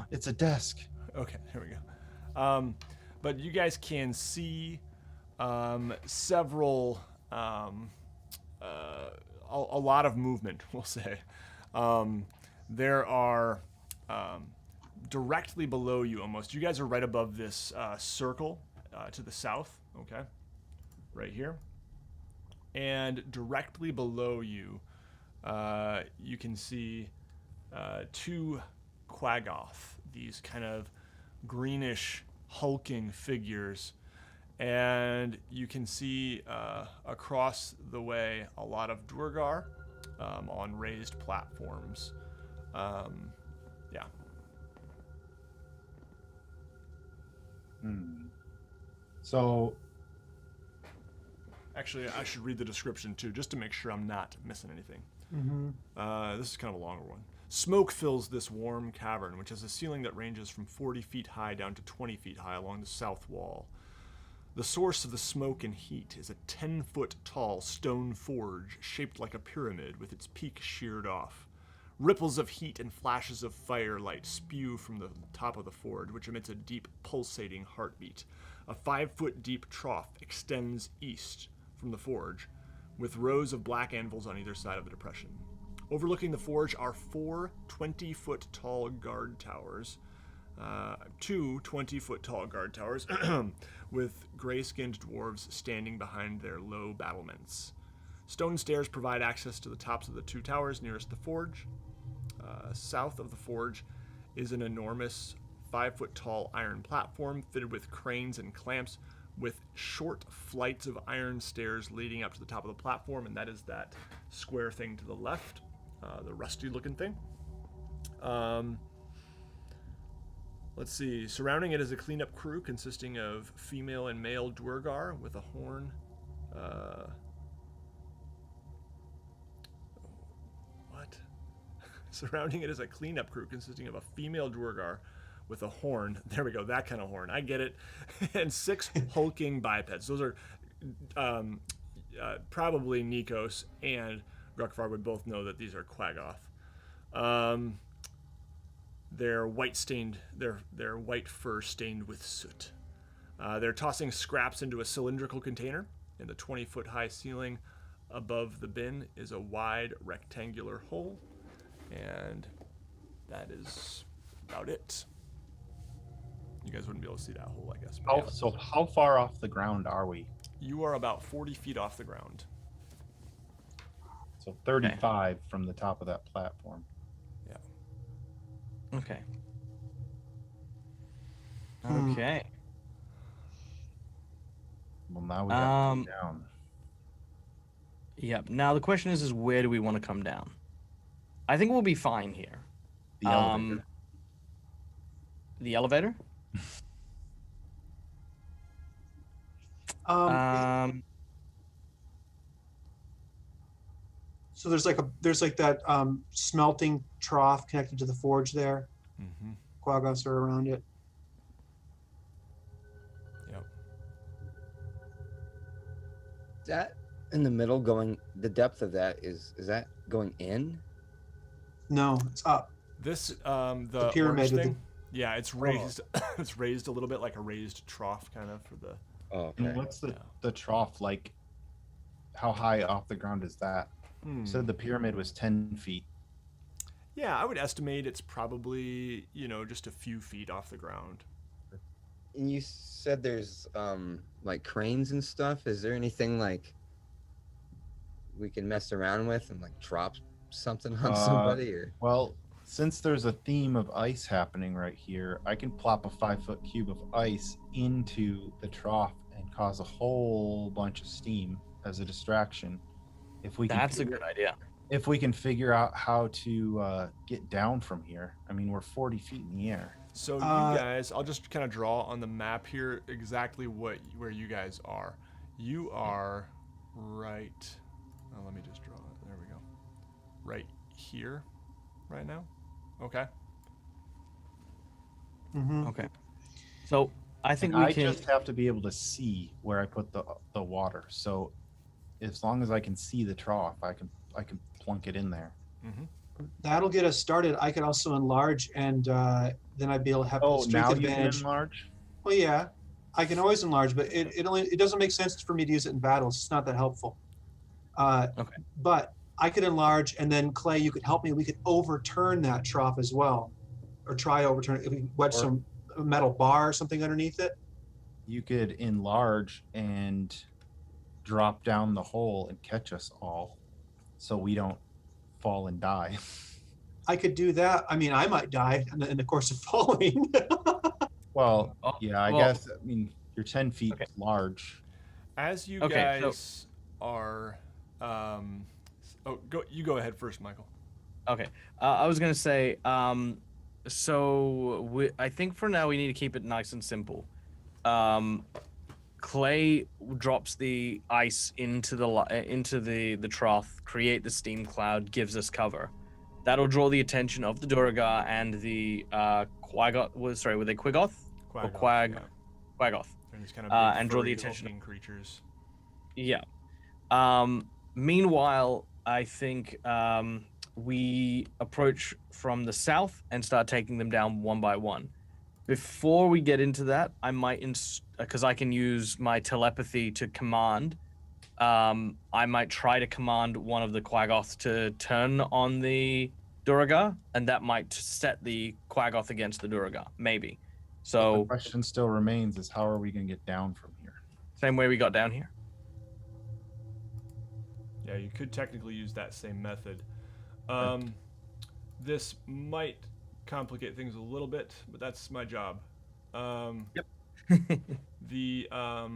Speaker 2: It's a desk.
Speaker 1: Okay, there we go. But you guys can see several, a lot of movement, we'll say. There are directly below you almost. You guys are right above this circle to the south, okay? Right here. And directly below you, you can see two Quaggoth, these kind of greenish hulking figures, and you can see across the way a lot of Duergar on raised platforms. Yeah.
Speaker 2: So
Speaker 1: Actually, I should read the description too, just to make sure I'm not missing anything. This is kind of a longer one. Smoke fills this warm cavern, which has a ceiling that ranges from 40 feet high down to 20 feet high along the south wall. The source of the smoke and heat is a 10-foot tall stone forge shaped like a pyramid with its peak sheared off. Ripples of heat and flashes of firelight spew from the top of the forge, which emits a deep, pulsating heartbeat. A 5-foot deep trough extends east from the forge, with rows of black anvils on either side of the depression. Overlooking the forge are 4 20-foot tall guard towers, 2 20-foot tall guard towers, with gray-skinned dwarves standing behind their low battlements. Stone stairs provide access to the tops of the 2 towers nearest the forge. South of the forge is an enormous 5-foot tall iron platform fitted with cranes and clamps, with short flights of iron stairs leading up to the top of the platform, and that is that square thing to the left, the rusty looking thing. Let's see. Surrounding it is a cleanup crew consisting of female and male Duergar with a horn. What? Surrounding it is a cleanup crew consisting of a female Duergar with a horn. There we go, that kind of horn. I get it. And 6 hulking bipeds. Those are probably Nikos and Grukvar would both know that these are Quaggoth. They're white stained. They're white fur stained with soot. They're tossing scraps into a cylindrical container. In the 20-foot high ceiling above the bin is a wide rectangular hole, and that is about it. You guys wouldn't be able to see that hole, I guess. But yeah.
Speaker 2: So how far off the ground are we?
Speaker 1: You are about 40 feet off the ground.
Speaker 2: So 35 from the top of that platform.
Speaker 1: Yeah.
Speaker 3: Okay. Okay.
Speaker 2: Well, now we got to go down.
Speaker 3: Yep. Now the question is where do we want to come down? I think we'll be fine here.
Speaker 2: The elevator.
Speaker 3: The elevator?
Speaker 4: So there's like that smelting trough connected to the forge there.
Speaker 1: Mm-hmm.
Speaker 4: Quaggoths are around it.
Speaker 1: Yep.
Speaker 5: Is that in the middle going, the depth of that is that going in?
Speaker 4: No, it's up.
Speaker 1: This the
Speaker 4: pyramid
Speaker 1: orange
Speaker 4: with
Speaker 1: thing. Yeah, it's raised. It's raised a little bit, like a raised trough, kind of for the.
Speaker 5: Oh,
Speaker 2: And
Speaker 5: okay.
Speaker 2: what's the trough like? How high off the ground is that? You said the pyramid was 10 feet.
Speaker 1: Yeah, I would estimate it's probably, just a few feet off the ground.
Speaker 5: And you said there's like cranes and stuff. Is there anything like we can mess around with and like drop something on somebody? Or
Speaker 2: Well, since there's a theme of ice happening right here, I can plop a 5-foot cube of ice into the trough and cause a whole bunch of steam as a distraction. If we can
Speaker 3: That's a good idea.
Speaker 2: If we can figure out how to get down from here. I mean, we're 40 feet in the air.
Speaker 1: So you guys, I'll just kind of draw on the map here exactly where you guys are. You are right. Oh, let me just draw it. There we go. Right here, right now. Okay.
Speaker 4: Mm-hmm.
Speaker 3: Okay. So I think
Speaker 2: And
Speaker 3: we
Speaker 2: I
Speaker 3: can.
Speaker 2: just have to be able to see where I put the water. So as long as I can see the trough, I can plunk it in there.
Speaker 4: That'll get us started. I could also enlarge, and then I'd be able to have
Speaker 2: Oh,
Speaker 4: strength
Speaker 2: now you can
Speaker 4: advantage.
Speaker 2: enlarge?
Speaker 4: Well, yeah, I can always enlarge, but it doesn't make sense for me to use it in battles. It's not that helpful.
Speaker 3: Okay.
Speaker 4: But I could enlarge, and then Clay, you could help me. We could overturn that trough as well, or try overturn it. If we wedge some metal bar or something underneath it.
Speaker 2: You could enlarge and drop down the hole and catch us all, so we don't fall and die.
Speaker 4: I could do that. I mean, I might die in the course of falling.
Speaker 2: Well,
Speaker 3: Oh,
Speaker 2: yeah, I
Speaker 3: well-
Speaker 2: guess. I mean, you're 10 feet
Speaker 3: Okay.
Speaker 2: large.
Speaker 1: As you
Speaker 3: Okay, so-
Speaker 1: guys are, you go ahead first, Michael.
Speaker 3: Okay. I was gonna say. So I think for now we need to keep it nice and simple. Clay drops the ice into the trough, create the steam cloud, gives us cover. That'll draw the attention of the Duragar and the Quagoth. Were they Quigoth? Or Quagoth.
Speaker 1: And these kind of
Speaker 3: And draw the attention
Speaker 1: hulking creatures.
Speaker 3: Yeah. Meanwhile, I think we approach from the south and start taking them down one by one. Before we get into that, I might, because I can use my telepathy to command, I might try to command one of the Quagoth to turn on the Duragar, and that might set the Quagoth against the Duragar, maybe.
Speaker 2: The
Speaker 3: So,
Speaker 2: question still remains: is how are we going to get down from here?
Speaker 3: same way we got down here.
Speaker 1: Yeah, you could technically use that same method. This might complicate things a little bit, but that's my job.
Speaker 3: Yep.
Speaker 1: Just a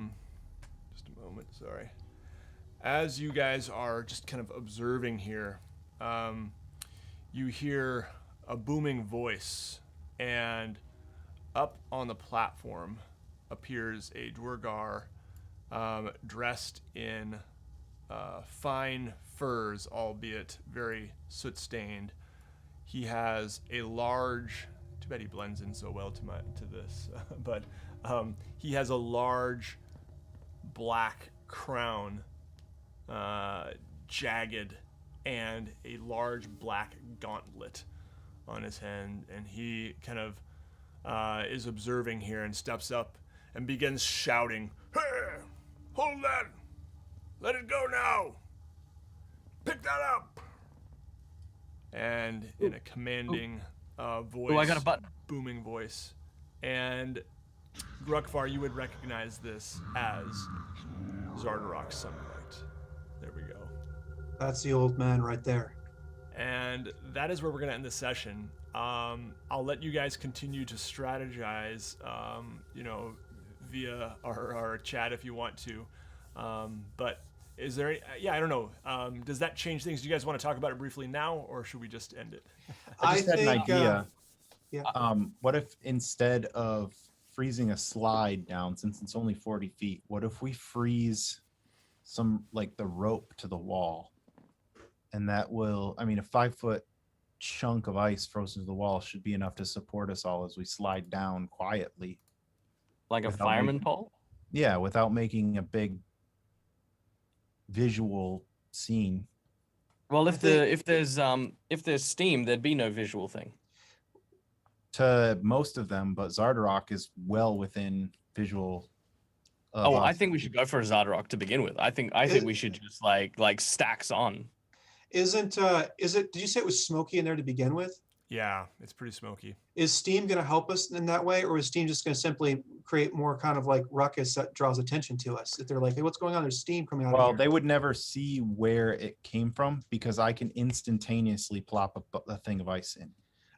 Speaker 1: moment, sorry. As you guys are just kind of observing here, you hear a booming voice, and up on the platform appears a Dwargar dressed in fine furs, albeit very soot-stained. He has a large, too bad he blends in so well to this, but he has a large black crown, jagged, and a large black gauntlet on his hand, and he kind of is observing here and steps up and begins shouting, "Hey, hold that! Let it go now! Pick that up!" And in a commanding voice,
Speaker 3: I got a button.
Speaker 1: booming voice. And Grukvar, you would recognize this as Zardarok's Sunblight. There we go.
Speaker 4: That's the old man right there.
Speaker 1: And that is where we're going to end the session. I'll let you guys continue to strategize, via our chat if you want to. But is there any, I don't know. Does that change things? Do you guys want to talk about it briefly now, or should we just end it?
Speaker 2: I just had an idea.
Speaker 4: Yeah.
Speaker 2: What if instead of freezing a slide down, since it's only 40 feet, what if we freeze some, like the rope to the wall? And that will, a 5-foot chunk of ice frozen to the wall should be enough to support us all as we slide down quietly.
Speaker 3: Like a
Speaker 2: Without
Speaker 3: fireman
Speaker 2: making-
Speaker 3: pole?
Speaker 2: Yeah, without making a big visual scene.
Speaker 3: Well,
Speaker 4: I think-
Speaker 3: if there's steam, there'd be no visual thing.
Speaker 2: To most of them, but Zardarok is well within visual.
Speaker 3: Oh, I
Speaker 2: us.
Speaker 3: think we should go for a Zardarok to begin with. I think we should just like stacks on.
Speaker 4: Is it? Did you say it was smoky in there to begin with?
Speaker 1: Yeah, it's pretty smoky.
Speaker 4: Is steam going to help us in that way, or is steam just going to simply create more kind of like ruckus that draws attention to us? If they're like, "Hey, what's going on? There's steam coming out
Speaker 2: Well,
Speaker 4: of
Speaker 2: they
Speaker 4: here."
Speaker 2: would never see where it came from because I can instantaneously plop a thing of ice in.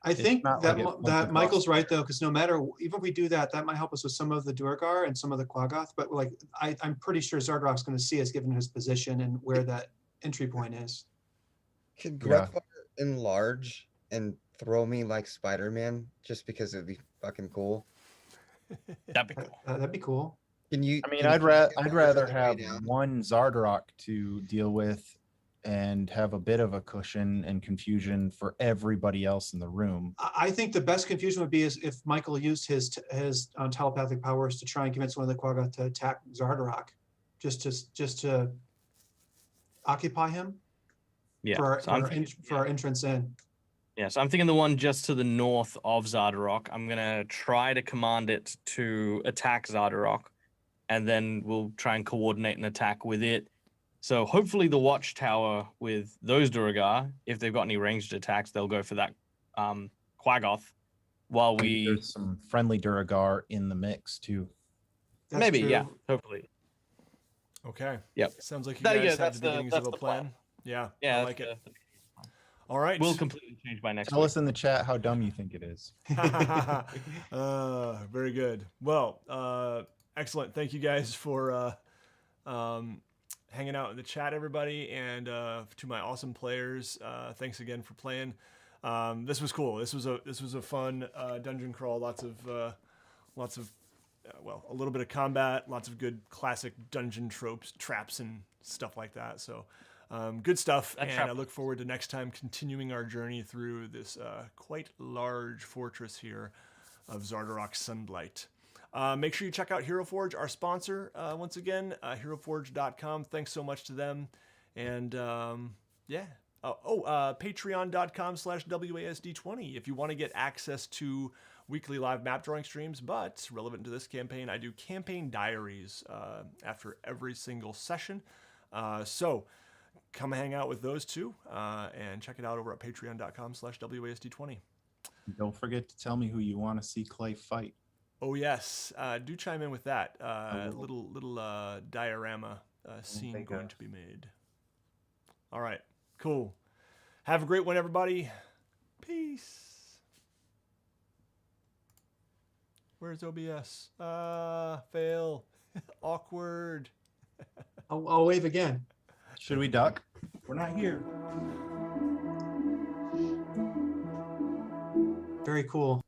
Speaker 4: I think
Speaker 2: not
Speaker 4: that
Speaker 2: like it
Speaker 4: that
Speaker 2: went
Speaker 4: Michael's
Speaker 2: across.
Speaker 4: right though, because no matter even if we do that, that might help us with some of the Duergar and some of the Quagoth. But like, I'm pretty sure Zardarok's going to see us given his position and where that entry point is.
Speaker 5: Could
Speaker 2: Yeah.
Speaker 5: Grukvar enlarge and throw me like Spider-Man just because it'd be fucking cool?
Speaker 3: That'd be cool.
Speaker 4: That'd be cool.
Speaker 5: Can you?
Speaker 2: I mean,
Speaker 5: can you
Speaker 2: I'd
Speaker 5: get
Speaker 2: I'd
Speaker 5: Lars
Speaker 2: rather
Speaker 5: on the way
Speaker 2: have
Speaker 5: down?
Speaker 2: one Zardarok to deal with and have a bit of a cushion and confusion for everybody else in the room.
Speaker 4: I think the best confusion would be is if Michael used his telepathic powers to try and convince one of the Quagga to attack Zardarok, just to occupy him
Speaker 3: Yeah.
Speaker 4: for
Speaker 3: So I'm thinking,
Speaker 4: our entrance in.
Speaker 3: yeah, so I'm thinking the one just to the north of Zardarok. I'm gonna try to command it to attack Zardarok, and then we'll try and coordinate an attack with it. So hopefully the watchtower with those Duergar, if they've got any ranged attacks, they'll go for that Quaggoth. While
Speaker 2: Maybe
Speaker 3: we
Speaker 2: there's some friendly Duergar in the mix too.
Speaker 4: That's
Speaker 3: maybe,
Speaker 4: true.
Speaker 3: yeah, hopefully.
Speaker 1: Okay.
Speaker 3: Yep.
Speaker 1: Sounds like you
Speaker 3: That-
Speaker 1: guys
Speaker 3: yeah,
Speaker 1: have
Speaker 3: that's
Speaker 1: the
Speaker 3: the-
Speaker 1: beginnings
Speaker 3: that's
Speaker 1: of a
Speaker 3: the
Speaker 1: plan.
Speaker 3: plan.
Speaker 1: Yeah.
Speaker 3: Yeah,
Speaker 1: I like
Speaker 3: that's
Speaker 1: it.
Speaker 3: the-
Speaker 1: All right.
Speaker 3: We'll completely change by next
Speaker 2: Tell
Speaker 3: week.
Speaker 2: us in the chat how dumb you think it is.
Speaker 1: Very good. Well, excellent. Thank you guys for hanging out in the chat, everybody, and to my awesome players. Thanks again for playing. This was cool. This was a fun dungeon crawl. Lots of well, a little bit of combat, lots of good classic dungeon tropes, traps, and stuff like that. So. Good stuff,
Speaker 3: That
Speaker 1: and
Speaker 3: trap-
Speaker 1: I look forward to next time continuing our journey through this quite large fortress here of Zardarok Sunblight. Make sure you check out Hero Forge, our sponsor, once again, heroforge.com. Thanks so much to them. And yeah. Patreon.com/WASD20 if you want to get access to weekly live map drawing streams, but relevant to this campaign, I do campaign diaries after every single session. So come hang out with those two and check it out over at patreon.com/WASD20.
Speaker 2: Don't forget to tell me who you want to see Clay fight.
Speaker 1: Oh yes, do chime in with that little diorama scene
Speaker 2: big
Speaker 1: going
Speaker 2: up.
Speaker 1: to be made. All right, cool. Have a great one, everybody. Peace. Where's OBS? Fail. Awkward.
Speaker 4: I'll wave again.
Speaker 2: Should we duck? We're not here.
Speaker 4: Very cool.